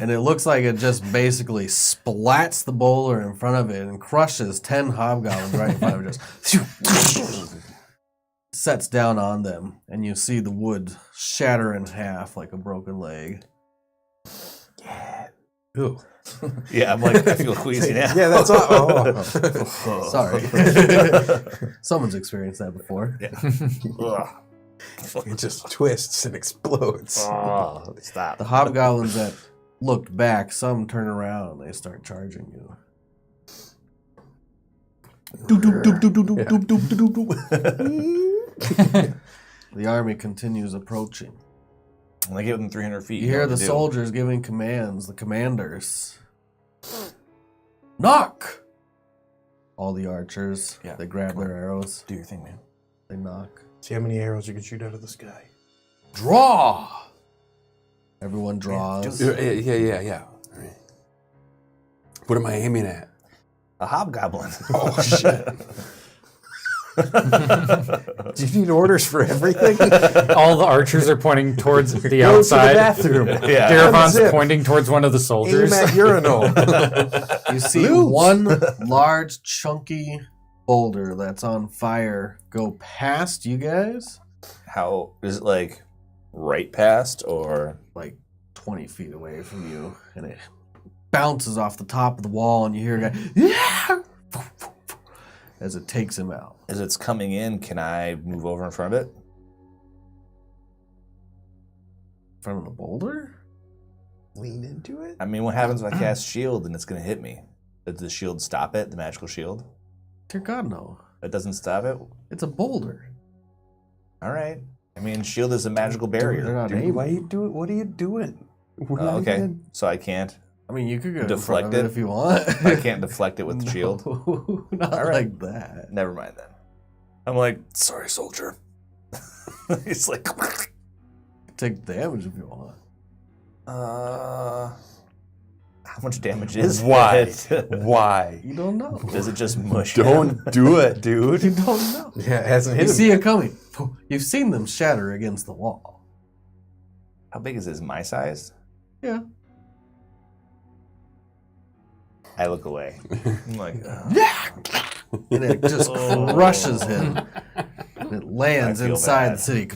And it looks like it just basically splats the boulder in front of it and crushes 10 hobgoblins right in front of it. Just sets down on them, and you see the wood shatter in half like a broken leg. Ooh. Yeah, I'm like, I feel queasy now. Yeah, that's all. Oh. Sorry. Someone's experienced that before. It just twists and explodes. Oh, stop. The hobgoblins that looked back, some turn around and they start charging you. The army continues approaching. When I get within 300 feet, You hear know the what to do. soldiers giving commands, the commanders. Knock! All the archers, Yeah, they grab their arrows, Do your thing, man. they knock. See how many arrows you can shoot out of the sky. Draw! Everyone draws. Yeah. All right. What am I aiming at? A hobgoblin. Oh, shit. Do you need orders for everything? All the archers are pointing towards the Go to the outside. bathroom. Yeah. Darafon's Unzip. pointing towards one of the Aim soldiers. at urinal. You see one large, chunky boulder that's on fire go past you guys, How is it like right past or like 20 feet away from you, and it bounces off the top of the wall, and you hear a guy, yeah! As it takes him out. as it's coming in? Can I move over in front of it? In front of the boulder? Lean into it. I mean, what happens if I cast shield and it's going to hit me? Does the shield stop it? The magical shield? Dear God, no. That doesn't stop it? It's a boulder. All right. I mean, shield is a magical They're barrier. not Dude, aiming. why you do it? What are you doing? We're not Okay. even- So I can't. I mean, you could go Deflect in front of it? it if you want. I can't deflect it with the shield. No, not All right. like that. Never mind then. I'm like, sorry, soldier. He's like, Take damage if you want. how much damage is Why? it? Why? You don't know. Does it just mush? him? Don't do it, You dude. don't know. Yeah, it hasn't You hit see him. it coming. You've seen them shatter against the wall. How big is this? My size? Yeah. I look away. I'm like, oh. And it just Oh. crushes him. And it lands I feel inside bad. the city.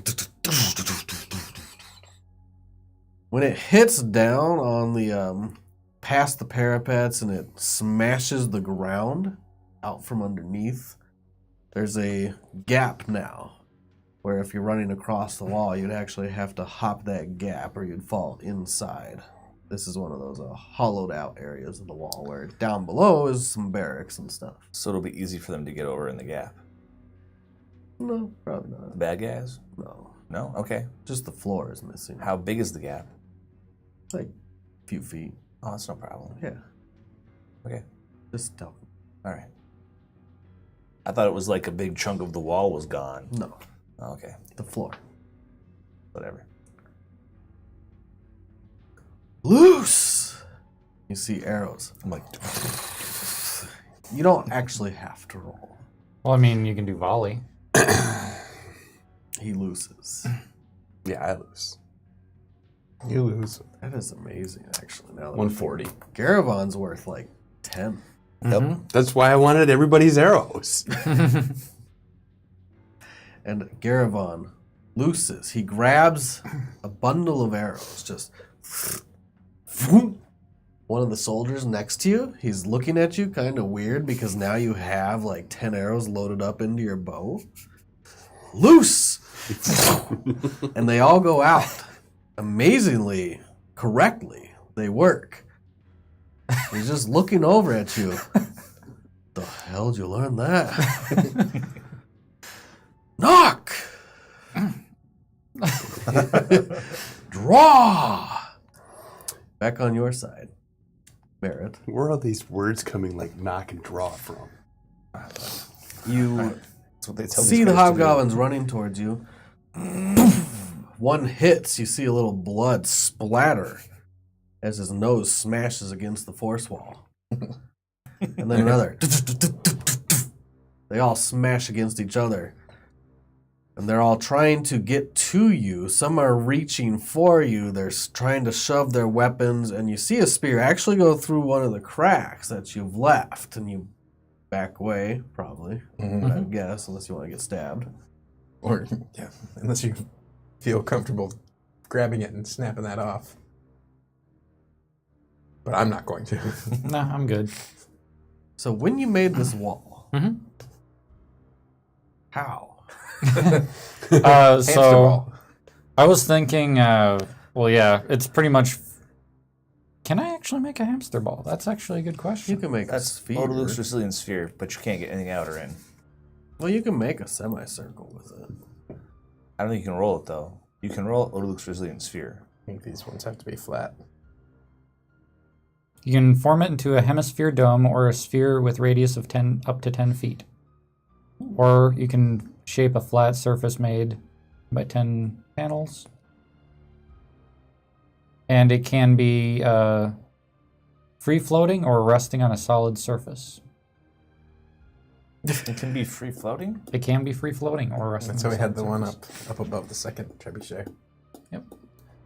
When it hits down on the past the parapets and it smashes the ground out from underneath, there's a gap now where if you're running across the wall, you'd actually have to hop that gap or you'd fall inside. This is one of those hollowed out areas of the wall where down below is some barracks and stuff. So it'll be easy for them to get over in the gap. No, probably The not. bad guys? No, No? Okay. just the floor is missing. How big is the gap? Like a few feet. Oh, that's no problem. Yeah, Okay. just tell. All right. I thought it was like a big chunk of the wall was gone. No, Oh, okay. the floor. Whatever. Loose! You see arrows. I'm like, You don't actually have to roll. Well, I mean, you can do volley. He loses. Yeah, I lose. You lose. That is amazing, actually. Now that 140. Garavon's worth like 10. Yep. That's why I wanted everybody's arrows. And Garavon looses. He grabs a bundle of arrows, just one of the soldiers next to you, he's looking at you kind of weird because now you have like 10 arrows loaded up into your bow. Loose! And they all go out. Amazingly, correctly, they work. He's just looking over at you. The hell did you learn that? Knock! Draw! Back on your side, Barrett. Where are these words coming like knock and draw from? You That's what they tell see these the guys to do. hobgoblins running towards you. One hits, you see a little blood splatter as his nose smashes against the force wall. And then another. They all smash against each other. And they're all trying to get to you. Some are reaching for you. They're trying to shove their weapons. And you see a spear actually go through one of the cracks that you've left. And you back away, probably, I guess, unless you want to get stabbed. Or, yeah, unless you feel comfortable grabbing it and snapping that off. But I'm not going to. No, I'm good. So when you made this wall, Mhm. how? Hamster So ball. I was thinking, well, yeah, it's pretty much. Can I actually make a hamster ball? That's actually a good You question. can make a That's sphere. Odaloo's Resilient Sphere, but you can't get anything out or in. Well, you can make a semicircle with it. I don't think you can roll it, though. You can roll Odaloo's Resilient Sphere. I think these ones have to be flat. You can form it into a hemisphere dome or a sphere with radius of 10 up to 10 feet. Or you can shape a flat surface made by 10 panels. And it can be free floating or resting on a solid surface. It can be free floating? It can be free floating or resting That's on how a we had solid the one surface. up above the second trebuchet.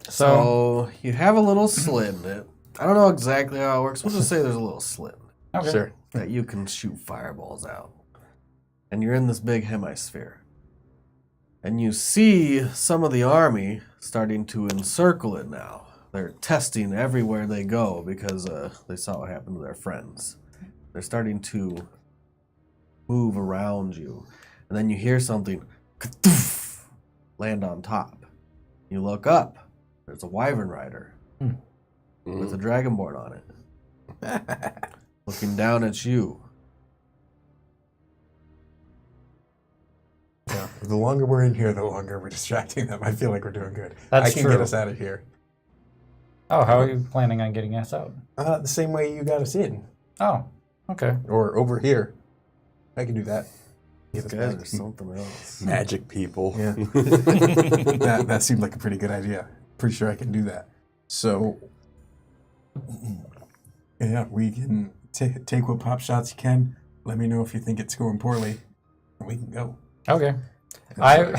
So you have a little slit in it. I don't know exactly how it works. We'll just say there's a little slit Okay. Sure. that you can shoot fireballs out. And you're in this big hemisphere. And you see some of the army starting to encircle it now. They're testing everywhere they go because they saw what happened to their friends. They're starting to move around you. And then you hear something ka-doof, land on top. You look up. There's a wyvern rider with a dragonborn on it. Looking down at you. Yeah. The longer we're in here, the longer we're distracting them. I feel like we're doing good. That's I can true. get us out of here. Oh, how are you planning on getting us out? The same way you got us in. Oh, okay. Or over here. I can do that. Get us Guys back. are something else. Magic people. Yeah. that seemed like a pretty good idea. Pretty sure I can do that. So, yeah, we can take what pop shots you can. Let me know if you think it's going poorly, and we can go. Okay. While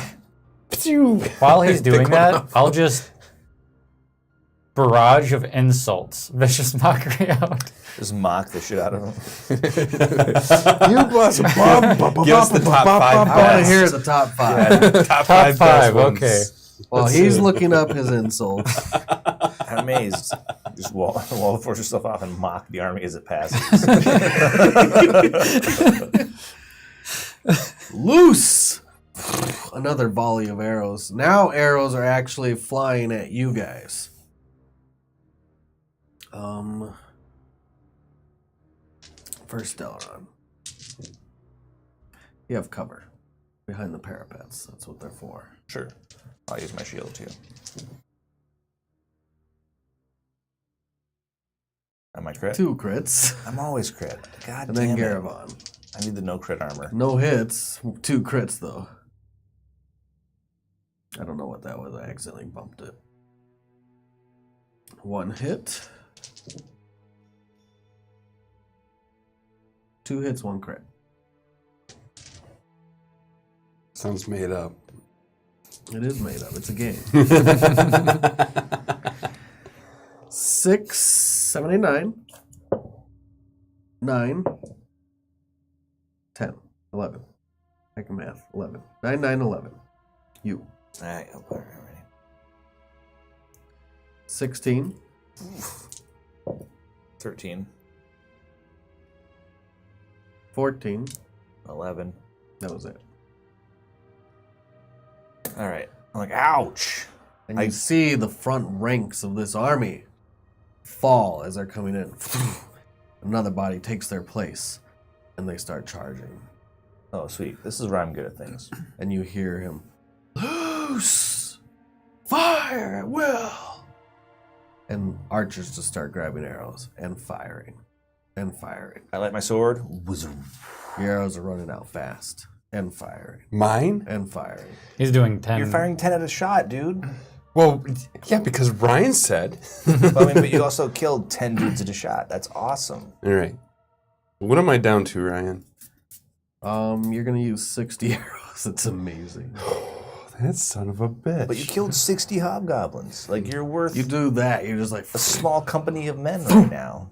he's doing Pick one that, up. I'll just barrage of insults, vicious mockery out. Just mock the shit out of them. You plus Give us the top five I want to best. hear the top five. Top Top best five, ones. okay. While he's looking up his insults, I'm amazed. Just wall force yourself off and mock the army as it passes. Loose! Another volley of arrows. Now arrows are actually flying at you guys. First Delaron. You have cover behind the parapets. That's what they're for. Sure. I'll use my shield too. Am I crit? 2 crits. I'm always crit. God And damn then it. Garavon. I need the no crit armor. No hits. 2 crits, though. I don't know what that was. I accidentally bumped it. 1 hit. 2 hits, 1 crit. Sounds made up. It is made up. It's a game. 679. 9. 10. 11. I can math. 11. 9, 9, 11. You. Alright, I'll put it ready. 16. 13. 14. 11. That was it. Alright. I'm like, ouch! And you see the front ranks of this army fall as they're coming in. Another body takes their place, and they start charging. Oh, sweet. This is where I'm good at things. And you hear him, loose! Fire at will! And archers just start grabbing arrows and firing. And firing. I light my sword. The arrows are running out fast. And firing. Mine? And firing. He's doing 10. You're firing 10 at a shot, dude. Well, yeah, because Ryan said. But you also killed 10 dudes at a shot. That's awesome. All right. What am I down to, Ryan? You're gonna use 60 arrows. It's amazing. That son of a bitch. But you killed 60 hobgoblins. Like, you're worth You do that, you're just like a small company of men right now.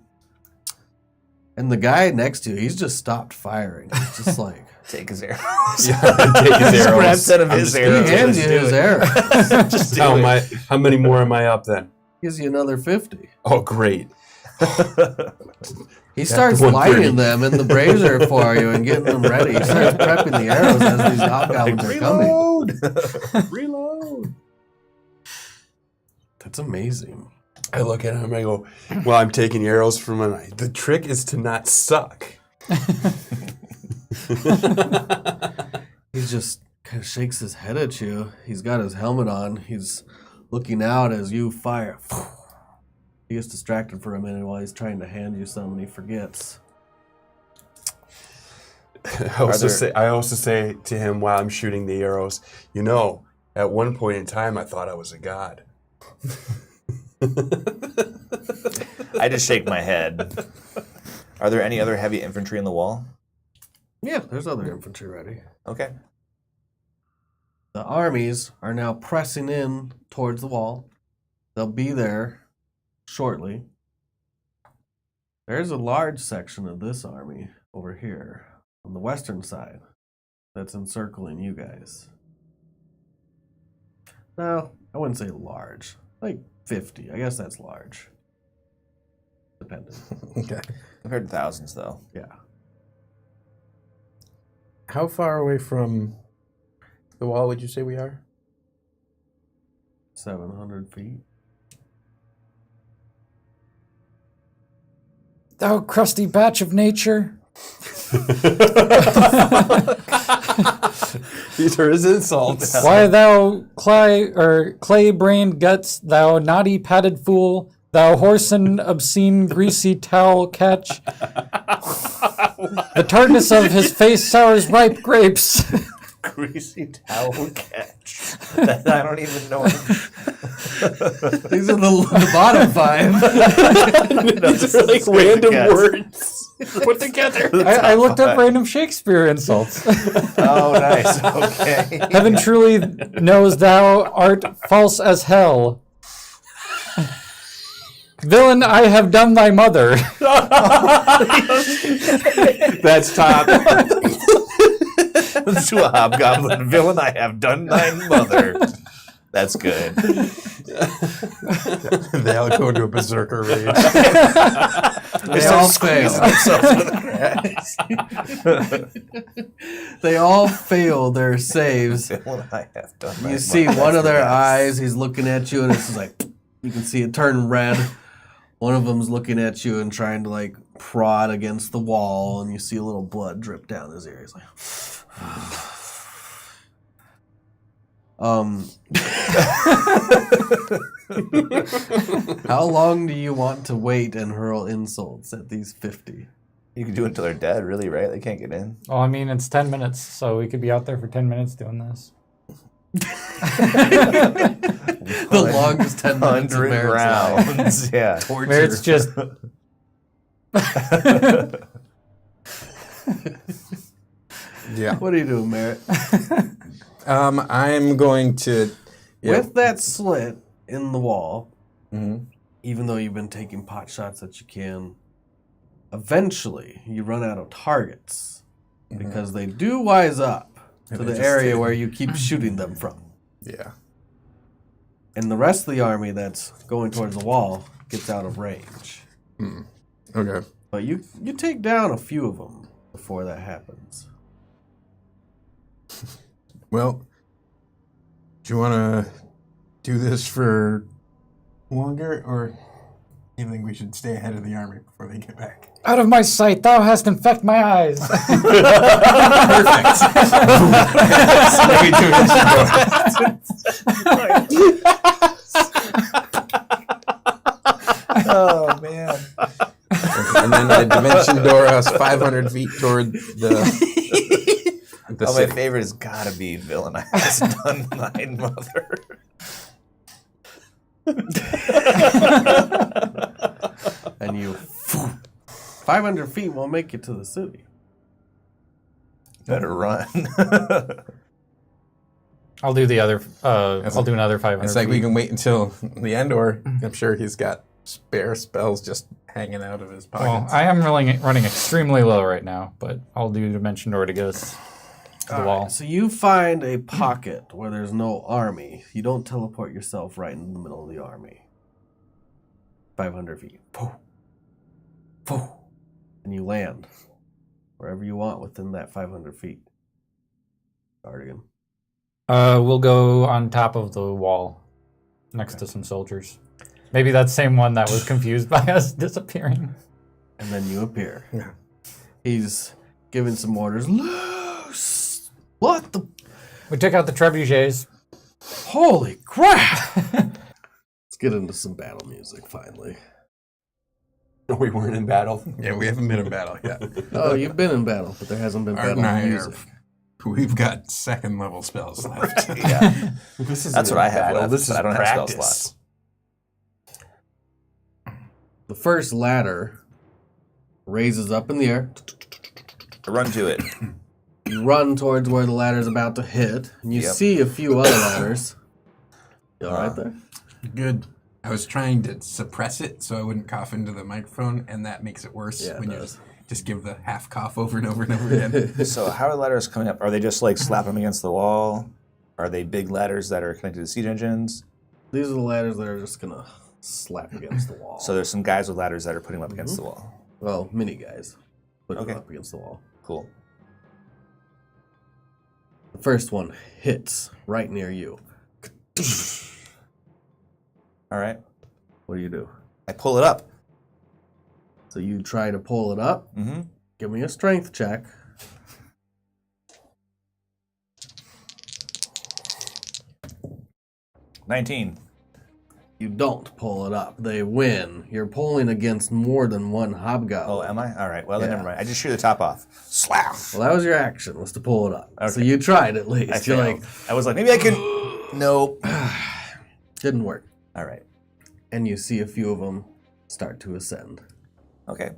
And the guy next to you, he's just stopped firing. It's just like Take his arrows. Yeah, take his arrows. Grab 10 of his he arrows. hands you his arrows. Just do it. How many more am I up then? Gives you another 50. Oh, great. He starts 130. lighting them in the brazier for you and getting them ready. He starts prepping the arrows as these hobgoblins are coming. Reload. That's amazing. I look at him and I go, well, I'm taking arrows from an eye. The trick is to not suck. He just kind of shakes his head at you. He's got his helmet on. He's looking out as you fire. He gets distracted for a minute while he's trying to hand you some and he forgets. I also say to him while I'm shooting the arrows, you know, at one point in time, I thought I was a god. I just shake my head. Are there any other heavy infantry in the wall? Yeah, there's other infantry ready. Okay. The armies are now pressing in towards the wall. They'll be there shortly. There's a large section of this army over here on the western side that's encircling you guys. No, I wouldn't say large. Like 50. I guess that's large. Depending. Okay. Compared to thousands, though. Yeah. How far away from the wall would you say we are? 700 feet. Thou crusty batch of nature. These are his insults. Why thou clay-brained guts, thou naughty padded fool, thou whoreson obscene greasy towel catch. The tartness of his face sours ripe grapes. Greasy towel catch. I don't even know. These are the bottom 5. These are like random words put together. I looked up random Shakespeare insults. Oh, nice. Okay. Heaven truly knows thou art false as hell. Villain, I have done thy mother. That's top. To a hobgoblin villain, I have done thy mother. That's good. They all go into a berserker rage. They all fail. They all fail their saves. You see one of their eyes, he's looking at you, and it's just like, you can see it turn red. One of them's looking at you and trying to like prod against the wall, and you see a little blood drip down his ear. He's like, how long do you want to wait and hurl insults at these 50? You can do it until they're dead, really, right? They can't get in. Well, I mean, it's 10 minutes, so we could be out there for 10 minutes doing this. The longest 10 minutes of 100 Merritt's life. rounds. Yeah. Torture. Merritt's just... Yeah. What are you doing, Merritt? I'm going to. With that slit in the wall, Mhm. even though you've been taking pot shots that you can, eventually you run out of targets because they do wise up to And they the just area stay- where you keep shooting them from. Yeah. And the rest of the army that's going towards the wall gets out of range. Okay. But you take down a few of them before that happens. Well, do you want to do this for longer, or do you think we should stay ahead of the army before they get back? Out of my sight, thou hast infect my eyes. Oh, man. And then the dimension door us 500 feet toward the My city. favorite has got to be villainized Dunline Mother. And you... 500 feet won't make it to the city. Better run. I'll do the other. I'll do another 500. It's like we feet. can wait until the end, or I'm sure he's got spare spells just hanging out of his Well, pockets. I am running extremely low right now, but I'll do dimension door to get us to the wall. So you find a pocket where there's no army. You don't teleport yourself right in the middle of the army. 500 feet. Poof. Poof. And you land wherever you want within that 500 feet. Cardigan. We'll go on top of the wall, next to some soldiers. Maybe that same one that was confused by us disappearing. And then you appear. Yeah. He's giving some orders. Loose! What the... We took out the trebuchets. Holy crap! Let's get into some battle music, finally. We weren't in battle. Yeah, we haven't been in battle yet. Oh, you've been in battle, but there hasn't been Art battle and I music. We've got second level spells left. Yeah. This is That's what I have battle. left, This but is I don't have spell practice. slots. The first ladder raises up in the air. Run to it. You run towards where the ladder's about to hit, and you Yep. see a few other ladders. You all right there? Good. I was trying to suppress it so I wouldn't cough into the microphone, and that makes it worse Yeah, it when you does. just give the half cough over and over and over again. So how are ladders coming up? Are they just like slapping them against the wall? Are they big ladders that are connected to siege engines? These are the ladders that are just gonna slap against the wall. So there's some guys with ladders that are putting them up against the wall. Well, mini guys. Put Okay. them up against the wall. Cool. The first one hits right near you. All right. What do you do? I pull it up. So you try to pull it up. Mm-hmm. Give me a strength check. $19. You don't pull it up. They win. You're pulling against more than one Oh, hobgoblin. am I? All right. Well, then Yeah. never mind. I just shear the top off. Slap. Well, that was your action, was to pull it up. So Okay. you tried at I least. You're failed. like, I was like, maybe I can. Nope. didn't work. All right. And you see a few of them start to ascend. Okay.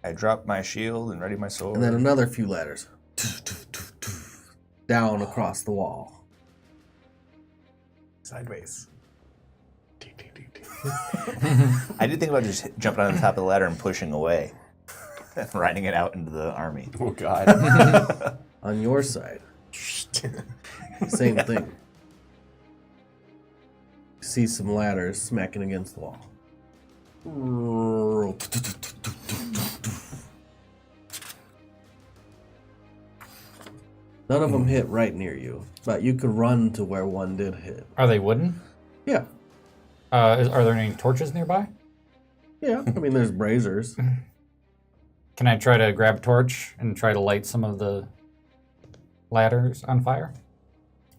I drop my shield and ready my sword. And then another few ladders. Down across the wall. Sideways. I did think about just jumping on the top of the ladder and pushing away, and riding it out into the army. Oh, God. On your side, same thing. You see some ladders smacking against the wall. None of them hit right near you, but you could run to where one did hit. Are they wooden? Yeah. Are there any torches nearby? Yeah, I mean, there's braziers. Can I try to grab a torch and try to light some of the ladders on fire?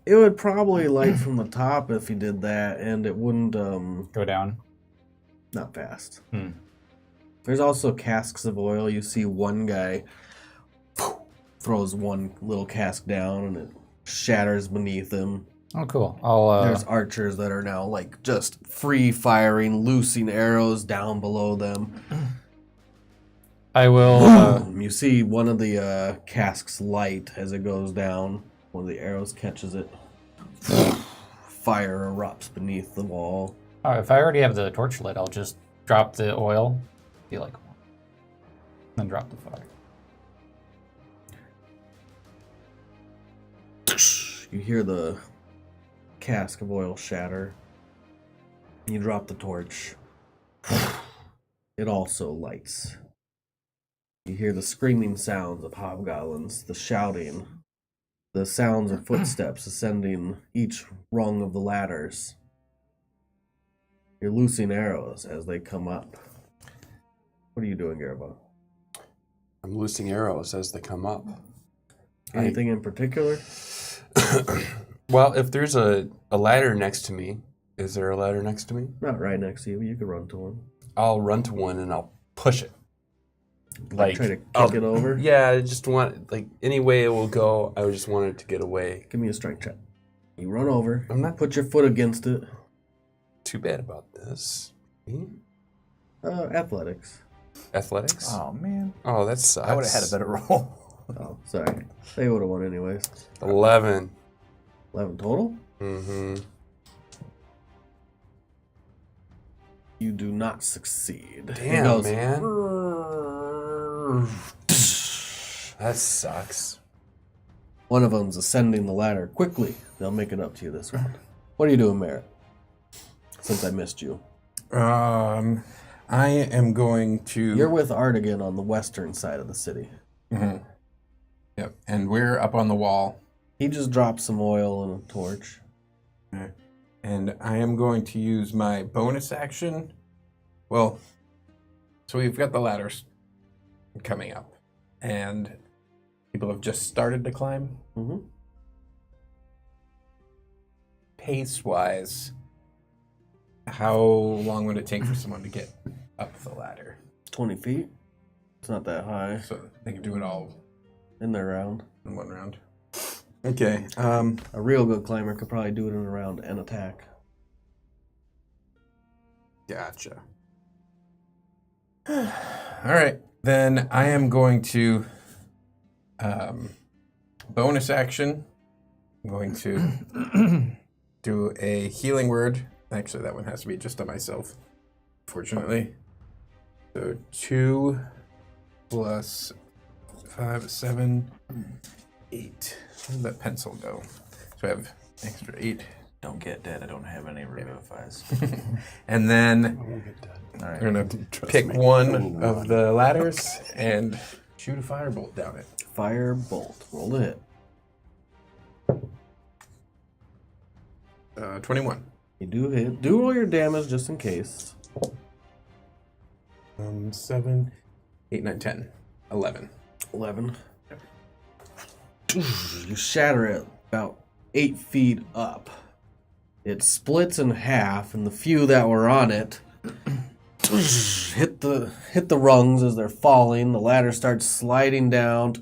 It would probably light from the top if you did that, and it wouldn't, Go down. not fast. Hmm. There's also casks of oil. You see one guy throws one little cask down, and it shatters beneath him. Oh, cool. I'll. There's archers that are now, like, just free firing, loosing arrows down below them. I will. You see one of the casks light as it goes down. One of the arrows catches it. Fire erupts beneath the wall. If I already have the torch lit, I'll just drop the oil. Be like, then drop the fire. You hear the cask of oil shatter. You drop the torch. It also lights. You hear the screaming sounds of hobgoblins, the shouting, the sounds of footsteps ascending each rung of the ladders. You're loosing arrows as they come up. What are you doing, Garbo? I'm loosing arrows as they come up. Anything in particular? Well, if there's a ladder next to me, is there a ladder next to me? Not right next to you, but you could run to one. I'll run to one and I'll push it. Like Try to kick it over? Yeah, I just want, like, any way it will go, I just want it to get away. Give me a strength check. You run over. I'm not Put your foot against it. too bad about this. Athletics. Athletics? Oh, man. Oh, that sucks. I would have had a better roll. Oh, sorry. They would have won anyways. 11. 11 total? Mm-hmm. You do not succeed. It Damn, goes, man. That sucks. One of them's ascending the ladder quickly. They'll make it up to you this round. What are you doing, Merritt? Since I missed you. I am going to. You're with Artigan on the western side of the city. Mhm. Yep, and we're up on the wall, He just dropped some oil and a torch. and I am going to use my bonus action. Well, so we've got the ladders coming up, and people have just started to climb. Mm-hmm. Pace-wise, how long would it take for someone to get up the ladder? 20 feet. It's not that high. So they can do it all In their round. in one round. Okay. A real good climber could probably do it in a round and attack. Gotcha. All right. Then I am going to bonus action. I'm going to do a healing word. Actually, that one has to be just on myself, fortunately. So 2 plus 5, 7, 8. Where did that pencil go? So I have extra 8. Don't get dead. I don't have any revivifies. And then I won't get dead. All right. we're going to pick one of the ladders and shoot a firebolt down it. Fire bolt. Roll to hit. 21. You do hit. Do roll your damage just in case. 7, 8, 9, 10, 11. 11. You shatter it about 8 feet up. It splits in half, and the few that were on it hit the rungs as they're falling. The ladder starts sliding down,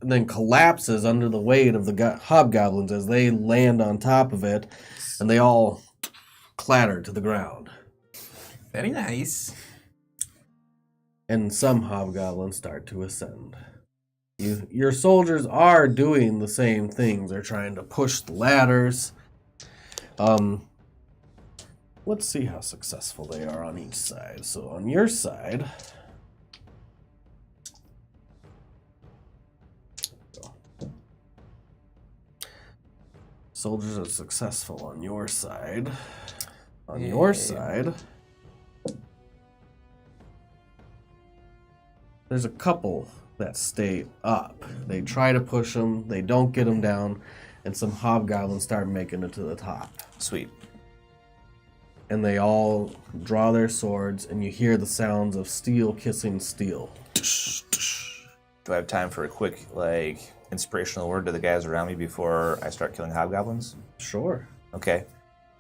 and then collapses under the weight of the hobgoblins as they land on top of it, and they all clatter to the ground. Very nice. And some hobgoblins start to ascend. Your soldiers are doing the same things. They're trying to push the ladders. Let's see how successful they are on each side. So on your side, Soldiers are successful on your side. On Yay. your side, there's a couple that stay up. They try to push them, they don't get them down, and some hobgoblins start making it to the top. Sweet. And they all draw their swords, and you hear the sounds of steel kissing steel. Do I have time for a quick, inspirational word to the guys around me before I start killing hobgoblins? Sure. Okay.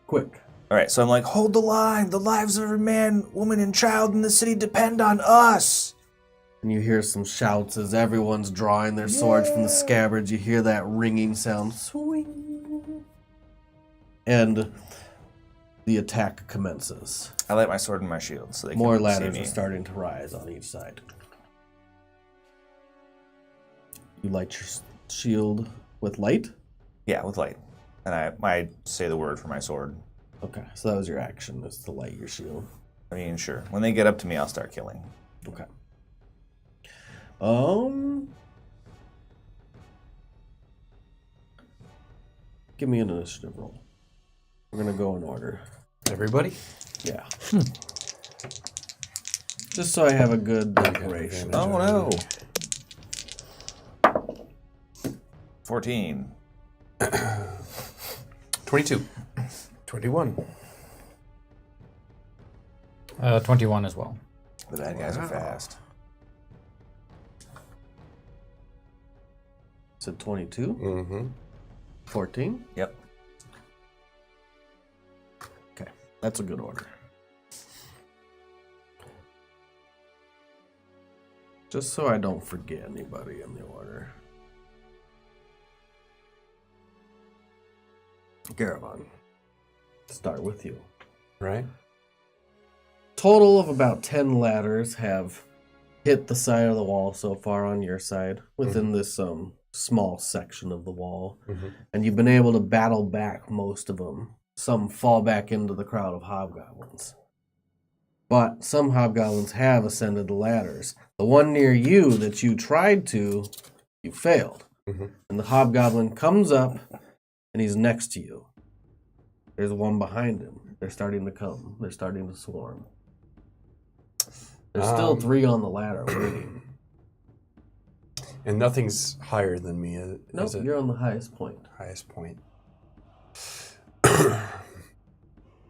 Quick. All right, so I'm like, hold the line. The lives of every man, woman, and child in the city depend on us. And you hear some shouts as everyone's drawing their swords from the scabbards. You hear that ringing sound. Swing. And the attack commences. I light my sword and my shield so they can More see ladders me. are starting to rise on each side. You light your shield with light? Yeah, with light. And I say the word for my sword. Okay, so that was your action, is to light your shield. I mean, sure. When they get up to me, I'll start killing. Okay. Give me an initiative roll. We're gonna go in order. Everybody? Yeah. Just so I have a good decoration. Oh, no. 14. 22. 21. 21 as well. The bad guys are fast. Said 22? Mm-hmm. 14? Yep. Okay, that's a good order. Just so I don't forget anybody in the order. Garavan, start with you. Right? Total of about 10 ladders have hit the side of the wall so far on your side within this small section of the wall. Mm-hmm. And you've been able to battle back most of them. Some fall back into the crowd of hobgoblins. But some hobgoblins have ascended the ladders. The one near you that you tried to, you failed. Mm-hmm. And the hobgoblin comes up and he's next to you. There's one behind him. They're starting to come. They're starting to swarm. There's still 3 on the ladder waiting. And nothing's higher than me, is Nope, it? you're on the highest point. Highest point.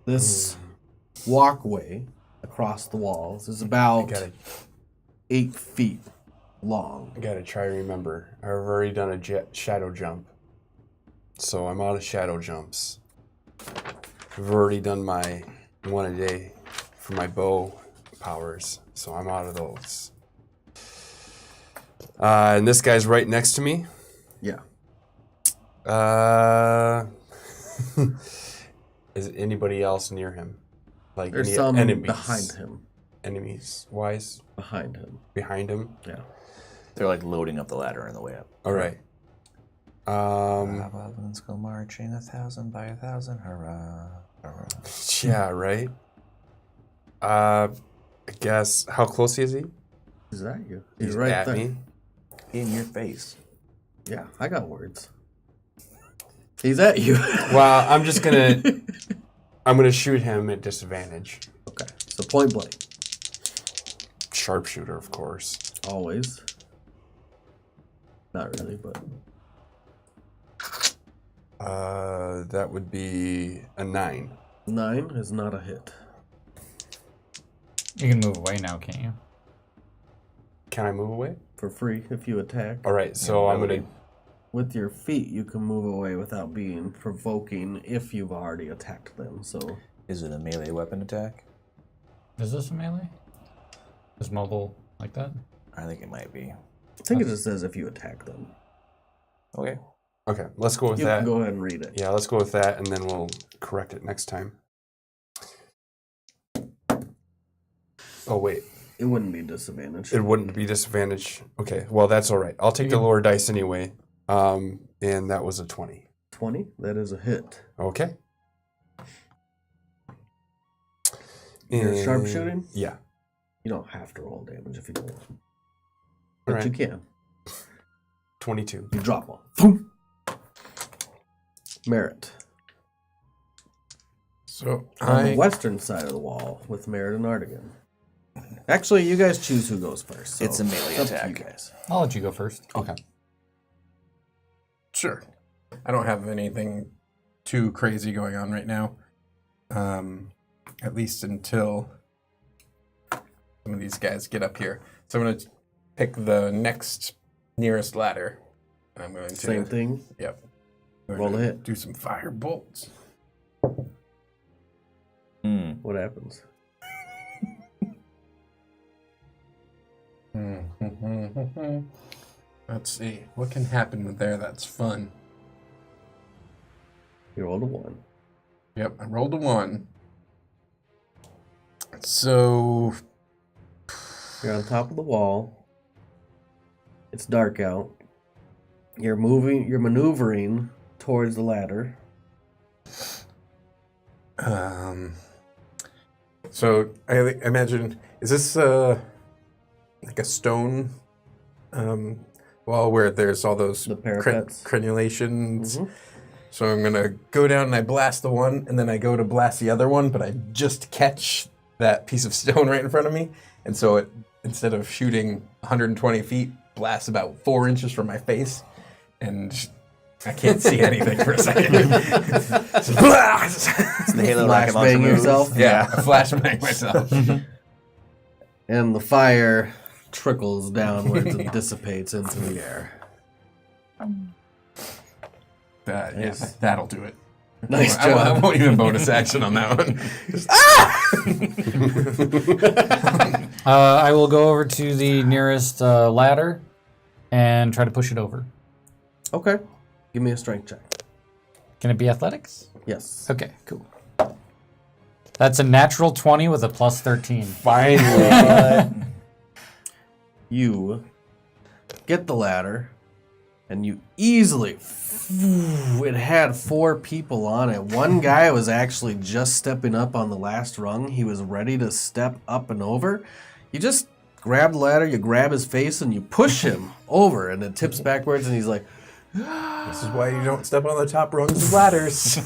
This walkway across the walls is about 8 feet long. I gotta try to remember. I've already done a shadow jump. So I'm out of shadow jumps. I've already done my one a day for my bow powers. So I'm out of those. And this guy's right next to me. Yeah. Is anybody else near him? Like There's any some enemies? behind him. Enemies wise? Behind him. Behind him? Yeah. They're like loading up the ladder on the way up. All right. Hobgoblins go marching 1,000 by 1,000. Hurrah. Hurrah. Yeah, right. I guess, how close is he? Is that you? He's He's right at there. me. In your face. Yeah, I got words. He's at you. Well, I'm just gonna, I'm gonna shoot him at disadvantage. Okay, so point blank. Sharpshooter, of course. Always. Not really, but That would be a 9. 9 is not a hit. You can move away now, can't you? Can I move away? For free if you attack. All right, so I'm gonna. With your feet, you can move away without being provoking if you've already attacked them. So Is it a melee weapon attack? Is this a melee? Is mobile like that? I think it might be. I think it just says if you attack them. Okay. Okay, let's go with You that. can go ahead and read it. Yeah, let's go with that, and then we'll correct it next time. Oh wait, It wouldn't be disadvantaged. it wouldn't be disadvantage. Okay, well that's all right. I'll take the lower dice anyway. And that was a 20. 20? That is a hit. Okay. You're And- sharpshooting? Yeah. You don't have to roll damage if you don't want. All But right. you can. 22. You drop one. Boom. Merritt. So On the western side of the wall with Merritt and Artigan. Actually, you guys choose who goes first. So It's a melee up to attack. you guys. I'll let you go first. Okay. Sure. I don't have anything too crazy going on right now. At least until some of these guys get up here. So I'm going to pick the next nearest ladder. And I'm going to... Same thing. Yep. Roll a hit. Do some fire bolts. What happens? Let's see. What can happen with there that's fun? You rolled a 1. Yep, I rolled a 1. So... You're on top of the wall. It's dark out. You're maneuvering towards the ladder. So I imagine, is this like a stone wall where there's all those The parapets. crenulations? Mhm. So I'm gonna go down and I blast the one, and then I go to blast the other one, but I just catch that piece of stone right in front of me, and so it, instead of shooting 120 feet, blasts about 4 inches from my face, and I can't see anything for a second. It's the Halo rocket launcher Flashbang move. yourself? Yeah, I flashbang myself. And the fire trickles downwards and dissipates into the air. Yeah, that'll do it. Nice I job. won't even bonus action on that one. Just, I will go over to the nearest ladder and try to push it over. Okay. Give me a strength check. Can it be athletics? Yes. Okay, cool. That's a natural 20 with a plus 13. Finally. You get the ladder, and you easily... It had 4 people on it. One guy was actually just stepping up on the last rung. He was ready to step up and over. You just grab the ladder, you grab his face, and you push him over, and it tips backwards, and he's like... this is why you don't step on the top rungs of ladders.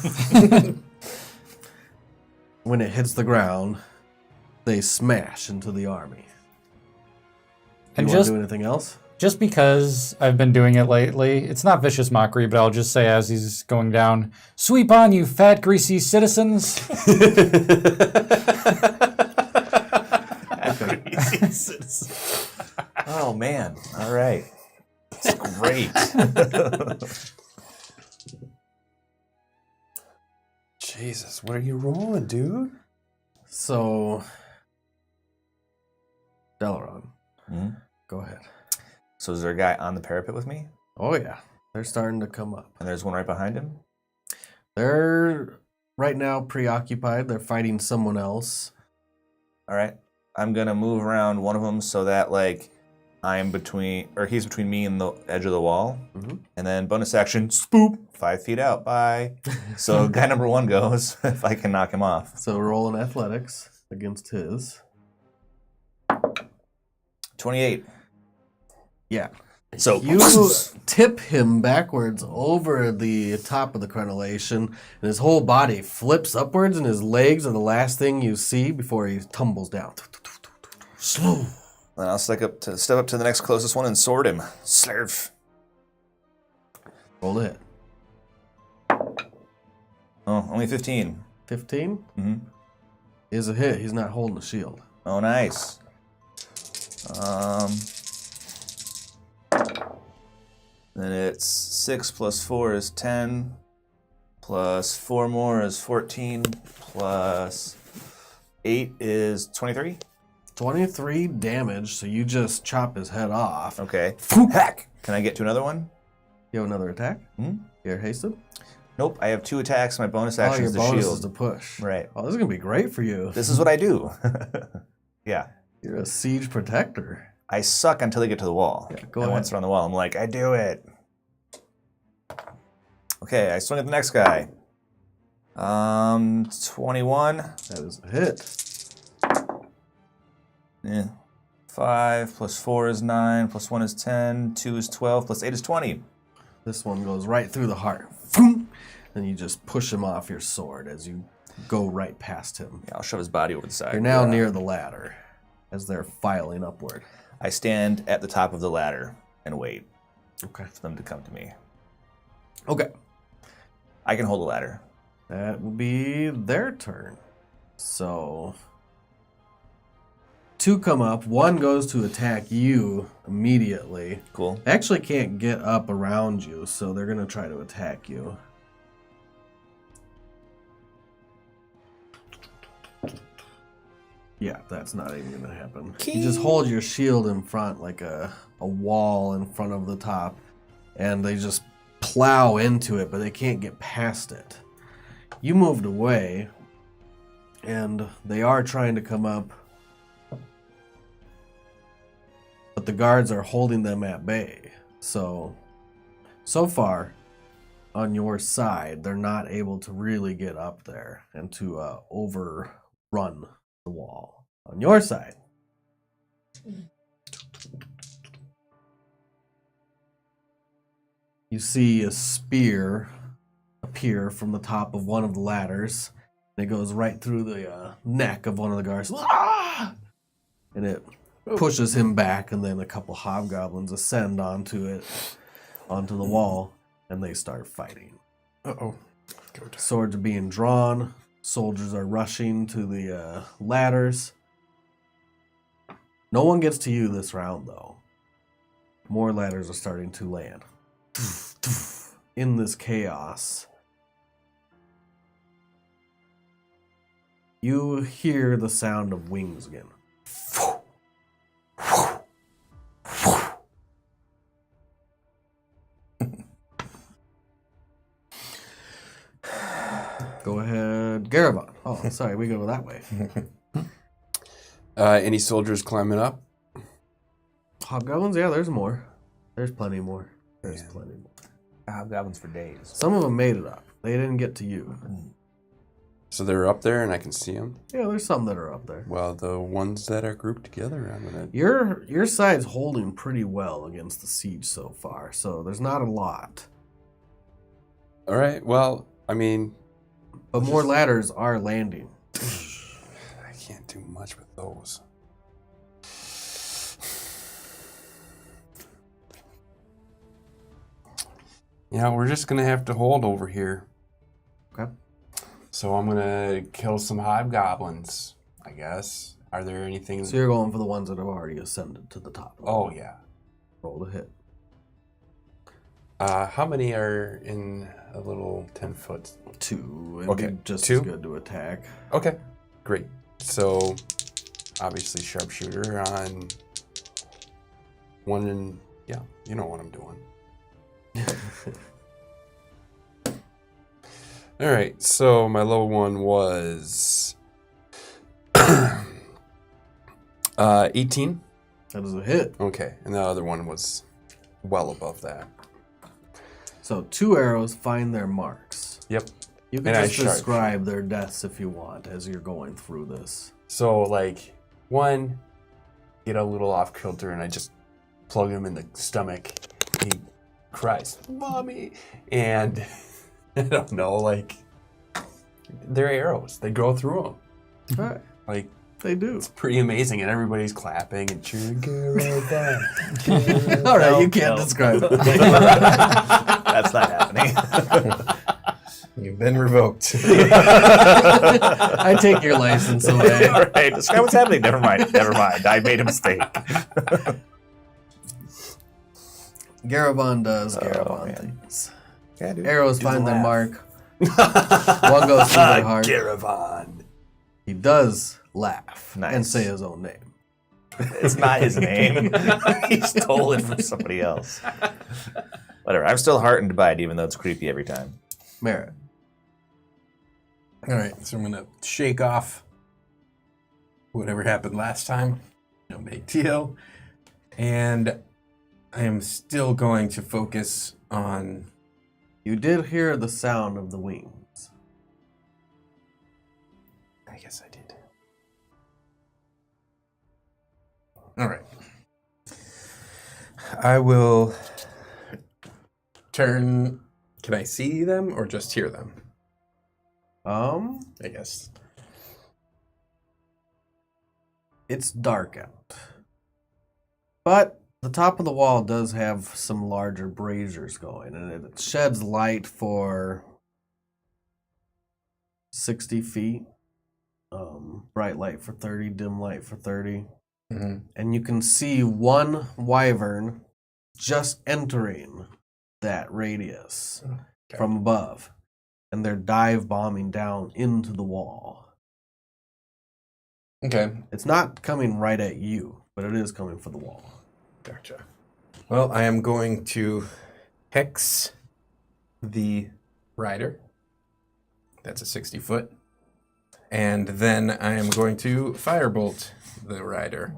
When it hits the ground, they smash into the army. And You want just to do anything else? just because I've been doing it lately, it's not vicious mockery, but I'll just say as he's going down, "Sweep on, you fat, greasy citizens." Oh, man. All right. It's great. Jesus, what are you rolling, dude? So, Delaron, Mhm. go ahead. So is there a guy on the parapet with me? Oh yeah, they're starting to come up. And there's one right behind him? They're right now preoccupied. They're fighting someone else. All right. I'm going to move around one of them so that, like, I'm between, or he's between me and the edge of the wall. Mhm. And then bonus action, spoop, 5 feet out, bye. So guy number 1 goes if I can knock him off. So roll an athletics against his. 28. Yeah. So You tip him backwards over the top of the crenellation, and his whole body flips upwards, and his legs are the last thing you see before he tumbles down. Slow. Then I'll step up to the next closest one and sword him. Slurf. Roll it. Oh, only 15. 15 Mm-hmm. is a hit. He's not holding a shield. Oh, nice. Then it's 6 plus 4 is 10, plus 4 more is 14, plus 8 is 23. 23 damage, so you just chop his head off. Okay. Heck! Can I get to another one? You have another attack? Hmm? You're hasted? Nope, I have 2 attacks. My bonus Oh, action your is the bonus shield. is to push. Right. Oh, this is going to be great for you. This is what I do. Yeah. You're a siege protector. I suck until they get to the wall. Yeah, go and ahead. once they're on the wall, I'm like, I do it. Okay, I swing at the next guy. 21. That is a hit. Yeah. 5 plus 4 is 9, plus 1 is 10, 2 is 12, plus 8 is 20. This one goes right through the heart. Vroom! and you just push him off your sword as you go right past him. Yeah, I'll shove his body over the side. You're now near the ladder as they're filing upward. I stand at the top of the ladder and wait Okay. for them to come to me. Okay. I can hold the ladder. That will be their turn. So, 2 come up. 1 goes to attack you immediately. Cool. Actually can't get up around you, so they're going to try to attack you. Yeah, that's not even going to happen. You just hold your shield in front like a wall in front of the top, and they just plow into it, but they can't get past it. You moved away, and they are trying to come up, but the guards are holding them at bay. So far, on your side, they're not able to really get up there and to overrun the wall. On your side, you see a spear appear from the top of one of the ladders. And it goes right through the neck of one of the guards. Ah! And it pushes him back, and then a couple hobgoblins ascend onto the wall, and they start fighting. Uh-oh. Swords are being drawn. Soldiers are rushing to the ladders. No one gets to you this round, though. More ladders are starting to land. In this chaos, you hear the sound of wings again. Go ahead, Garavan. Oh, sorry, we go that way. Any soldiers climbing up? Hobgoblins? Yeah, there's more. There's plenty more. There's Yeah. plenty more. Hobgoblins for days. Some of them made it up. They didn't get to you. So they're up there and I can see them? Yeah, there's some that are up there. Well, the ones that are grouped together, I'm going to... Your side's holding pretty well against the siege so far, so there's not a lot. All right, well, I mean... But more ladders are landing. I can't do much with those. Yeah, we're just going to have to hold over here. Okay. So I'm going to kill some hobgoblins, I guess. Are there anything... So you're going for the ones that have already ascended to the top. Oh, yeah. Roll the hit. How many are in a little 10-foot? 2. It'd Okay, be just 2? as good to attack. Okay, great. So, obviously sharpshooter on 1 and... Yeah, you know what I'm doing. All right, so my low one was 18. That is a hit. Okay, and the other one was well above that. So 2 arrows find their marks. Yep. You can And I just sharpshoot. describe their deaths if you want as you're going through this. So, like, 1, get a little off kilter, and I just plug him in the stomach. He cries, "Mommy!" And I don't know, like, they're arrows. They go through them. All right. Like, They do. it's pretty amazing, and everybody's clapping and cheering. All right, you No, can't no. describe it. That's not happening. You've been revoked. I take your license away. All right, describe what's happening. Never mind. Never mind. I made a mistake. Garavan does Oh, Garavan man. things. Yeah, dude. Arrows Do the find their laugh. mark. One goes through their heart. Caravan. He does laugh and Nice. say his own name. It's not his name. He stole it from somebody else. Whatever. I'm still heartened by it, even though it's creepy every time. Merritt. All right, so I'm gonna shake off whatever happened last time. No big deal. And I am still going to focus on... You did hear the sound of the wings. I guess I did. All right. I will turn Can I see them or just hear them? I guess. It's dark out. But the top of the wall does have some larger braziers going, and it sheds light for 60 feet. Bright light for 30, dim light for 30. Mm-hmm. And you can see one wyvern just entering that radius from above. And they're dive bombing down into the wall. Okay. It's not coming right at you, but it is coming for the wall. Gotcha. Well, I am going to hex the rider. That's a 60 foot. And then I am going to firebolt the rider.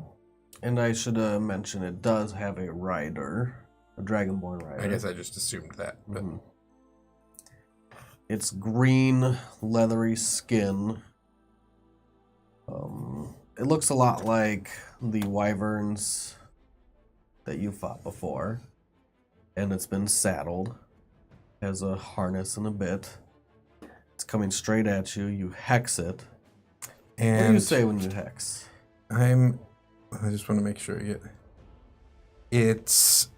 And I should mention it does have a rider, a dragonborn rider. I guess I just assumed that. But It's green, leathery skin. It looks a lot like the wyverns that you fought before. And it's been saddled. Has a harness and a bit. It's coming straight at you. You hex it. And What do you say when you hex? I just want to make sure it's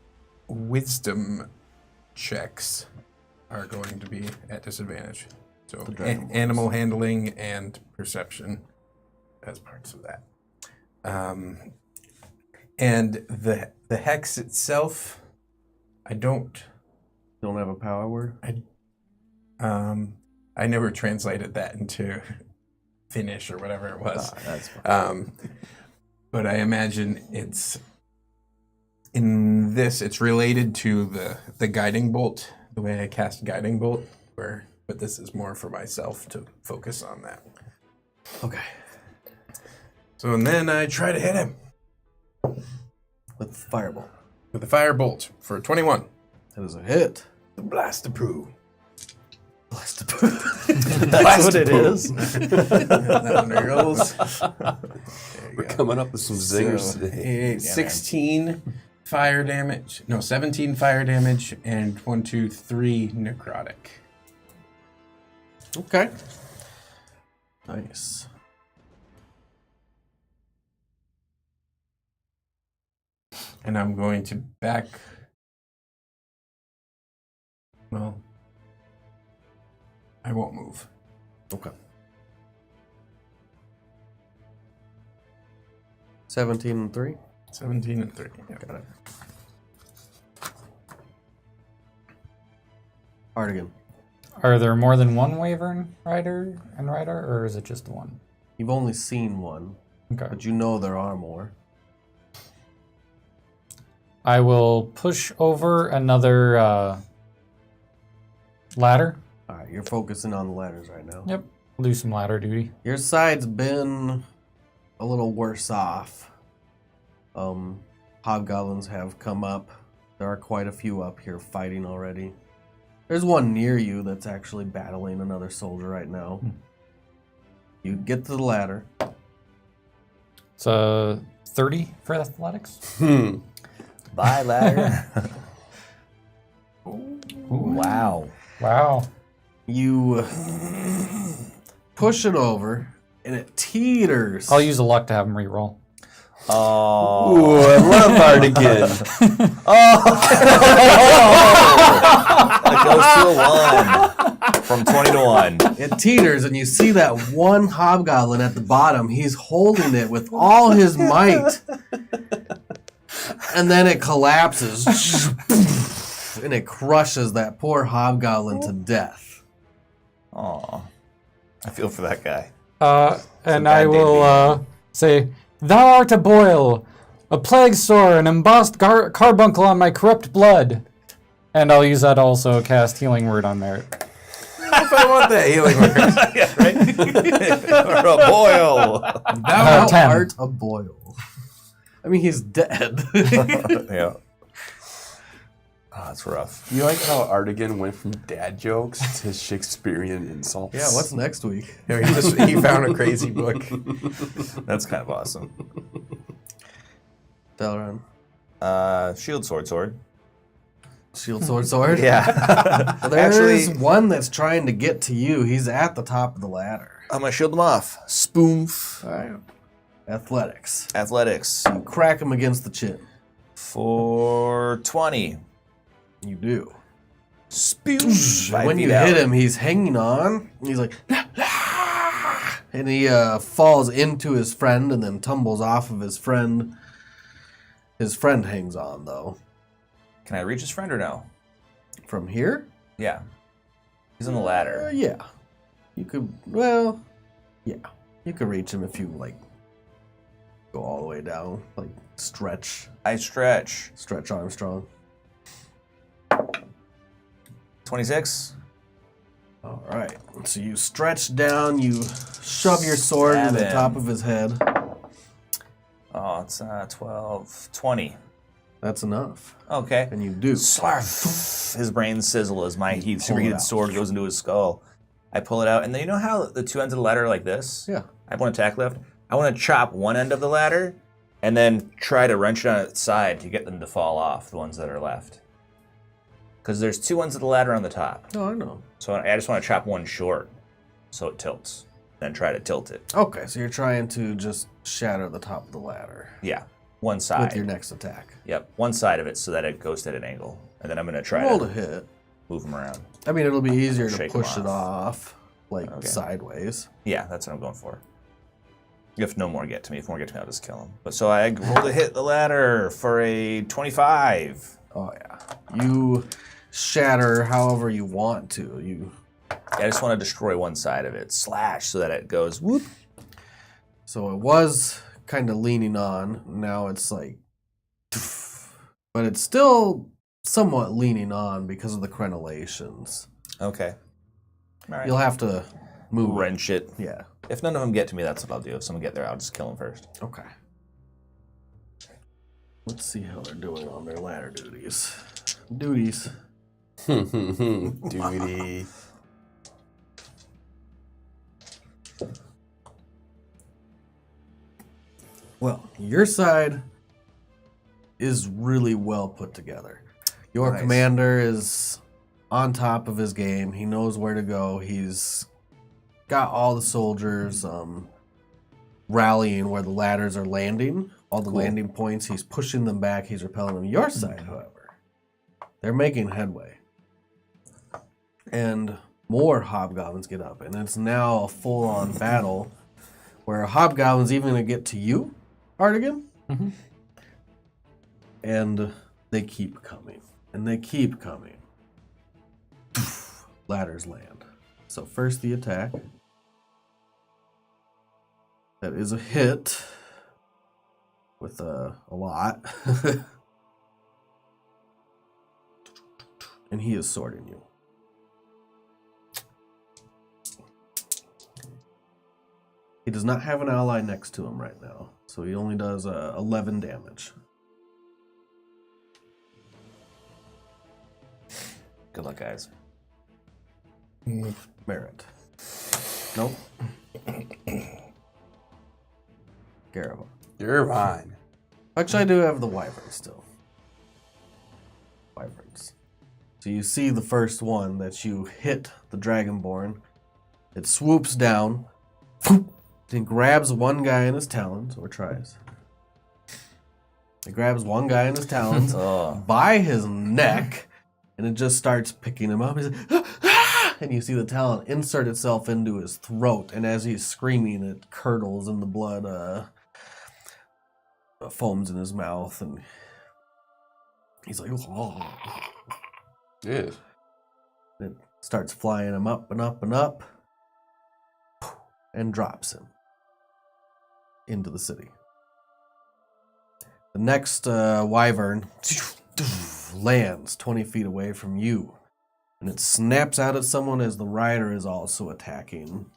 wisdom checks are going to be at disadvantage. So animal handling and perception as parts of that. And the hex itself, I don't have a power word? I never translated that into Finnish or whatever it was. That's fine. But I imagine it's related to the guiding bolt, the way I cast guiding bolt, but this is more for myself to focus on that. Okay. So and then I try to hit him With firebolt. with the firebolt for 21. That is a hit. The blast approve. Blast That's what it is. That one rolls. We're coming up with some zingers So, today. 16 fire damage. No, 17 fire damage and 3 necrotic. Okay. Nice. And I'm going to back. Well, I won't move. Okay. 17 and 3. 17 and 3. Yeah. Got it. Hardigan. Are there more than one wyvern rider, or is it just one? You've only seen one, Okay. but you know there are more. I will push over another ladder. Alright, you're focusing on the ladders right now. Yep. We'll do some ladder duty. Your side's been a little worse off. Hobgoblins have come up. There are quite a few up here fighting already. There's one near you that's actually battling another soldier right now. You get to the ladder. It's 30 for athletics. Bye, ladder. Ooh, wow. Wow. You push it over, and it teeters. I'll use a luck to have him re-roll. Oh. Ooh, I love Hardigan. It goes to a 1. From 20 to 1. It teeters, and you see that one hobgoblin at the bottom. He's holding it with all his might. And then it collapses. And it crushes that poor hobgoblin to death. Aw. I feel for that guy. And I will say, "Thou art a boil, a plague sore, an embossed carbuncle on my corrupt blood." And I'll use that to also cast Healing Word on Merit. If I want that healing word. Yeah, right? Or a boil. Thou 10. art a boil. I mean, he's dead. Yeah. Oh, that's rough. You like how Hardigan went from dad jokes to Shakespearean insults? Yeah, what's next week? He found a crazy book. That's kind of awesome. Delron. Shield, sword. Shield, sword, sword. Yeah. There's one that's trying to get to you. He's at the top of the ladder. I'm gonna shield him off. Spoomf. All right. Athletics. Athletics You crack him against the chin. for 20. You do. Spoom. When you hit him, he's hanging on. He's like, "Ah!" And he falls into his friend and then tumbles off of his friend. His friend hangs on, though. Can I reach his friend or no? From here? Yeah. He's on the ladder. Yeah. You could, well, yeah. You could reach him if you, like, go all the way down. Like, stretch. I stretch. Stretch Armstrong. 26. All right. So you stretch down, you shove your sword Stab in the him. top of his head. Oh, it's 12. 20. That's enough. Okay. And you do. Slarf. His brain sizzle as my pull it superheated out. sword goes into his skull. I pull it out, and then you know how the two ends of the ladder are like this? Yeah. I have one attack left. I want to chop one end of the ladder and then try to wrench it on its side to get them to fall off, the ones that are left. Because there's two ends of the ladder on the top. Oh, I know. So I just want to chop one short so it tilts. Then try to tilt it. Okay, so you're trying to just shatter the top of the ladder Yeah. One side. with your next attack. Yep. One side of it so that it goes at an angle. And then I'm going to try Roll to to hit. move them around. I mean, it'll be easier to Shake 'em push it off, like Okay. sideways. Yeah, that's what I'm going for. If no more get to me, if more get to me, I'll just kill him. But so I roll to hit the ladder for a 25. Oh yeah, you shatter however you want to. You I just want to destroy one side of it. Slash so that it goes whoop. so it was kind of leaning on. Now it's like, but it's still somewhat leaning on because of the crenellations. Okay. All right. You'll have to move. Wrench it. Yeah. If none of them get to me, that's what I'll do. If someone get there, I'll just kill them first. Okay. Let's see how they're doing on their ladder duties. Duties. Duty. Well, your side is really well put together. Your Nice. commander is on top of his game. He knows where to go. He's got all the soldiers rallying where the ladders are landing. All the Cool. landing points. He's pushing them back. He's repelling them. Your side, however, they're making headway. And more hobgoblins get up. And it's now a full-on battle where a hobgoblin's even going to get to you, Artigan. Mhm. And they keep coming. And they keep coming. Ladders land. So first the attack. That is a hit. With a lot. And he is swording you. He does not have an ally next to him right now. So he only does 11 damage. Good luck, guys. Merit. Nope. Garavan. You're fine. Actually, I do have the wyvern still. Wyverns. So you see the first one that you hit the dragonborn. It swoops down, then grabs one guy in his talons, or tries. It grabs one guy in his talons Oh. by his neck, and it just starts picking him up. He's like, "Ah!" And you see the talon insert itself into his throat, and as he's screaming, it curdles and the blood foams in his mouth, and he's like, "Oh." Yeah. It starts flying him up and up and up, and drops him into the city. The next wyvern lands 20 feet away from you, and it snaps out at someone as the rider is also attacking.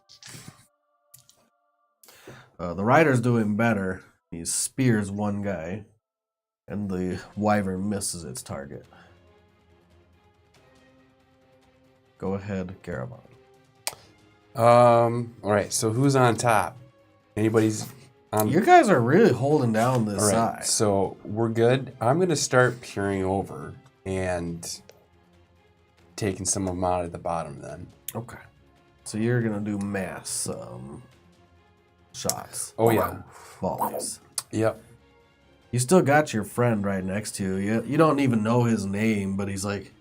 The rider's doing better. He spears one guy, and the wyvern misses its target. Go ahead, Garavan. All right. So who's on top? Anybody's on? You guys are really holding down this All right. side. So we're good. I'm gonna start peering over and taking some of them out at the bottom then. Okay. So you're gonna do mass shots. Oh, yeah. Volleys. Yep. You still got your friend right next to you. You don't even know his name, but he's like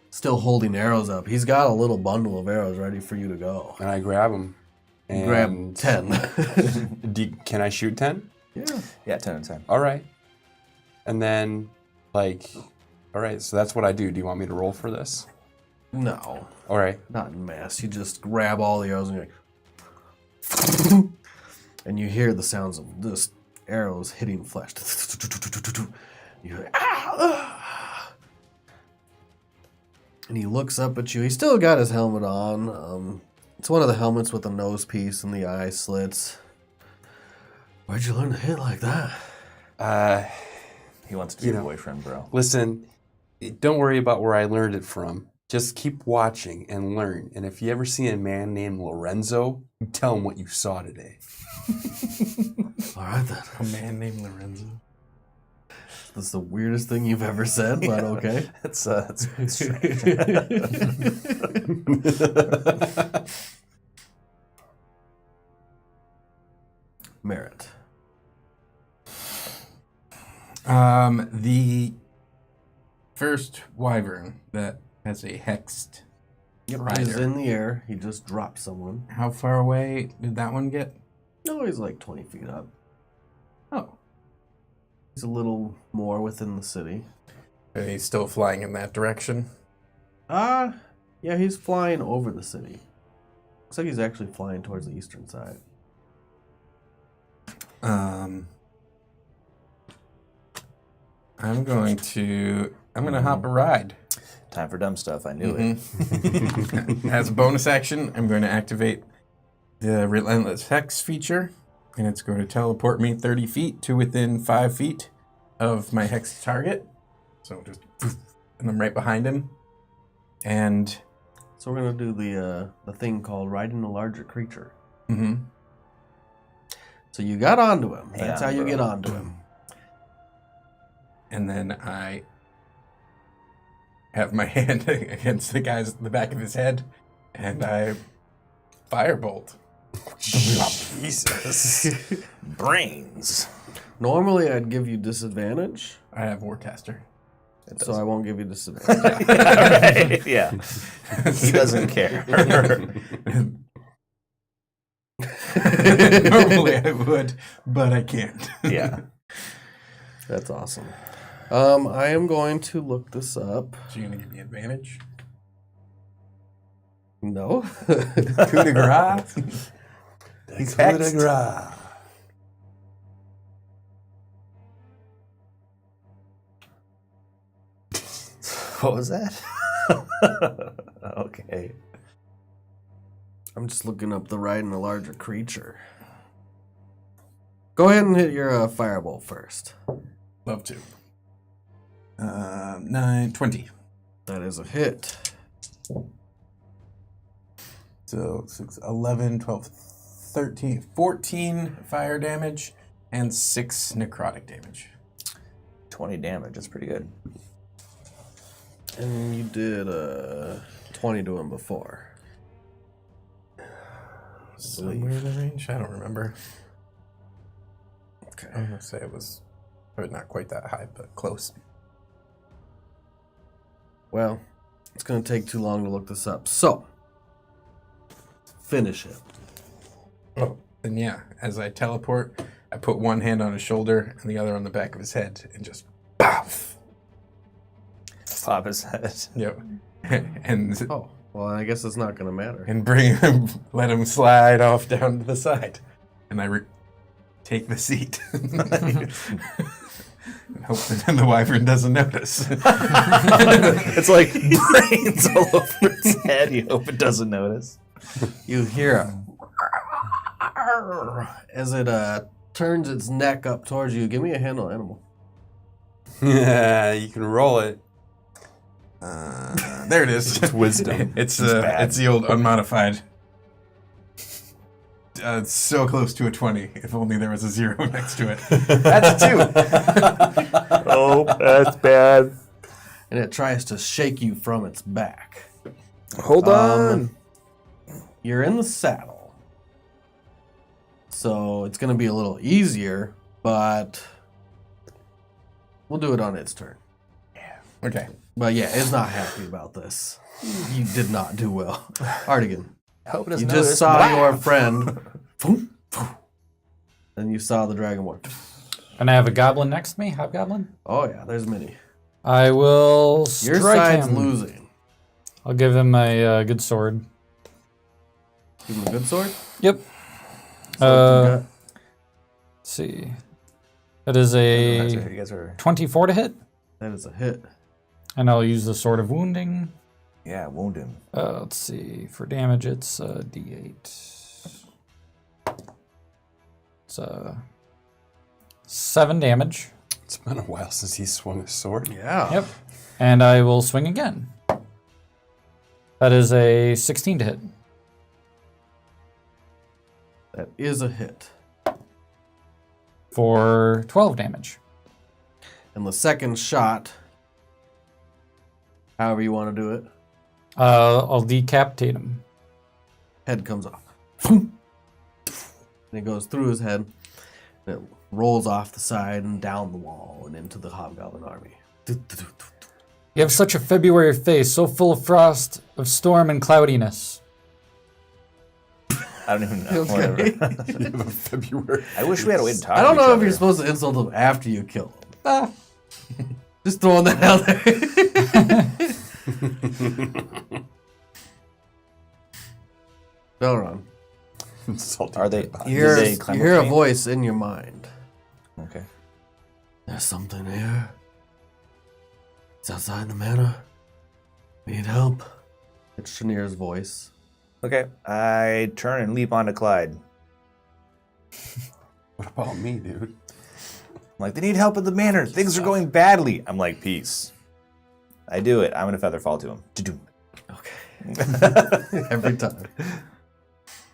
still holding arrows up. He's got a little bundle of arrows ready for you to go. And I grab them. And Grab 10. Can I shoot 10? Yeah. Yeah, 10 and 10. All right. And then, like, all right, so that's what I do. Do you want me to roll for this? No, All right. not in mass. You just grab all the arrows and you're like, and you hear the sounds of this arrows hitting flesh. You're like, ah! And he looks up at you. He's still got his helmet on. It's one of the helmets with the nose piece and the eye slits. Where'd you learn to hit like that? He wants to be your boyfriend, bro. Listen, don't worry about where I learned it from. Just keep watching and learn. And if you ever see a man named Lorenzo, you tell him what you saw today. All right, then. A man named Lorenzo. That's the weirdest thing you've ever said, but okay. It's strange. Merit. The first wyvern that has a hexed He's rider. in the air. He just dropped someone. How far away did that one get? No, he's like 20 feet up. Oh. He's a little more within the city. And he's still flying in that direction. Yeah, he's flying over the city. Looks like he's actually flying towards the eastern side. I'm gonna hop a ride. Time for dumb stuff. I knew it. As a bonus action, I'm going to activate the Relentless Hex feature, and it's going to teleport me 30 feet to within 5 feet of my hex target. So just, and I'm right behind him. And So we're gonna do the thing called riding a larger creature. So you got onto him. That's how you get onto him. And then I have my hand against the back of his head, and I firebolt. Jesus. Brains. Normally, I'd give you disadvantage, I have Warcaster. so I won't give you disadvantage. Right? Yeah. He doesn't care. Normally I would, but I can't. Yeah. That's awesome. I am going to look this up. So you're going to give me advantage? No. Coup de grace? He's hexed. What was that? Okay. I'm just looking up the riding a larger creature. Go ahead and hit your firebolt first. Love to. 9, 20. That is a hit. So 6, 11, 12, 13, 14 fire damage and 6 necrotic damage. 20 damage. That's pretty good. And you did 20 to him before. Somewhere in the range? I don't remember. Okay. I'm going to say it was probably not quite that high, but close. Well, it's going to take too long to look this up. So, finish it. Oh, and yeah, as I teleport, I put one hand on his shoulder and the other on the back of his head and just poof. Pop his head. Yep. and Oh, well, I guess it's not going to matter. and bring him, let him slide off down to the side, and I take the seat. And hope that the wyvern doesn't notice. It's like brains all over its head. You hope it doesn't notice. You hear as it turns its neck up towards you. Give me a handle animal. Yeah, you can roll it. There it is. It's wisdom. It's bad. it's the old unmodified. It's so close to a 20. If only there was a 0 next to it. That's a 2. Oh, that's bad. and it tries to shake you from its back. Hold on. You're in the saddle, so it's going to be a little easier, but we'll do it on its turn. Okay. But yeah, it's not happy about this. You did not do well. Artigan, I hope it you doesn't just notice. saw Wow. your friend, and you saw the dragonborn. And I have a goblin next to me, hobgoblin. Oh yeah, there's many. I will Your strike side's him. losing. I'll give him a good sword. Give him a good sword. Yep. So you got- Let's see. That is You a guys are 24 to hit. that is a hit. And I'll use the Sword of Wounding. wound him. Let's see. For damage, it's D8. It's 7 damage. It's been a while since he swung a sword. Yeah. Yep. And I will swing again. That is a 16 to hit. That is a hit. For 12 damage. And the second shot, however you want to do it, I'll decapitate him. head comes off. And it goes through his head. And it rolls off the side and down the wall and into the hobgoblin army. You have such a February face, so full of frost, of storm and cloudiness. I don't even know. Okay. Whatever. You have a February. I wish we had a way to talk I don't to know each if you're other. supposed to insult him after you kill him. Just throwing that out there. Belron, Insulting Are they? your body. you hear, Did they you climb hear up a to me? voice in your mind. Okay. There's something here. It's outside the manor. We need help. It's Shanir's voice. Okay. I turn and leap onto Clyde. What about me, dude? I'm like, they need help at the manor. Things are going badly. I'm like, peace. I do it. I'm gonna feather fall to him. To-doom. Okay. Every time.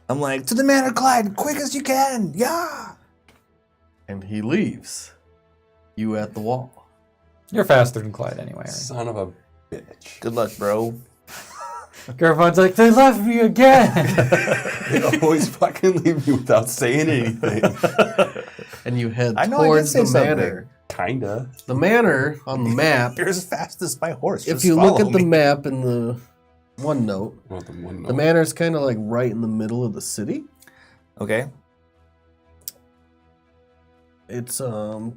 I'm like, to the manor, Clyde, quick as you can. Yeah. And he leaves. You at the wall. You're faster than Clyde anyway. Son of a bitch. Good luck, bro. Garfon's like, they left me again. They always fucking leave me without saying anything. And you head I know I did towards say the something. manor. Kinda. The manor on the map, You're as fast as my horse. if Just you look follow at the me. map in the OneNote, Well, the one the manor's kind of like right in the middle of the city. Okay. It's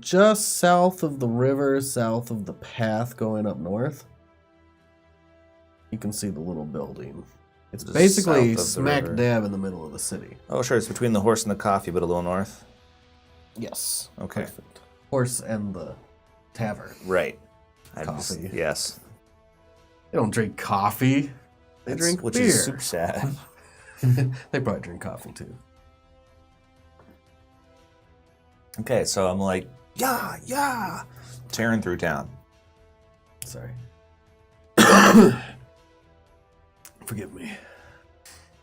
just south of the river, south of the path going up north. You can see the little building. It's Just basically south of the smack river. dab in the middle of the city. Oh, sure. It's between the horse and the coffee, but a little north. Yes. Okay. Perfect. Horse and the tavern. Right. Coffee. Yes. They don't drink coffee. They drink which beer. is super sad. They probably drink coffee too. Okay, so I'm like, yeah, tearing through town. Sorry. Forgive me.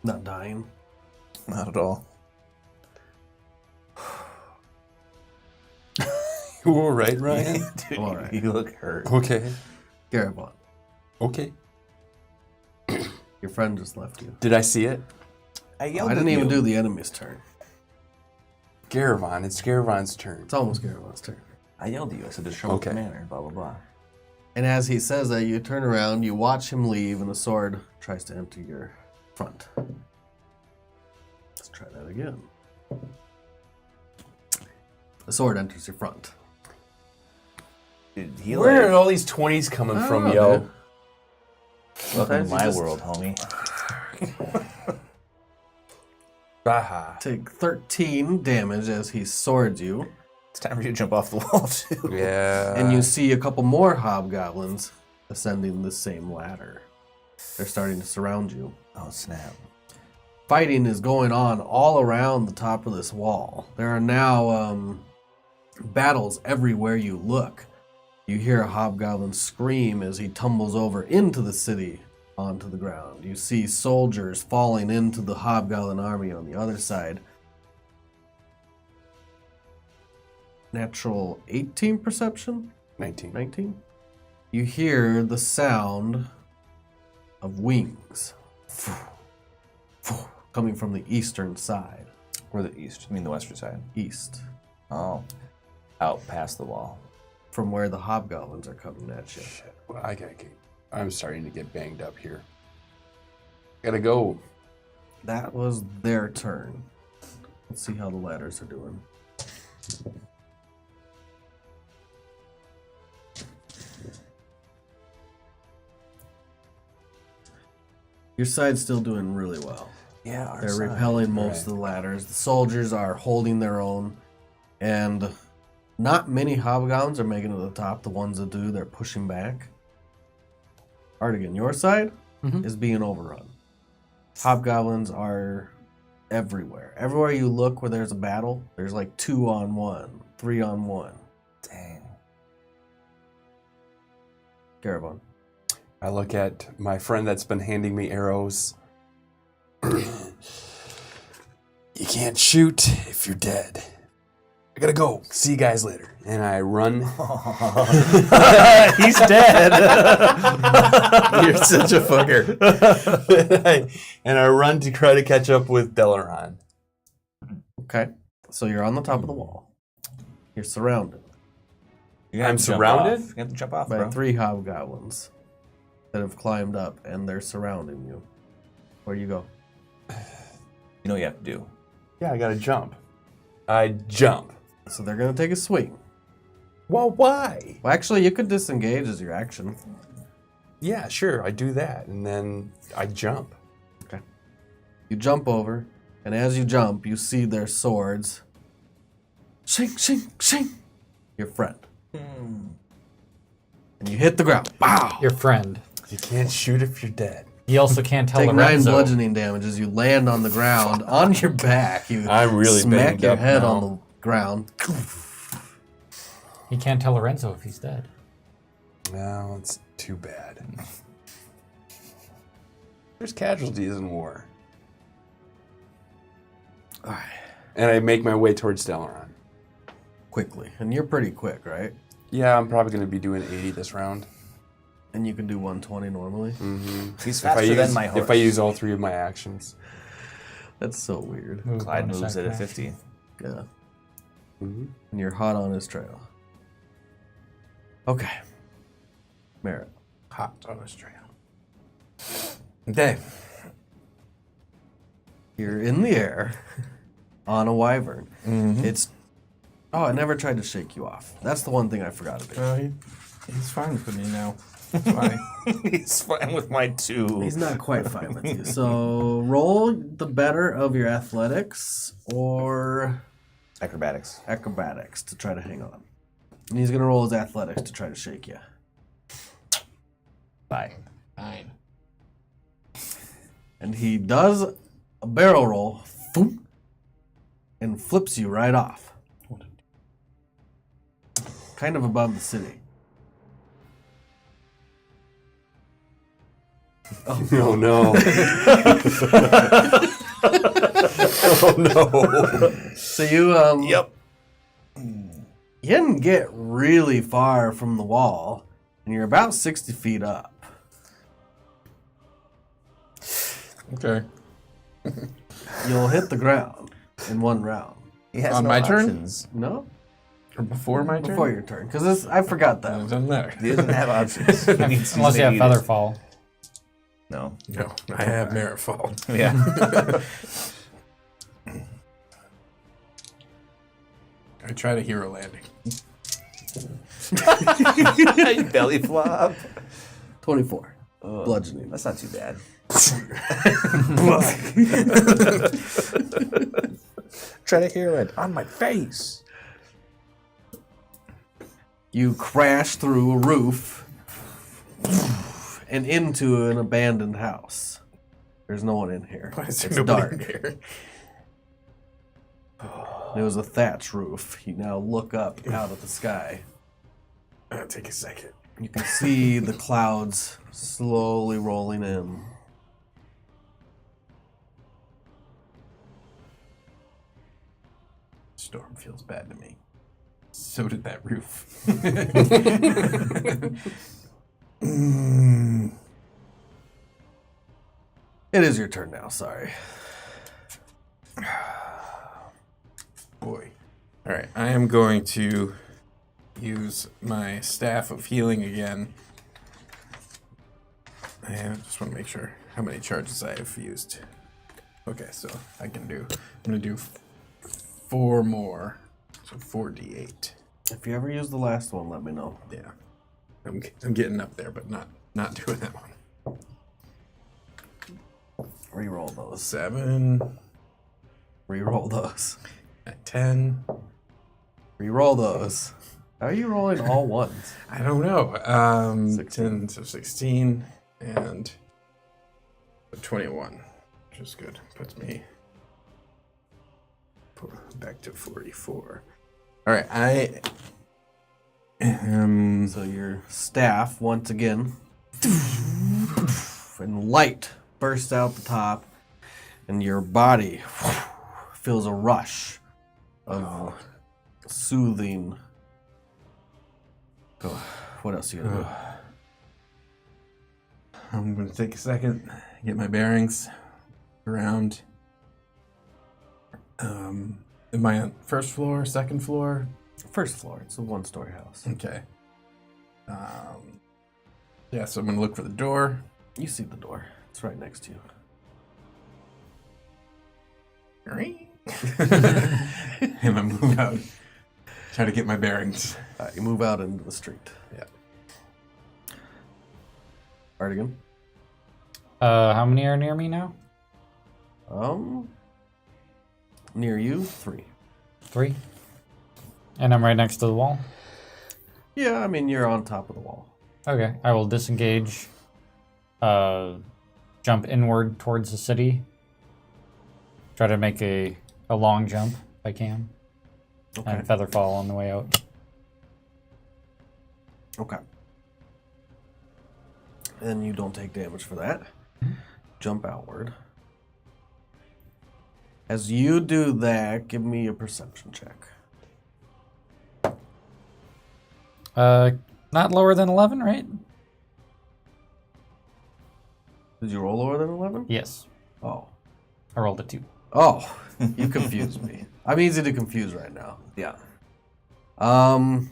Not dying. Not at all. You all right, Ryan? Dude, All right. you look hurt. Okay. Garabon, Okay. your friend just left you. Did I see it? I I yelled didn't at even you. do the enemy's turn. Garavon. It's Garavon's turn. It's almost Garabon's turn. I yelled at you. I said, just show Okay. up the manor, blah, blah, blah. And as he says that, you turn around, you watch him leave, and the sword tries to enter your front. Let's try that again. The sword enters your front. Dude, he Where are like, all these 20s coming I from, don't yo? know, dude. welcome to Sometimes my you just world, homie. Baha. Take 13 damage as he swords you, It's time for you to jump off the wall, too. Yeah. and you see a couple more hobgoblins ascending the same ladder. They're starting to surround you. Oh, snap. Fighting is going on all around the top of this wall. There are now battles everywhere you look. You hear a hobgoblin scream as he tumbles over into the city onto the ground. You see soldiers falling into the hobgoblin army on the other side. Natural 18 perception? 19. 19? You hear the sound of wings coming from the eastern side. Or the east? You mean the western side? East. Oh. Out past the wall. From where the hobgoblins are coming at you. Shit. Well, I'm starting to get banged up here. Gotta go. That was their turn. Let's see how the ladders are doing. Your side's still doing really well. Yeah, our They're side. repelling most Right. of the ladders. The soldiers are holding their own, and not many hobgoblins are making it to the top. The ones that do, they're pushing back. Artigan, your side is being overrun. Hobgoblins are everywhere. Everywhere you look where there's a battle, there's like 2-on-1, 3-on-1. Dang. Caravan. I look at my friend that's been handing me arrows. You can't shoot if you're dead. I gotta go. See you guys later. And I run. He's dead. You're such a fucker. and I run to try to catch up with Delaran. Okay, so you're on the top of the wall. You're surrounded I'm surrounded? You have to jump off, by bro. 3 hobgoblins that have climbed up, and they're surrounding you. Where you go? You know what you have to do. Yeah, I gotta jump. I jump. So they're gonna take a swing. Well, why? Well, actually, you could disengage as your action. Yeah, sure, I do that. And then I jump. You jump over, and as you jump, you see their swords. Shing, shing, shing. Your friend. And you hit the ground. Bow. Your friend. You can't shoot if you're dead. He also can't tell Take 9 Lorenzo. bludgeoning damage as you land on the ground on your back. You I'm really smack banged your up head now. on the ground. He can't tell Lorenzo if he's dead. No, it's too bad. There's casualties in war. And I make my way towards Delaran. Quickly. And you're pretty quick, right? Yeah, I'm probably going to be doing 80 this round. And you can do 120 normally. He's If I faster use, than my horse. if I use all 3 of my actions. That's so weird. Clyde bonus moves at a action. 50. Yeah. Mm-hmm. And you're hot on his trail. Okay. Merritt. Hot on his trail. Okay. You're in the air on a wyvern. Mm-hmm. It's... Oh, I never tried to shake you off. That's the one thing I forgot to do. He's fine with me now. It's fine. He's fine with my 2. He's not quite fine with you. So roll the better of your athletics or Acrobatics. acrobatics to try to hang on. And he's going to roll his athletics to try to shake you. Bye. Fine. And he does a barrel roll, thoop, and flips you right off. Kind of above the city. Oh, no. Oh, no. So you, Yep. you didn't get really far from the wall, and you're about 60 feet up. Okay. You'll hit the ground in one round. He has On no my turn? options. No? Or before my turn? Before your turn. Because I forgot It that. doesn't matter. He doesn't have options. He needs- Unless he's you have gonna eat it. Featherfall. No. No, I have merit fall. Yeah. I tried a hero landing. Belly flop. 24. Bludgeoning. That's not too bad. Try to hear it on my face. You crash through a roof and into an abandoned house. There's no one in here. Why is there It's nobody dark. in here? It was a thatch roof. You now look up out at the sky. Take a second. You can see the clouds slowly rolling in. Storm feels bad to me. So did that roof. It is your turn now, sorry. Boy. All right, I am going to use my staff of healing again. I just want to make sure how many charges I have used. Okay, so I'm going to do 4 more. So 4d8. If you ever use the last one, let me know. Yeah. I'm getting up there, but not doing that one. Reroll those. 7, Reroll those. 10. Reroll those. How are you rolling all ones? I don't know. 16. 10, so 16, and 21, which is good. Puts me back to 44. All right, I am. So your staff, once again, and light bursts out the top, and your body feels a rush of soothing. Go. What else are you gonna I'm going to take a second, get my bearings around. Am I on first floor, second floor? do? First floor. It's a 1-story house. Okay. Yeah, so I'm going to look for the door. You see the door. It's right next to you. And I move out. Try to get my bearings. You move out into the street. Yeah. Artigan. How many are near me now? Near you, 3. 3. And I'm right next to the wall. Yeah, I mean you're on top of the wall. Okay, I will disengage. Jump inward towards the city. Try to make a long jump if I can. Okay. And feather fall on the way out. Okay. And you don't take damage for that. Jump outward. As you do that, give me a perception check. Not lower than 11, right? Did you roll lower than 11? Yes. Oh. I rolled a 2. Oh, you confused me. I'm easy to confuse right now. Yeah. No,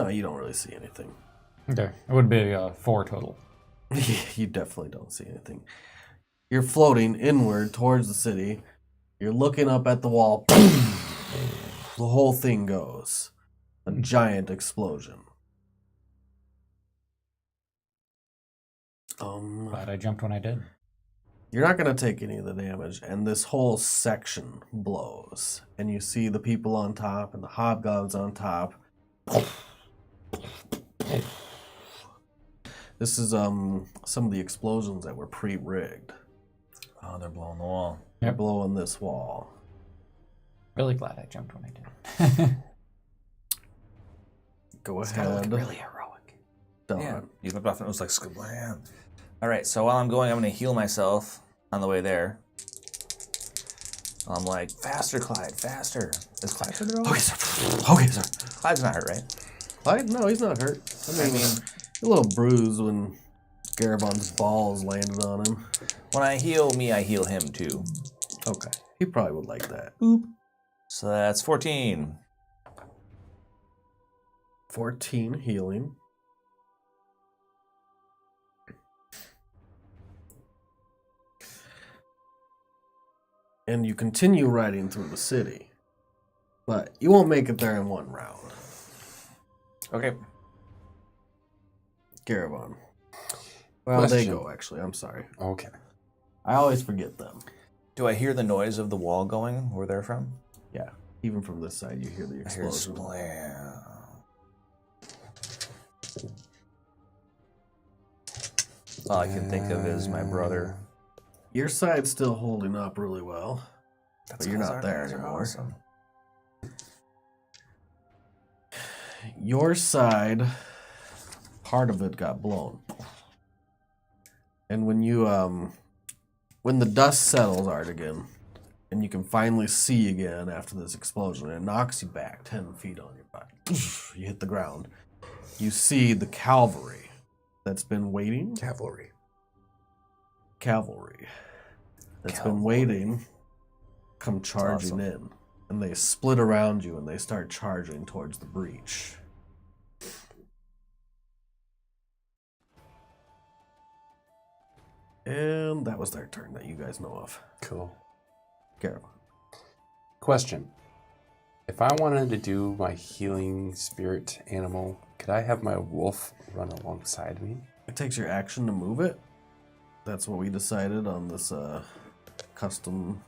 you don't really see anything. Okay. It would be 4 total. You definitely don't see anything. You're floating inward towards the city. You're looking up at the wall. The whole thing goes. A giant explosion. Glad I jumped when I did. You're not going to take any of the damage, and this whole section blows. And you see the people on top and the hobgoblins on top. This is some of the explosions that were pre-rigged. Oh, they're blowing the wall. They're blowing this wall. Really glad I jumped when I did. Go It's ahead. gotta look really heroic. Don. Yeah, you looked off and it was like skablam. All right, so while I'm going, I'm going to heal myself on the way there. I'm like, faster, Clyde, faster. Is Clyde further over? Okay, sir. Okay, sir. Clyde's not hurt, right? Clyde? No, he's not hurt. I mean, a little bruise when Garabon's balls landed on him. When I heal me, I heal him too. Okay. He probably would like that. Boop. So that's 14. 14 healing. And you continue riding through the city. But you won't make it there in one round. Okay. Garabon. Well, they Question. go, actually. I'm sorry. Okay. I always forget them. Do I hear the noise of the wall going where they're from? Yeah. Even from this side, you hear the I hear explosion. splam. All I can think of is my brother. Your side's still holding up really well. But you're 'cause not our there guys are anymore. awesome. Your side, part of it got blown. And when you, when the dust settles, Artigan, and you can finally see again after this explosion, it knocks you back 10 feet on your body. You hit the ground. you see the cavalry that's been waiting. Cavalry. Cavalry that's been waiting come charging awesome. in. And they split around you and they start charging towards the breach. And that was their turn that you guys know of. Cool. Garrett. Question. If I wanted to do my healing spirit animal, could I have my wolf run alongside me? It takes your action to move it. That's what we decided on this custom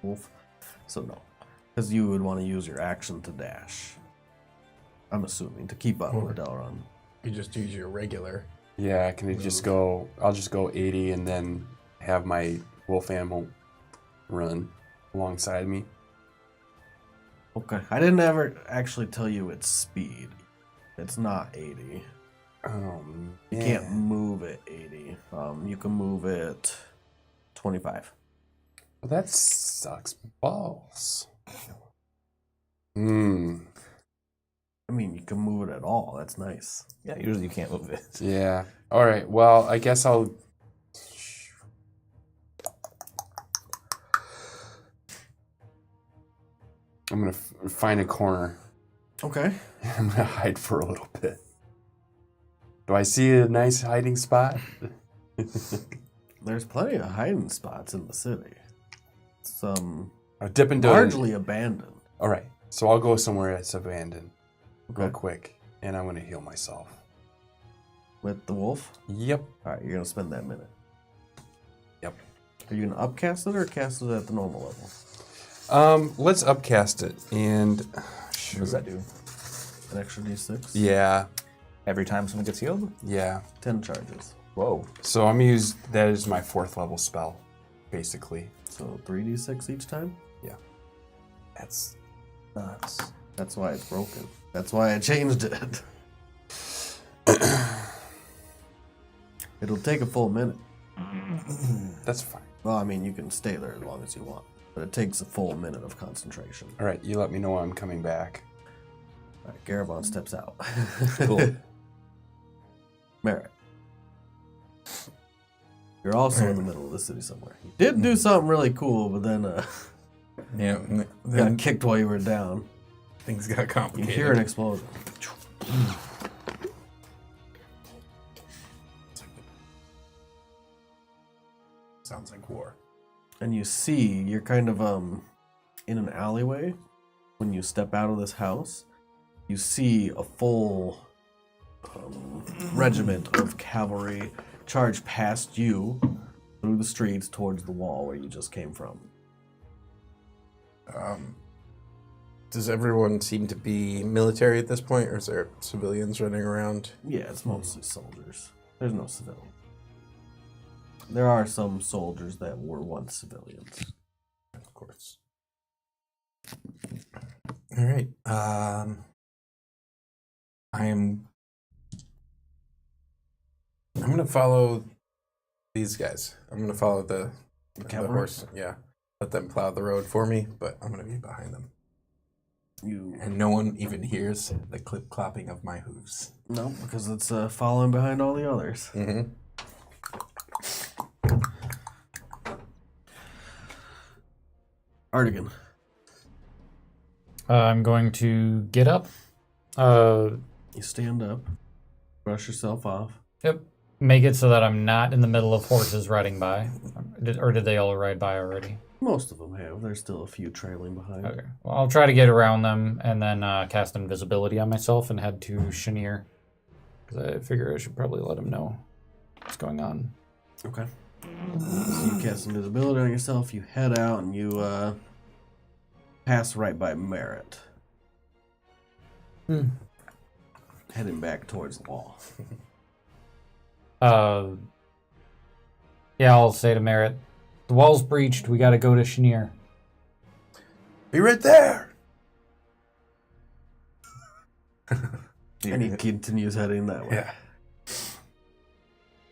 wolf. So no. Because you would want to use your action to dash. I'm assuming, to keep up with Delron. You just use your regular. Yeah, can it just go... I'll just go 80 and then have my wolf animal run alongside me. Okay. I didn't ever actually tell you its speed. It's not 80. You can't move it 80. You can move it 25. Well, that sucks balls. I mean, you can move it at all. That's nice. Yeah, usually you can't move it. Yeah. All right. Well, I guess I'll... I'm going to find a corner. Okay. I'm going to hide for a little bit. Do I see a nice hiding spot? There's plenty of hiding spots in the city. It's I'll dip into largely abandoned. All right. So I'll go somewhere that's abandoned real Okay. quick, and I'm going to heal myself. With the wolf? Yep. Alright, you're going to spend that minute. Yep. Are you going to upcast it or cast it at the normal level? Let's upcast it, and... What does that do? An extra d6? Yeah. Every time someone gets healed? Yeah. 10 charges. Whoa. So I'm going to use that as my 4th level spell, basically. So 3d6 each time? That's nuts. That's why it's broken. That's why I changed it. It'll take a full minute. That's fine. Well, I mean, you can stay there as long as you want, but it takes a full minute of concentration. All right, you let me know when I'm coming back. All right, Garabon steps out. Cool. Merritt. You're also in the middle of the city somewhere. You did do something really cool, but then Yeah. got Then kicked while you were down. things got You complicated. hear an explosion. Sounds like war. And you see, you're kind of in an alleyway. When you step out of this house, you see a full regiment of cavalry charge past you through the streets towards the wall where you just came from. Does everyone seem to be military at this point, or is there civilians running around? Yeah, it's mostly soldiers. There's no civilians. There are some soldiers that were once civilians. Of course. All right. I'm gonna follow these guys. I'm gonna follow the cavalry? horse. Yeah. Let them plow the road for me, but I'm gonna be behind them. And no one even hears the clip clopping of my hooves. No, because it's following behind all the others. Mm-hmm. Artigan. I'm going to get up. You stand up, brush yourself off. Yep. Make it so that I'm not in the middle of horses riding by. Or did they all ride by already? Most of them have. There's still a few trailing behind. Okay. Well, I'll try to get around them and then cast invisibility on myself and head to Chenier. Because I figure I should probably let him know what's going on. Okay. So you cast invisibility on yourself, you head out, and you pass right by Merritt. Heading back towards the wall. Yeah, I'll say to Merritt, the wall's breached, we gotta go to Chenier. Be right there. And he continues heading that way. Yeah.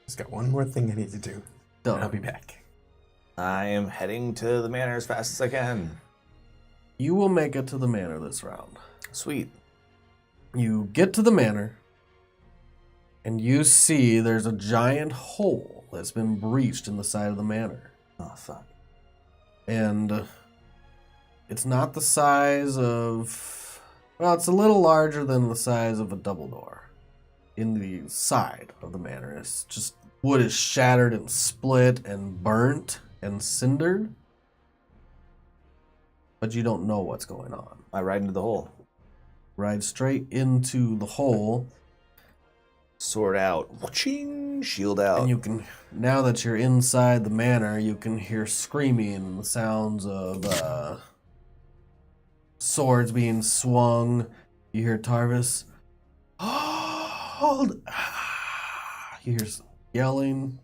Just got one more thing I need to do. Done. I'll be back. I am heading to the manor as fast as I can. You will make it to the manor this round. Sweet. You get to the manor, And you see there's a giant hole that's been breached in the side of the manor. Oh, fuck. And it's not the size of... Well, it's a little larger than the size of a double door in the side of the manor. It's just wood is shattered and split and burnt and cindered. But you don't know what's going on. I ride into the hole. Ride straight into the hole. Sword out. Wha-ching, shield out. And you can, now that you're inside the manor, you can hear screaming and the sounds of swords being swung. You hear Tarvis, hold! You hear yelling.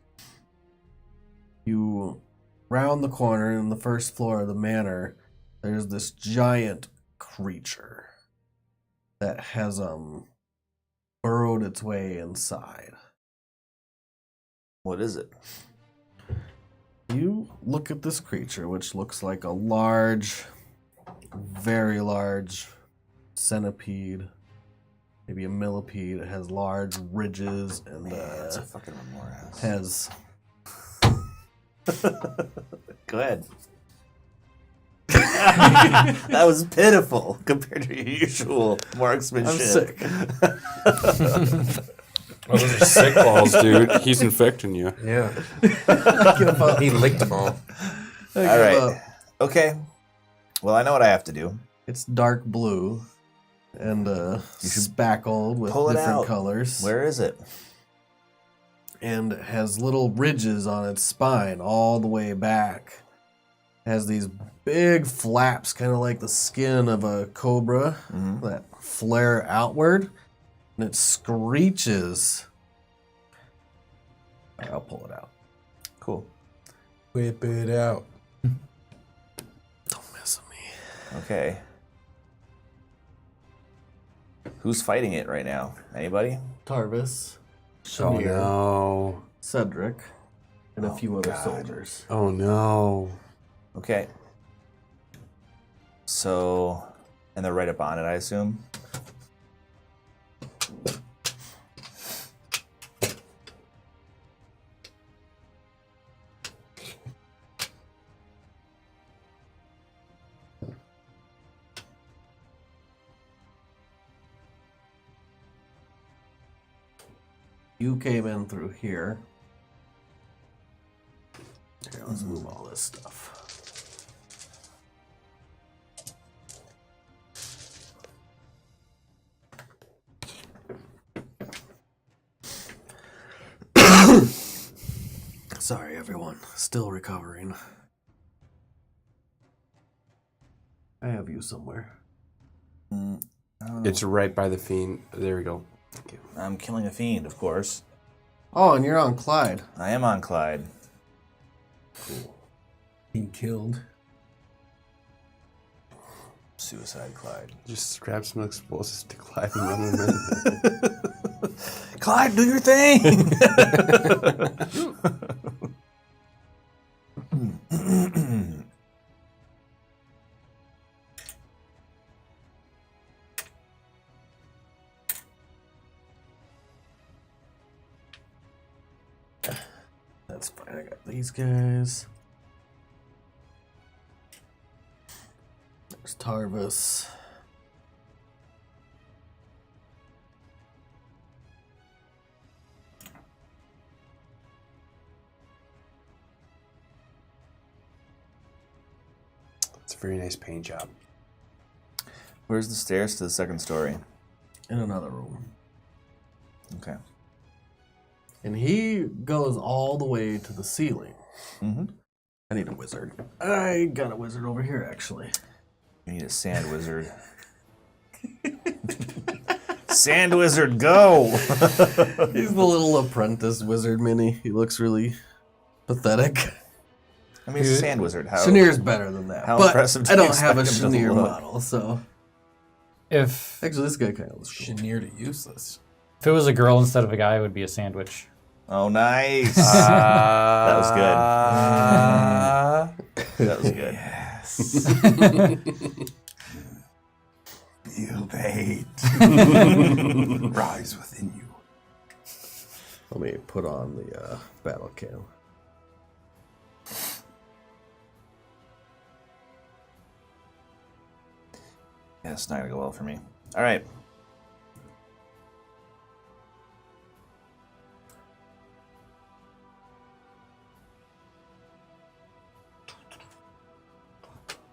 You round the corner in the first floor of the manor. There's this giant creature that has burrowed its way inside. What is it? You look at this creature, which looks like a large, very large centipede, maybe a millipede. It has large ridges and That's a fucking remora. has... Go ahead. That was pitiful compared to your usual marksmanship. I'm sick. Oh, those are sick balls, dude. He's infecting you. Yeah. Give up. He licked them all. All right. Okay. Well, I know what I have to do. It's dark blue and spackled with pull it different out. colors. Where is it? And it has little ridges on its spine all the way back. It has these big flaps, kind of like the skin of a cobra, that flare outward, and it screeches. All right, I'll pull it out. Cool. Whip it out. Don't mess with me. Okay. Who's fighting it right now? Anybody? Tarvis, Oh Shanir, no. Cedric, and a few other God. soldiers. Oh no. Okay. So, and they're right up on it, I assume. You came in through here. Here, let's move all this stuff. Sorry, everyone. Still recovering. I have you somewhere. I don't know. It's right by the fiend. There we go. I'm killing a fiend, of course. Oh, and you're on Clyde. I am on Clyde. Being killed. Suicide Clyde. Just grab some explosives to Clyde and run him in. Clyde, do your thing! That's fine. I got these guys. There's Tarvis. It's a very nice paint job. Where's the stairs to the second story? In another room. Okay. And he goes all the way to the ceiling. Mm-hmm. I need a wizard. I got a wizard over here, actually. You need a sand wizard. Sand wizard, go! He's the little apprentice wizard mini. He looks really pathetic. I mean, it's a sand wizard. How? Shanir's better than that. how But impressive do I you don't have a expect him to Shanir look? model, so... If Actually, this guy kind of looks cool. Chenier to useless. it was a girl instead of a guy, it would be a sandwich. Oh, nice. That was good. That was good. Yes. Feel the hate rise within you. Let me put on the battle cam. Yeah, it's not gonna go well for me. All right.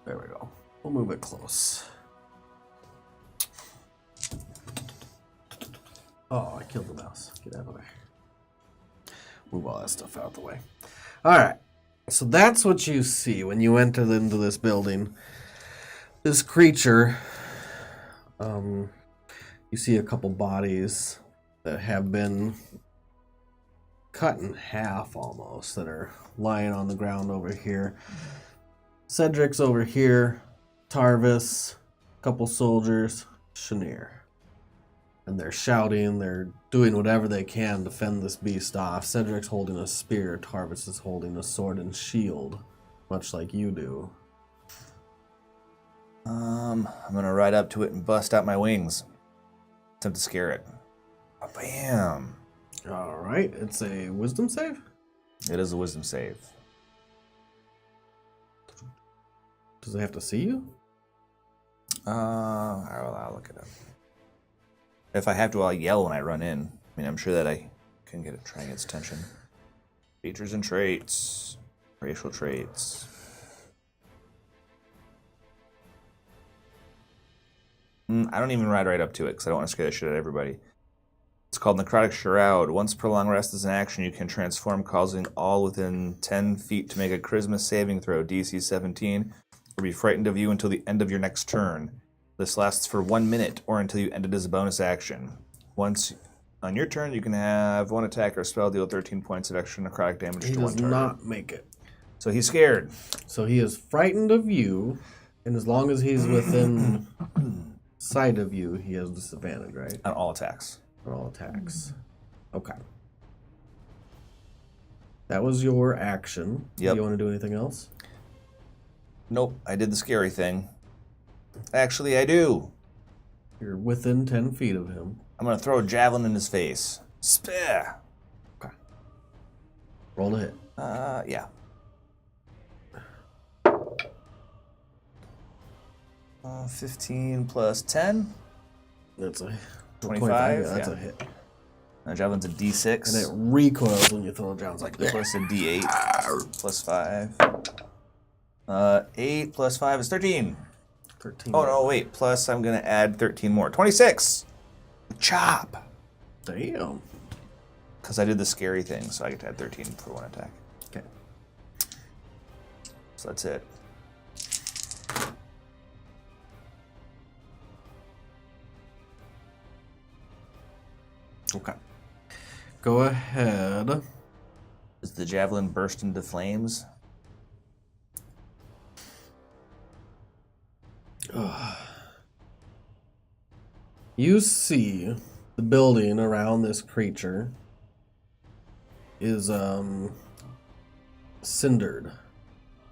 There we go. We'll move it close. Oh, I killed the mouse. Get out of there. Move all that stuff out the way. All right. So that's what you see when you enter into this building. This creature, you see a couple bodies that have been cut in half almost, that are lying on the ground over here. Cedric's over here, Tarvis, a couple soldiers, Shanir. And they're shouting, they're doing whatever they can to fend this beast off. Cedric's holding a spear, Tarvis is holding a sword and shield, much like you do. I'm gonna ride up to it and bust out my wings. Attempt to scare it. Bam! All right, it's a wisdom save? It is a wisdom save. Does it have to see you? I'll look it up. If I have to, I'll yell when I run in. I mean, I'm sure that I can get it, try and get its attention. Features and traits. Racial traits. I don't even ride right up to it because I don't want to scare the shit out of everybody. It's called Necrotic Shroud. Once prolonged rest is an action, you can transform, causing all within 10 feet to make a Charisma saving throw, DC 17, or be frightened of you until the end of your next turn. This lasts for 1 minute or until you end it as a bonus action. Once on your turn, you can have one attack or spell deal 13 points of extra necrotic damage He to one does target. not make it. So he's scared. So he is frightened of you, and as long as he's within sight of you, he has disadvantage, right? On all attacks. On all attacks. Okay. That was your action. Yep. Do you want to do anything else? Nope, I did the scary thing. Actually, I do. You're within 10 feet of him. I'm going to throw a javelin in his face. Spare. Roll to hit. Yeah. 15 plus 10. That's a 25, Yeah, that's yeah. a hit. And javelin's a D6. And it recoils when you throw it down. It's like, Plus a D8. Plus 5. 8 plus 5 is 13. 13. Oh, no, wait. Plus, I'm going to add 13 more. 26. Chop. Damn. Because I did the scary thing, so I get to add 13 for one attack. Okay. So that's it. Okay. Go ahead. Does the javelin burst into flames? You see the building around this creature is cindered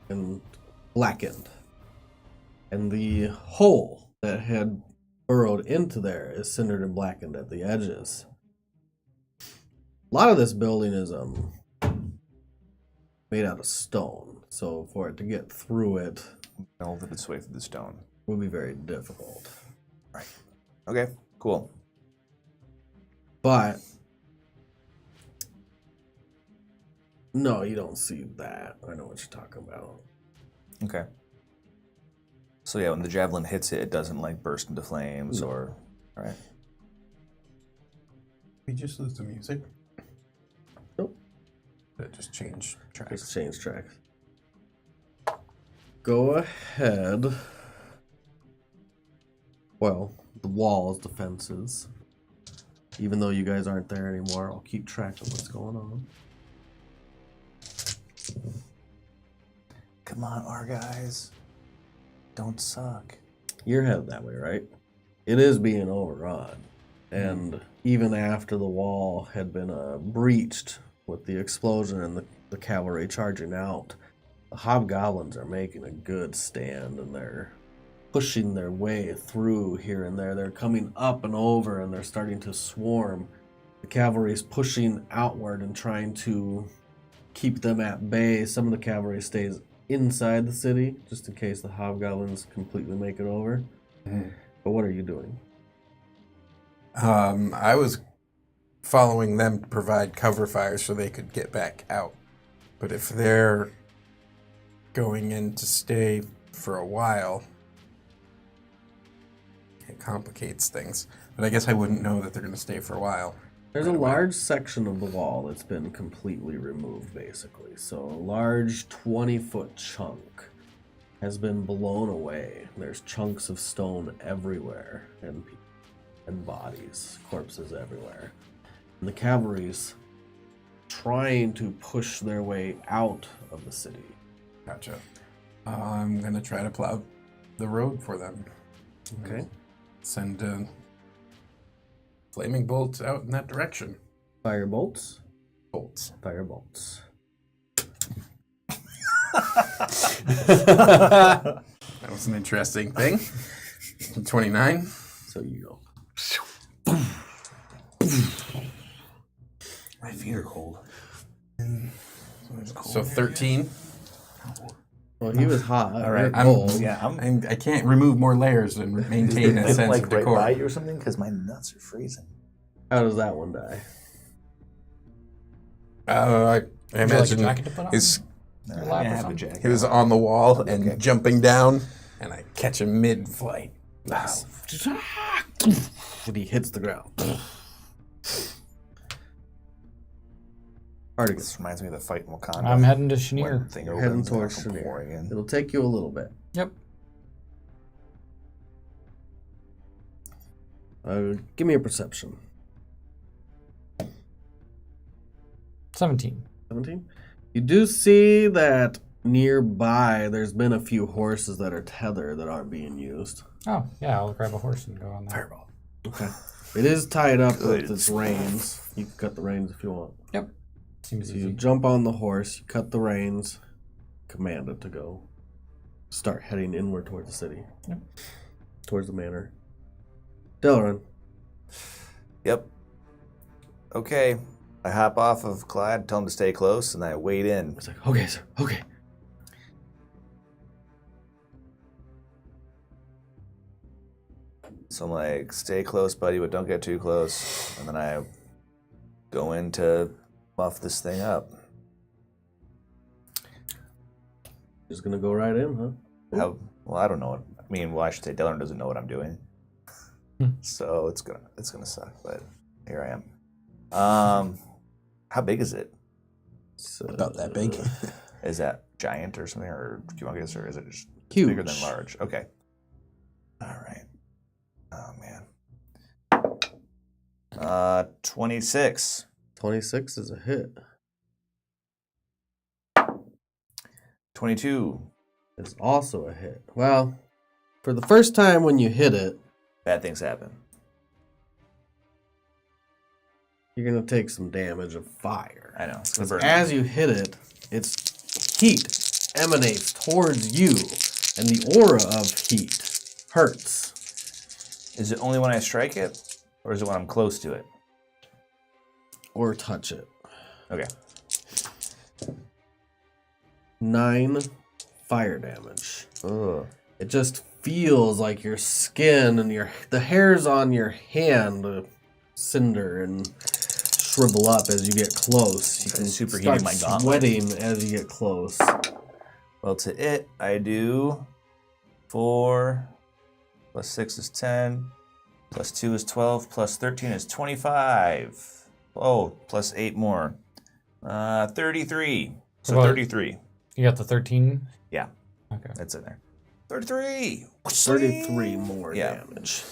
and blackened. And the hole that had burrowed into there is cindered and blackened at the edges. A lot of this building is made out of stone, so for it to get through it I'll live its way through the stone. would be very difficult. Okay, cool. But no, you don't see that. I know what you're talking about. Okay. So yeah, when the javelin hits it, it doesn't like burst into flames No. or... All right. We just lose the music. Nope. That just changed tracks. Just change track. Go ahead. Well, the walls, defenses. Even though you guys aren't there anymore, I'll keep track of what's going on. Come on, our guys. Don't suck. You're headed that way, right? It is being overrun. And even after the wall had been breached with the explosion and the cavalry charging out, the hobgoblins are making a good stand, and they're pushing their way through here and there. They're coming up and over, and they're starting to swarm The cavalry is pushing outward and trying to keep them at bay. Some of the cavalry stays inside the city, just in case the hobgoblins completely make it over. But what are you doing? I was following them to provide cover fire so they could get back out. But if they're going in to stay for a while, it complicates things. But I guess I wouldn't know that they're going to stay for a while. There's a large section of the wall that's been completely removed, basically. So a large 20-foot chunk has been blown away. There's chunks of stone everywhere, and bodies, corpses everywhere. And the cavalry's trying to push their way out of the city. Gotcha. I'm going to try to plow the road for them. Okay. Send flaming bolts out in that direction. Fire bolts. Bolts. Fire bolts. That was an interesting thing. 29. So you go. My feet are cold. So 13. Well, he was hot. All right. I can't remove more layers and maintain a sense of decor. right by you or something? Because my nuts are freezing. How does that one die? I imagine jacket to put on? his, Your lap or something? he was on the wall and jumping down, and I catch him mid-flight. Nice. And he hits the ground. Artigus. This reminds me of the fight in Wakanda. I'm heading to When Chenier. thing You're opens heading and towards I come Chenier. pouring in. It'll take you a little bit. Yep. Give me a perception. 17. 17? You do see that nearby there's been a few horses that are tethered that aren't being used. Oh, yeah, I'll grab a horse and go on there. Fireball. Okay. It is tied up with its reins. You can cut the reins if you want. Yep. Seems So you easy. jump on the horse, you cut the reins, command it to go. Start heading inward towards the city. Yep. Towards the manor. Delrin. Yep. Okay. I hop off of Clyde, tell him to stay close, and I wade in. It's like, okay, sir, okay. So I'm like, stay close, buddy, but don't get too close. And then I go in to muff this thing up. Just gonna go right in, huh? How? Well, I don't know. I mean, well, I should say Dylan doesn't know what I'm doing. So it's gonna suck, but here I am. How big is it? It's, About that big. Is that giant or something, or do you want to guess, or is it just Huge. bigger than large? Okay. All right. Oh man. 26. 26 is a hit. 22. It's also a hit. Well, for the first time when you hit it, Bad things happen. you're gonna take some damage of fire. I know. It's gonna Because burn. as you hit it, its heat emanates towards you, and the aura of heat hurts. Is it only when I strike it, or is it when I'm close to it? Or touch it. Okay. 9 fire damage. Ugh. It just feels like your skin and the hairs on your hand cinder and shrivel up as you get close. You can Superheating start my gauntlet. sweating as you get close. Well, to it, I do 4 plus 6 is 10, plus 2 is 12, plus 13 is 25. Oh, plus 8 more. 33. So What? 33. You got the 13? Yeah, Okay. that's in there. 33. 33 more Yeah. damage.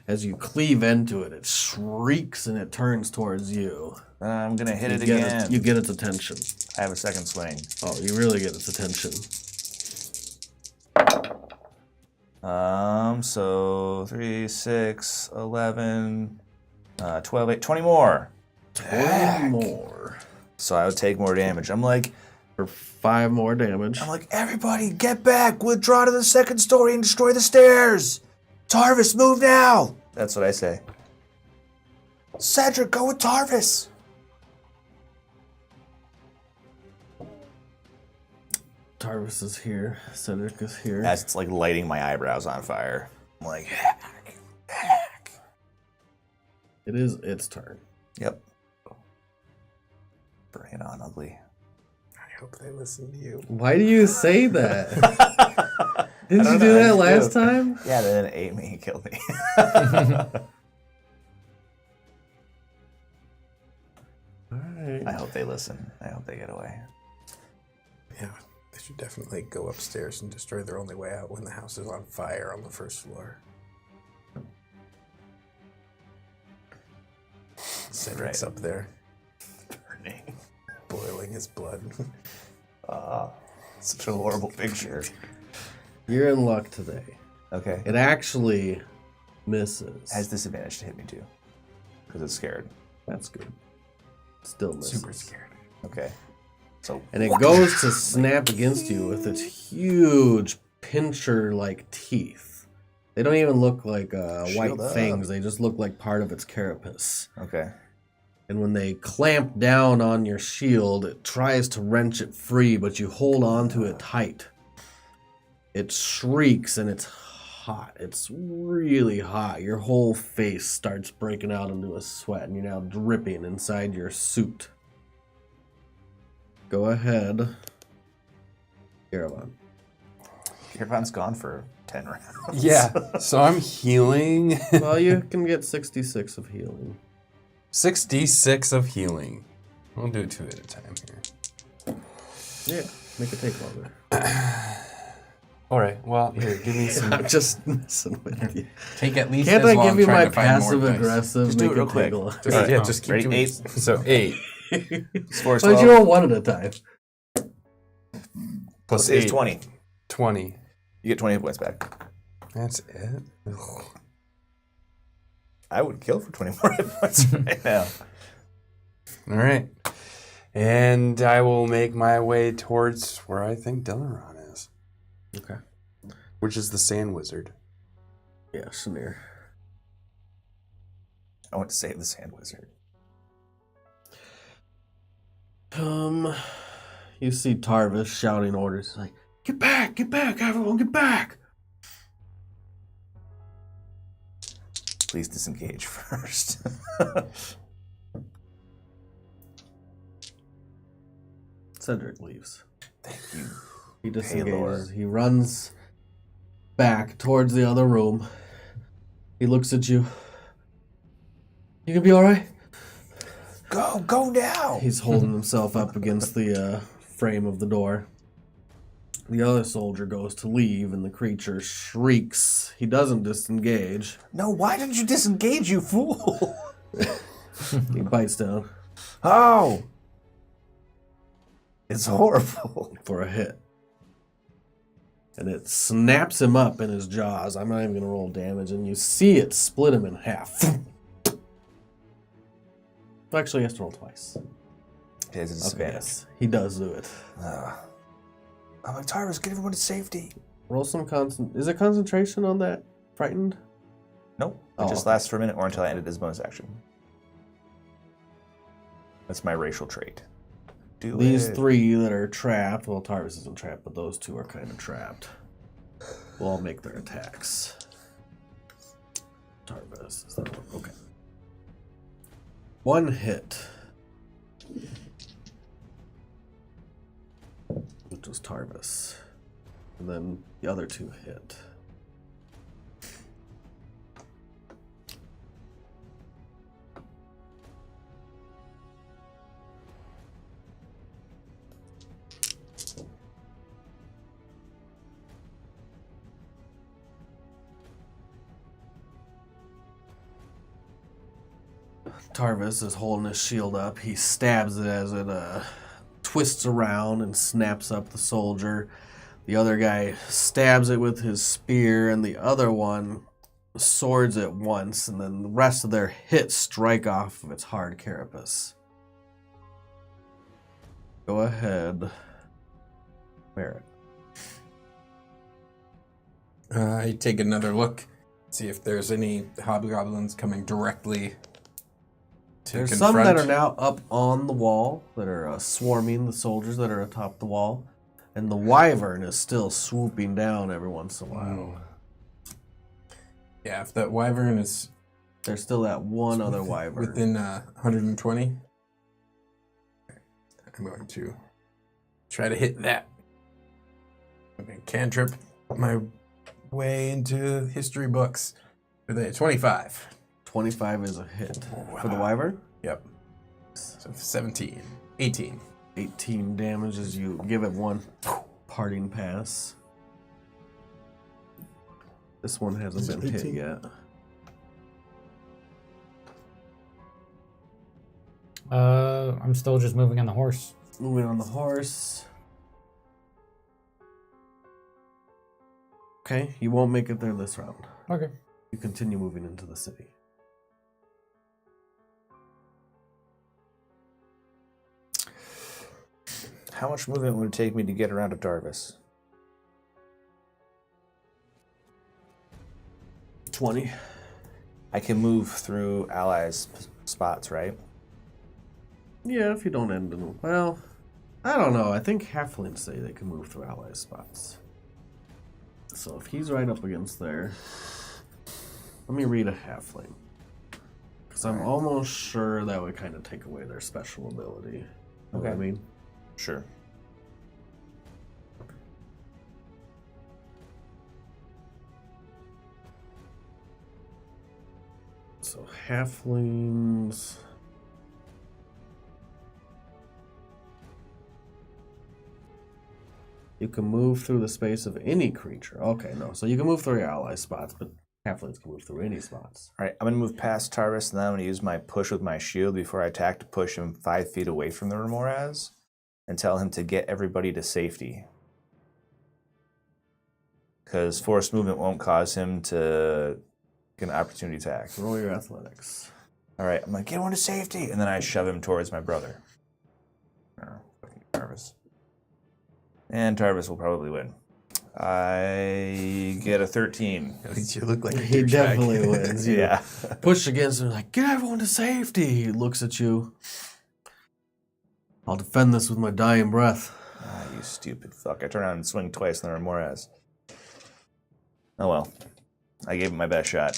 As you cleave into it, it shrieks and it turns towards you. I'm going to hit it You get again. you get its attention. I have a second swing. Oh, you really get its attention. So 3, 6, 11, 12, 8, 20 more. 20 more. So I would take more damage. I'm like, For 5 more damage. everybody get back, withdraw to the second story and destroy the stairs. Tarvis, move now. That's what I say. Cedric, go with Tarvis. Tarvis is here. Cedric is here. As it's like lighting my eyebrows on fire. I'm like, hack, hack. It is its turn. Yep. Bring it on, ugly. I hope they listen to you. Why do you say that? Didn't you don't do know, I that just last do. time? Yeah, then it ate me and killed me. Alright. I hope they listen. I hope they get away. Yeah, they should definitely go upstairs and destroy their only way out when the house is on fire on the first floor. Cedric's up there, Burning. boiling his blood. Such a horrible picture. You're in luck today. Okay. It actually misses. Has disadvantage to hit me too. Because it's scared. That's good. Still misses. Super scared. Okay. So And it goes to snap against you with its huge pincher-like teeth. They don't even look like white Shield up. fangs. They just look like part of its carapace. Okay. And when they clamp down on your shield, it tries to wrench it free, but you hold on to it tight. It shrieks and it's hot. It's really hot. Your whole face starts breaking out into a sweat, and you're now dripping inside your suit. Go ahead. Caravan. Caravan's gone for 10 rounds. Yeah. So I'm healing. Well, you can get 66 of healing. 66 of healing. We'll do 2 at a time here. Yeah, make it take longer. All right. Well, here, give me some. I'm just messing with you. Take at least Can't as I long give you trying my to find more passive dice. aggressive? Just do make it real take quick. a lot? Just, All right. yeah, just keep Ready? doing 8. So 8 Score is Why don't 12. you roll one at a time? plus It's 8. 20. 20. You get 20 points back. That's it. Ugh. I would kill for 20 more hit points right now. All right. And I will make my way towards where I think Delaron is, Okay. which is the Sand Wizard. Yeah, Shanir. I want to save the Sand Wizard. You see Tarvis shouting orders. He's like, get back, everyone, get back. Please disengage first. Cedric leaves. Thank you. He Lord. disengages. He runs back towards the other room. He looks at you. You gonna be alright? Go now. He's holding himself up against the frame of the door. The other soldier goes to leave, and the creature shrieks. He doesn't disengage. No, why didn't you disengage, you fool? He bites down Oh. It's horrible. for a hit. And it snaps him up in his jaws. I'm not even going to roll damage. And you see it split him in half. Actually, he has to roll twice. It has a Okay, disadvantage. yes, he does do it. I'm like, Tyrus, get everyone to safety. Roll some Is it concentration on that? Frightened? Nope. It Oh, just okay. lasts for a minute or until I ended his bonus action. That's my racial trait. Do These it. 3 that are trapped, well, Tarvis isn't trapped, but those 2 are kind of trapped. Will all make their attacks. Tarvis is that one? Okay. 1 hit. Which was Tarvis. And then the other 2 hit. Tarvis is holding his shield up. He stabs it as it twists around and snaps up the soldier. The other guy stabs it with his spear, and the other one swords it once, and then the rest of their hits strike off of its hard carapace. Go ahead, Merritt. I take another look, see if there's any hobgoblins coming directly There's some that are now up on the wall that are swarming the soldiers that are atop the wall, and the wyvern is still swooping down every once in a while. Yeah, if that wyvern is There's still that one other wyvern. within 120, I'm going to try to hit that. I'm going to cantrip my way into history books with a 25. 25 is a hit for the wyvern. Yep. So 17. 18. 18 damage as you give it one parting pass. This one hasn't been hit 18? yet. I'm still just moving on the horse. Moving on the horse. Okay, you won't make it there this round. Okay. You continue moving into the city. How much movement would it take me to get around to Darvis? 20. I can move through allies' spots, right? Yeah, if you don't end in... Well, I don't know. I think halflings say they can move through allies' spots. So if he's right up against there... Let me read a halfling. Because I'm almost sure that would kind of take away their special ability. You know what I mean? Sure. So halflings... You can move through the space of any creature. Okay, no. So you can move through your ally spots, but halflings can move through any spots. All right, I'm going to move past Tarvis, and then I'm going to use my push with my shield before I attack to push him 5 feet away from the Remoraz and tell him to get everybody to safety. Because forced movement won't cause him to get an opportunity attack. Roll your athletics. All right, I'm like, get one to safety, and then I shove him towards my brother. Fucking Tarvis. And Tarvis will probably win. I get a 13. At least you look like a He douchebag. definitely wins. You Yeah. push against him, like, get everyone to safety. He looks at you. I'll defend this with my dying breath. Ah, you stupid fuck. I turn around and swing twice on the Remoraz. Oh well. I gave it my best shot.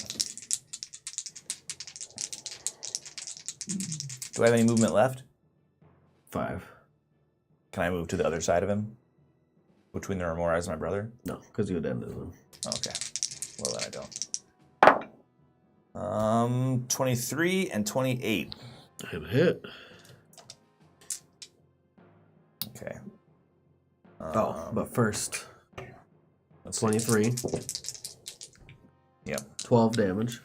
Do I have any movement left? 5. Can I move to the other side of him? Between the Remoraz and my brother? No, because you had ended him. Okay. Well, then I don't. 23 and 28. Hit. Okay. But first, Let's see. 23. Yep. 12 damage.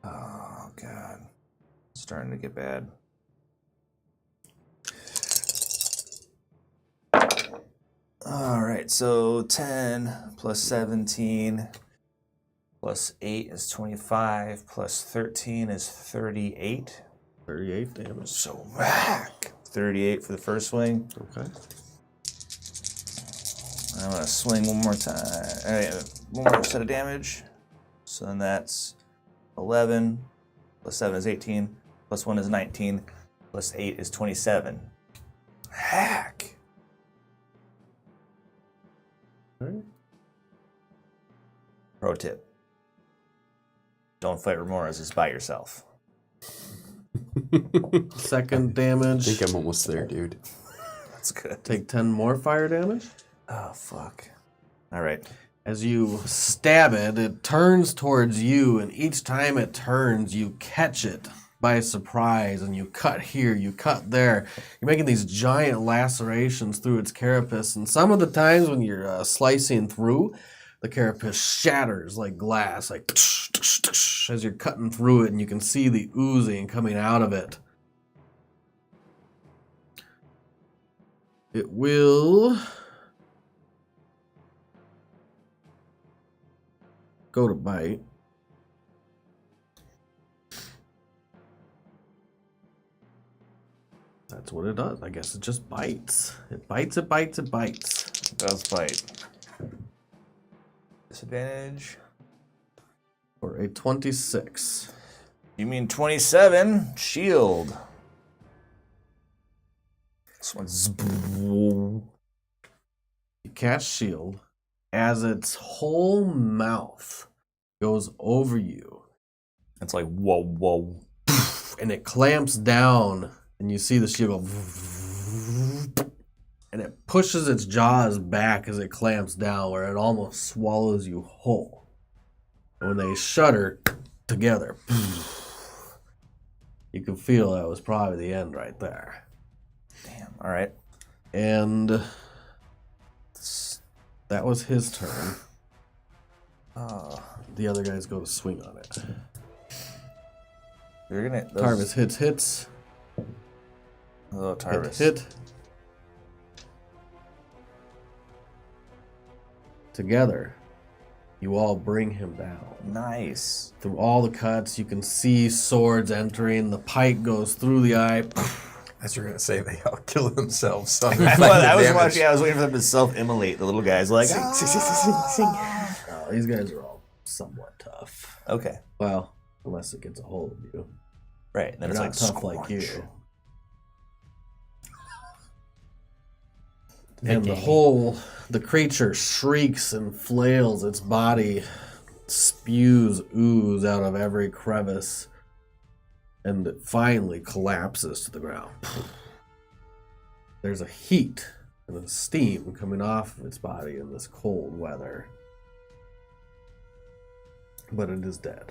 Oh, God. It's starting to get bad. All right, so 10 plus 17 plus 8 is 25 plus 13 is 38. 38 damage. So whack. 38 for the first swing. Okay. I'm going to swing one more time. All right, one more set of damage. So then that's 11 plus 7 is 18 plus 1 is 19 plus 8 is 27. Hack. Alright. Pro tip. Don't fight Remoras, just by yourself. Second I damage. think I'm almost there, dude. That's good. Take 10 more fire damage. Oh, fuck. All right. As you stab it, it turns towards you, and each time it turns, you catch it by surprise, and you cut here, you cut there. You're making these giant lacerations through its carapace, and some of the times when you're slicing through, the carapace shatters like glass, like as you're cutting through it, and you can see the oozing coming out of it. It will go to bite. That's what it does. I guess it just bites. It bites, it bites, it bites. It does bite. Disadvantage. For a 26. You mean 27? Shield. This one's. You cast shield as its whole mouth goes over you, It's like, whoa, whoa. and it clamps down, and you see the shield go, and it pushes its jaws back as it clamps down, where it almost swallows you whole. And when they shudder together, you can feel that was probably the end right there. Damn, all right. And that was his turn. The other guys go to swing on it. You're gonna. Tarvis hits. Oh, Tarvis. Hit. Together, you all bring him down. Nice. Through all the cuts, you can see swords entering. The pike goes through the eye. As you're gonna say, they all kill themselves. On I was watching. I was waiting for them to self-immolate. The little guys like. Oh, these guys are all somewhat tough. Okay. Well, unless it gets a hold of you. Right. Then They're it's not like tough like you. squanch. And the creature shrieks and flails. Its body spews ooze out of every crevice. And it finally collapses to the ground. There's a heat and a steam coming off of its body in this cold weather. But it is dead.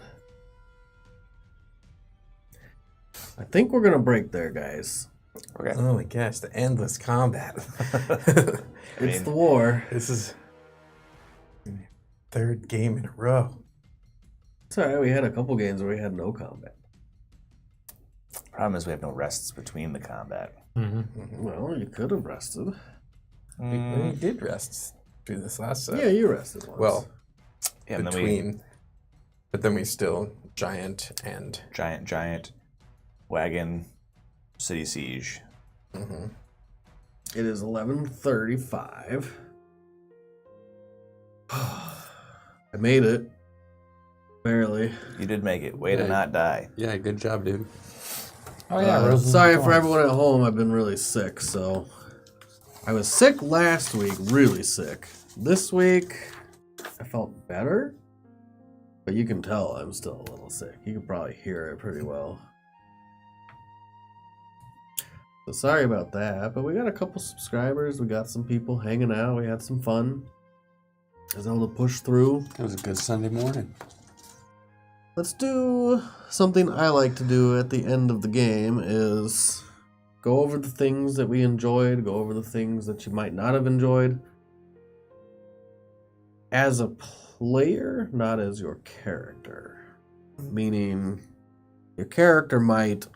I think we're going to break there, guys. Okay. Oh my gosh, the endless combat. It's the war. This is third game in a row. It's alright, we had a couple games where we had no combat. Problem is we have no rests between the combat. Well, you could have rested. We did rest through this last set. Yeah, you rested once. Well, Yeah, and then between, but then we still giant and giant wagon city siege. It is 11:35. I made it. Barely. You did make it. Way to Yeah. not die. Yeah, good job, dude. Oh yeah, Roses sorry and for Thorns. everyone at home. I've been really sick, so I was sick last week, really sick. This week, I felt better, but you can tell I'm still a little sick. You can probably hear it pretty well. So sorry about that, but we got a couple subscribers. We got some people hanging out. We had some fun. I was able to push through. It was a good Sunday morning. Let's do something I like to do at the end of the game is go over the things that we enjoyed, go over the things that you might not have enjoyed. As a player, not as your character. Meaning, your character might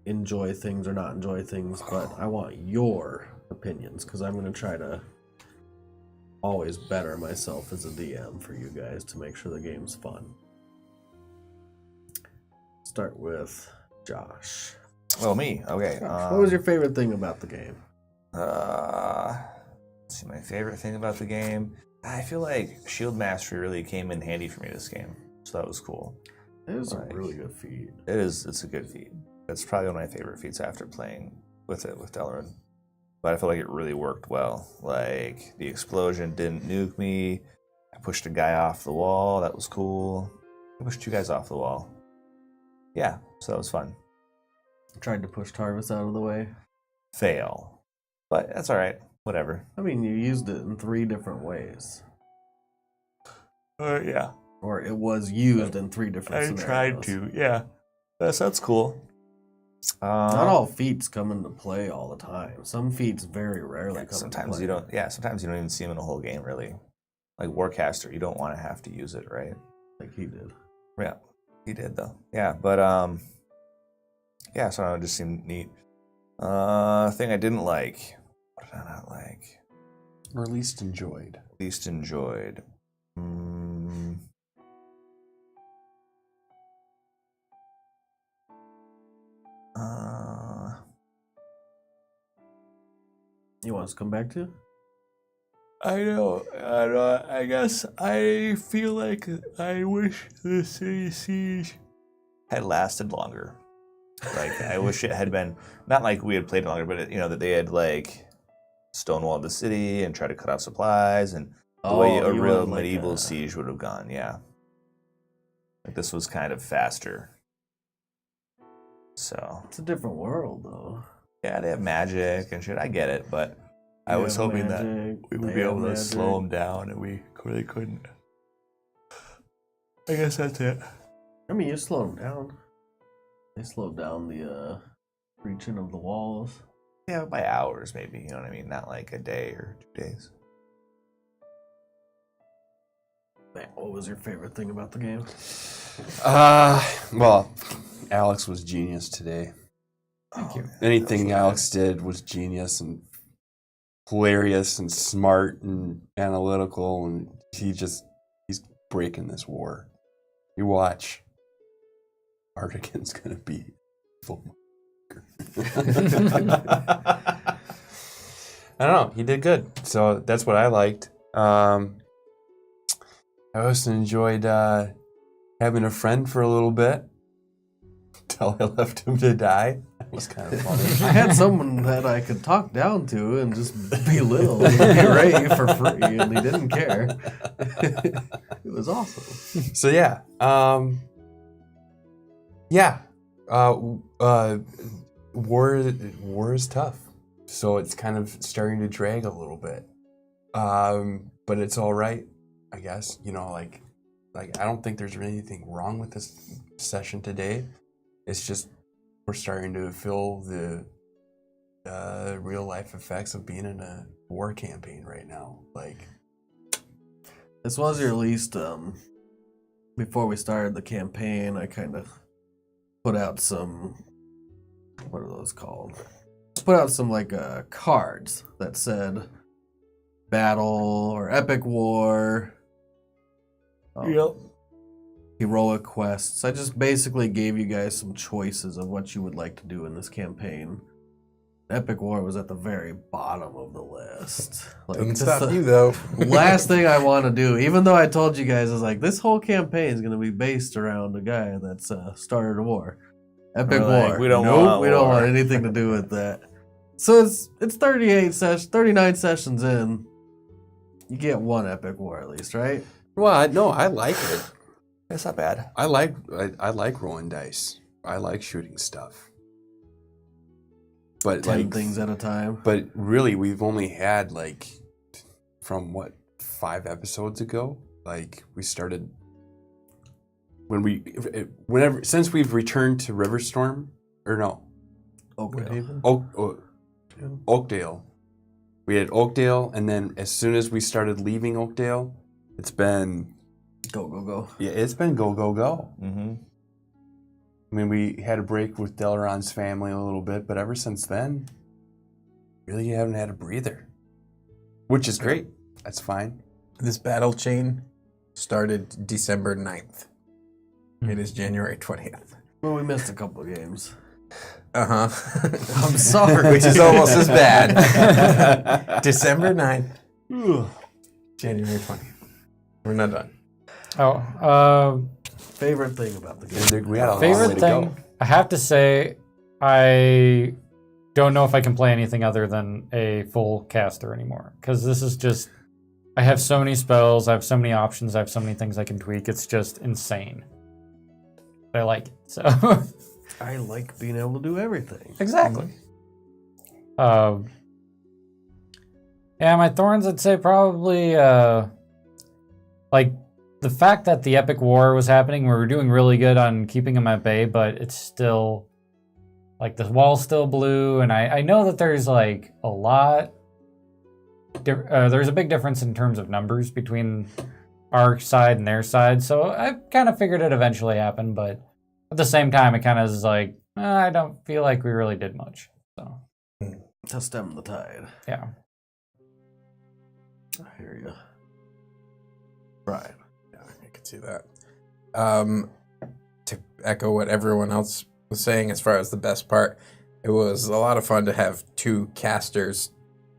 enjoy things or not enjoy things, but I want your opinions because I'm going to try to always better myself as a DM for you guys to make sure the game's fun. Start with Josh. Oh, me. Okay. What was your favorite thing about the game? Let's see, my favorite thing about the game. I feel like Shield Mastery really came in handy for me this game, so that was cool. It was Like, a really good feat. It is. It's a good feat. It's probably one of my favorite feats after playing with it with Delrin. But I feel like it really worked well. Like the explosion didn't nuke me. I pushed a guy off the wall. That was cool. I pushed two guys off the wall. Yeah, so that was fun. Tried to push Tarvis out of the way. Fail, but that's all right. Whatever. I mean, you used it in 3 different ways. Yeah. Or it was used in 3 different scenarios. Yeah. That's cool. Not all feats come into play all the time. Some feats very rarely come Sometimes into play. you don't. Yeah, sometimes you don't even see them in a whole game. Really, like Warcaster, you don't want to have to use it, right? Like he did. Yeah, he did though. Yeah, but yeah. So it just seemed neat. Thing I didn't like. What did I not like? Or at least enjoyed. Least enjoyed. You want us to come back to? I know. I guess I feel like I wish the City Siege had lasted longer. Like, I wish it had been, not like we had played it longer, but, that they had, like, stonewalled the city and tried to cut off supplies and the way a you real want, like, medieval siege would have gone, yeah. Like, this was kind of faster. So. It's a different world, though. Yeah, they have magic and shit. I get it, but I You was have hoping that magic, we would they be have able to magic. slow them down, and we really couldn't. I guess that's it. I mean, you slowed them down. They slowed down the reaching of the walls. Yeah, by hours, maybe. You know what I mean? Not like a day or 2 days. Man, what was your favorite thing about the game? Well, Alex was genius today. Thank you. Anything Alex did was genius and hilarious and smart and analytical, and he's breaking this war. You watch. Artigan's gonna be full. I don't know. He did good, so that's what I liked. I also enjoyed having a friend for a little bit till I left him to die. That was kind of funny. I had someone that I could talk down to and just belittle and berate for free, and he didn't care. It was awesome. So yeah, war is tough. So it's kind of starting to drag a little bit, but it's all right, I guess. Like I don't think there's anything wrong with this session today. It's just we're starting to feel the real life effects of being in a war campaign right now. Like, This was your least, before we started the campaign, I kind of put out some, what are those called? Put out some, like, cards that said battle or epic war. Heroic quests. I just basically gave you guys some choices of what you would like to do in this campaign. Epic war was at the very bottom of the list. Like, Doesn't it's stop the you though. last thing I want to do, even though I told you guys, is like, this whole campaign is going to be based around a guy that's started a war. Epic We're like, war. we don't Nope, want we don't war. want anything to do with that. So it's 39 sessions in. You get one epic war at least, right? well, no, I like it. It's not bad. I like rolling dice. I like shooting stuff. But 10 things at a time. But really, we've only had from 5 episodes ago. Like we started since we've returned to Riverstorm or no, Woodhaven? Oakdale. We had Oakdale, and then as soon as we started leaving Oakdale, it's been Go. yeah, it's been go. Mm-hmm. I mean, we had a break with Delaron's family a little bit, but ever since then, really you haven't had a breather, which is great. That's fine. This battle chain started December 9th. It is January 20th. Well, we missed a couple of games. Uh-huh. I'm sorry. Which is almost as bad. December 9th. January 20th. We're not done. Favorite thing about the game? We had a long way Favorite to thing, go. I have to say, I don't know if I can play anything other than a full caster anymore. Because this is just, I have so many spells, I have so many options, I have so many things I can tweak. It's just insane. I like it, so. I like being able to do everything. Exactly. Yeah, my thorns, I'd say probably, like, the fact that the epic war was happening, we were doing really good on keeping them at bay, but it's still, like, the wall's still blue, and I know that there's, like, a lot, there's a big difference in terms of numbers between our side and their side, so I kind of figured it eventually happened, but at the same time, it kind of is like, I don't feel like we really did much, so. To stem the tide. Yeah. I hear you. Right. Yeah, I could see that. To echo what everyone else was saying as far as the best part, it was a lot of fun to have 2 casters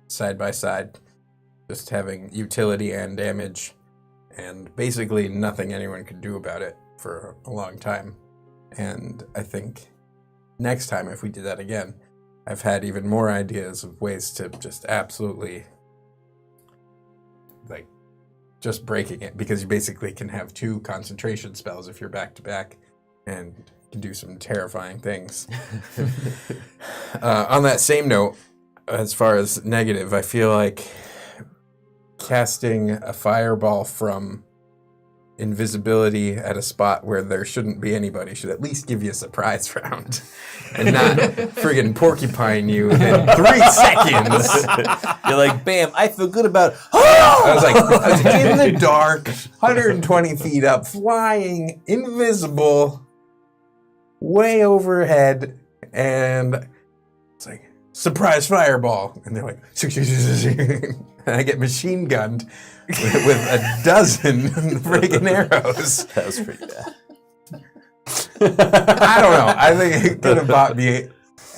side by side, just having utility and damage, and basically nothing anyone could do about it for a long time. And I think next time, if we do that again, I've had even more ideas of ways to just absolutely, like, just breaking it. Because you basically can have 2 concentration spells if you're back to back, and you can do some terrifying things. On that same note, as far as negative, I feel like casting a fireball from invisibility at a spot where there shouldn't be anybody should at least give you a surprise round and not friggin' porcupine you in 3 seconds. You're like, bam, I feel good about I was in the dark, 120 feet up, flying, invisible, way overhead, and it's like, surprise fireball. And they're like, and I get machine gunned with a dozen friggin' arrows. That was pretty bad. I don't know. I think it could have bought me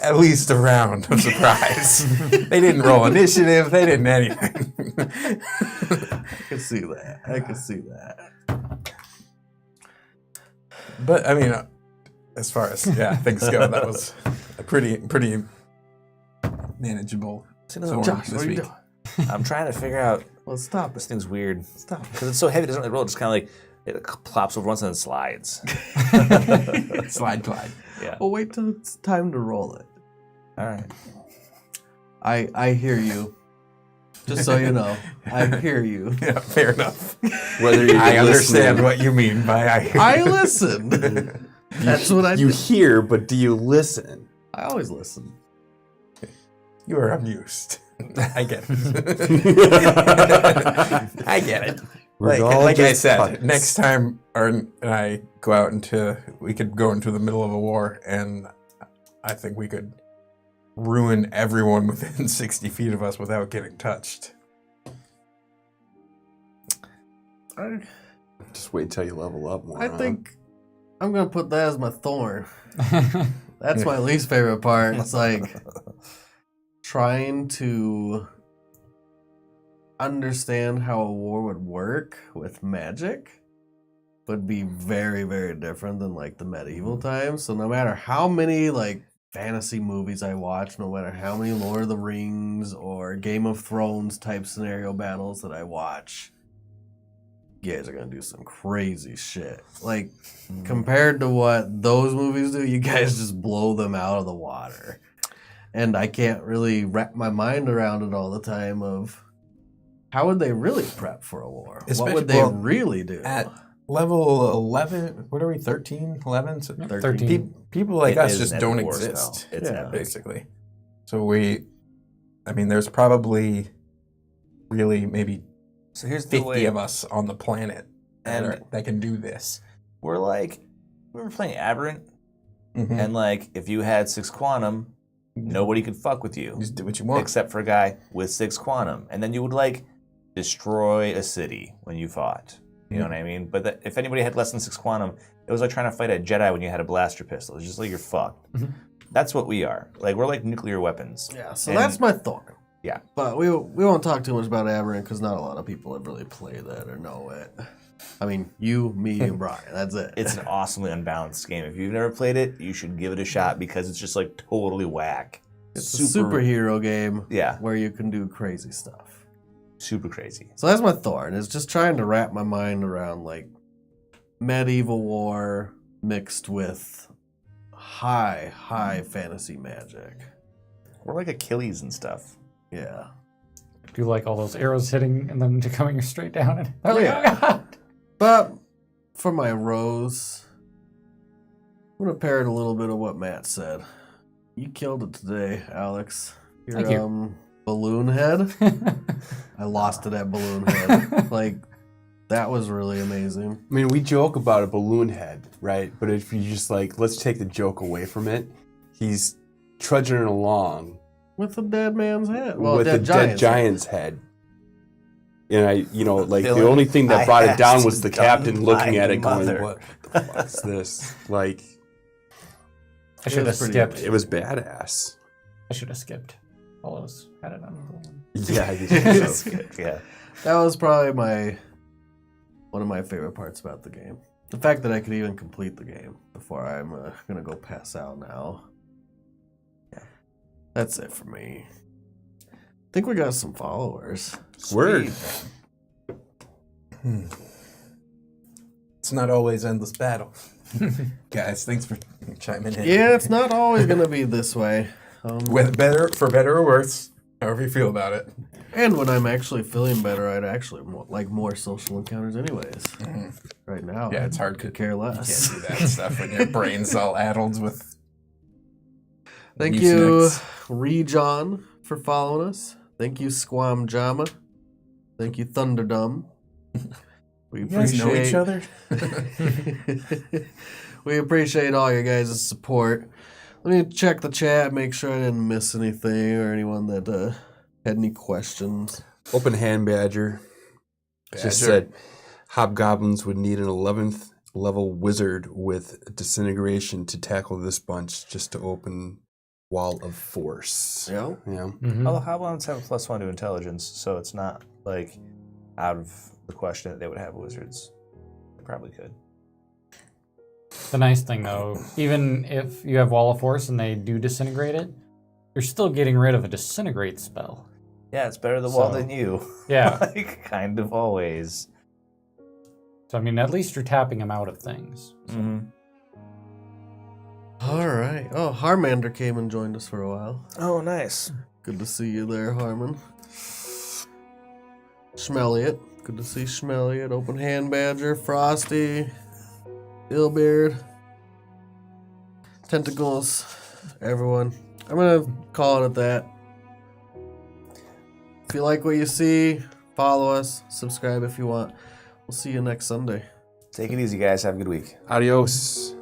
at least a round of surprise. They didn't roll initiative. They didn't anything. I can see that. I can see that. But, I mean, as far as, things go, that was a pretty manageable storm Josh, this what are you week. doing? I'm trying to figure out. Well, stop This it. thing's weird. Stop it. Because it's so heavy, it doesn't really roll. It just kind of like, it plops over once and then slides. Slide, glide. Yeah. Well, wait till it's time to roll it. All right. I hear you. Just so you know, I hear you. Yeah, fair enough. Whether you're I understand listening- what you mean by I hear. I listen. That's what I You do. hear, but do you listen? I always listen. You are amused. I get it. I get it. We're Like, all like I just said, puppets. next time Arden and I go out we could go into the middle of a war, and I think we could ruin everyone within 60 feet of us without getting touched. Just wait till you level up more. I huh? think I'm gonna put that as my thorn. That's my least favorite part. It's like trying to understand how a war would work with magic would be very, very different than like the medieval times. So no matter how many like fantasy movies I watch, no matter how many Lord of the Rings or Game of Thrones type scenario battles that I watch, you guys are gonna do some crazy shit. Like compared to what those movies do, you guys just blow them out of the water. And I can't really wrap my mind around it all the time of how would they really prep for a war? What would they Well, really do? At level 11, what are we, 13, 11? So 13. people like It us is just an don't epic war spell. exist, It's an Yeah. epic. basically. So there's probably really maybe So here's the 50 way. of us on the planet And- that can do this. We're like, we were playing Aberrant, Mhm. and like, if you had 6 quantum, nobody could fuck with you. Just do what you want. Except for a guy with 6 quantum. And then you would like destroy a city when you fought. You know what I mean? But if anybody had less than 6 quantum, it was like trying to fight a Jedi when you had a blaster pistol. It's just like you're fucked. That's what we are. Like, we're like nuclear weapons. Yeah, so And- that's my thorn. Yeah. But we won't talk too much about Aberrant because not a lot of people have really played that or know it. I mean, you, me, and Brian. That's it. It's an awesomely unbalanced game. If you've never played it, you should give it a shot because it's just like totally whack. It's a superhero game Yeah, where you can do crazy stuff. super crazy. So that's my thorn, is just trying to wrap my mind around like medieval war mixed with high fantasy magic. We're like Achilles and stuff. Yeah. Do like all those arrows hitting and then coming straight down. And they're like, Yeah. oh god. But for my rose, I'm gonna parrot a little bit of what Matt said. You killed it today, Alex. Your Thank you. balloon head. I lost it at balloon head. Like that was really amazing. I mean, we joke about a balloon head, right? But if you just like, let's take the joke away from it. He's trudging along With a dead man's head. Well, with dead a giant's dead giant's head. And like the Dylan, only thing that I brought it asked down was the dumb captain looking my at it going, mother. what the fuck's this? Like, I should have pretty skipped. it was badass. I should have skipped. All those had it on the one. Yeah, you think so. Yeah. That was probably one of my favorite parts about the game. The fact that I could even complete the game before I'm gonna go pass out now. Yeah. That's it for me. I think we got some followers. Word. It's not always endless battle. Guys, thanks for chiming in. Yeah, it's not always gonna be this way. For better or worse, however you feel about it. And when I'm actually feeling better, I'd actually like more social encounters anyways. Right now, Yeah, it's I hard could to care You less. can't do that stuff when your brain's all addled with. Thank you, Mucinex. Rejohn, for following us. Thank you, Squam Jama. Thank you, Thunderdum. We You guys know each other? We appreciate all your guys' support. Let me check the chat, make sure I didn't miss anything or anyone that had any questions. Open Hand Badger just said hobgoblins would need an 11th level wizard with disintegration to tackle this bunch just to open Wall of Force. Yeah. Yeah. Although hobgoblins have +1 to intelligence, so it's not like out of the question that they would have wizards. They probably could. The nice thing, though, even if you have Wall of Force and they do disintegrate it, you're still getting rid of a disintegrate spell. Yeah, it's better the wall So- than you. Yeah. Like, kind of always. So, I mean, at least you're tapping them out of things. All right. Oh, Harmander came and joined us for a while. Oh, nice. Good to see you there, Harmon. Schmelliot. Good to see Schmelliot. Open Hand Badger. Frosty. Illbeard. Tentacles. Everyone. I'm going to call it at that. If you like what you see, follow us. Subscribe if you want. We'll see you next Sunday. Take it easy, guys. Have a good week. Adios.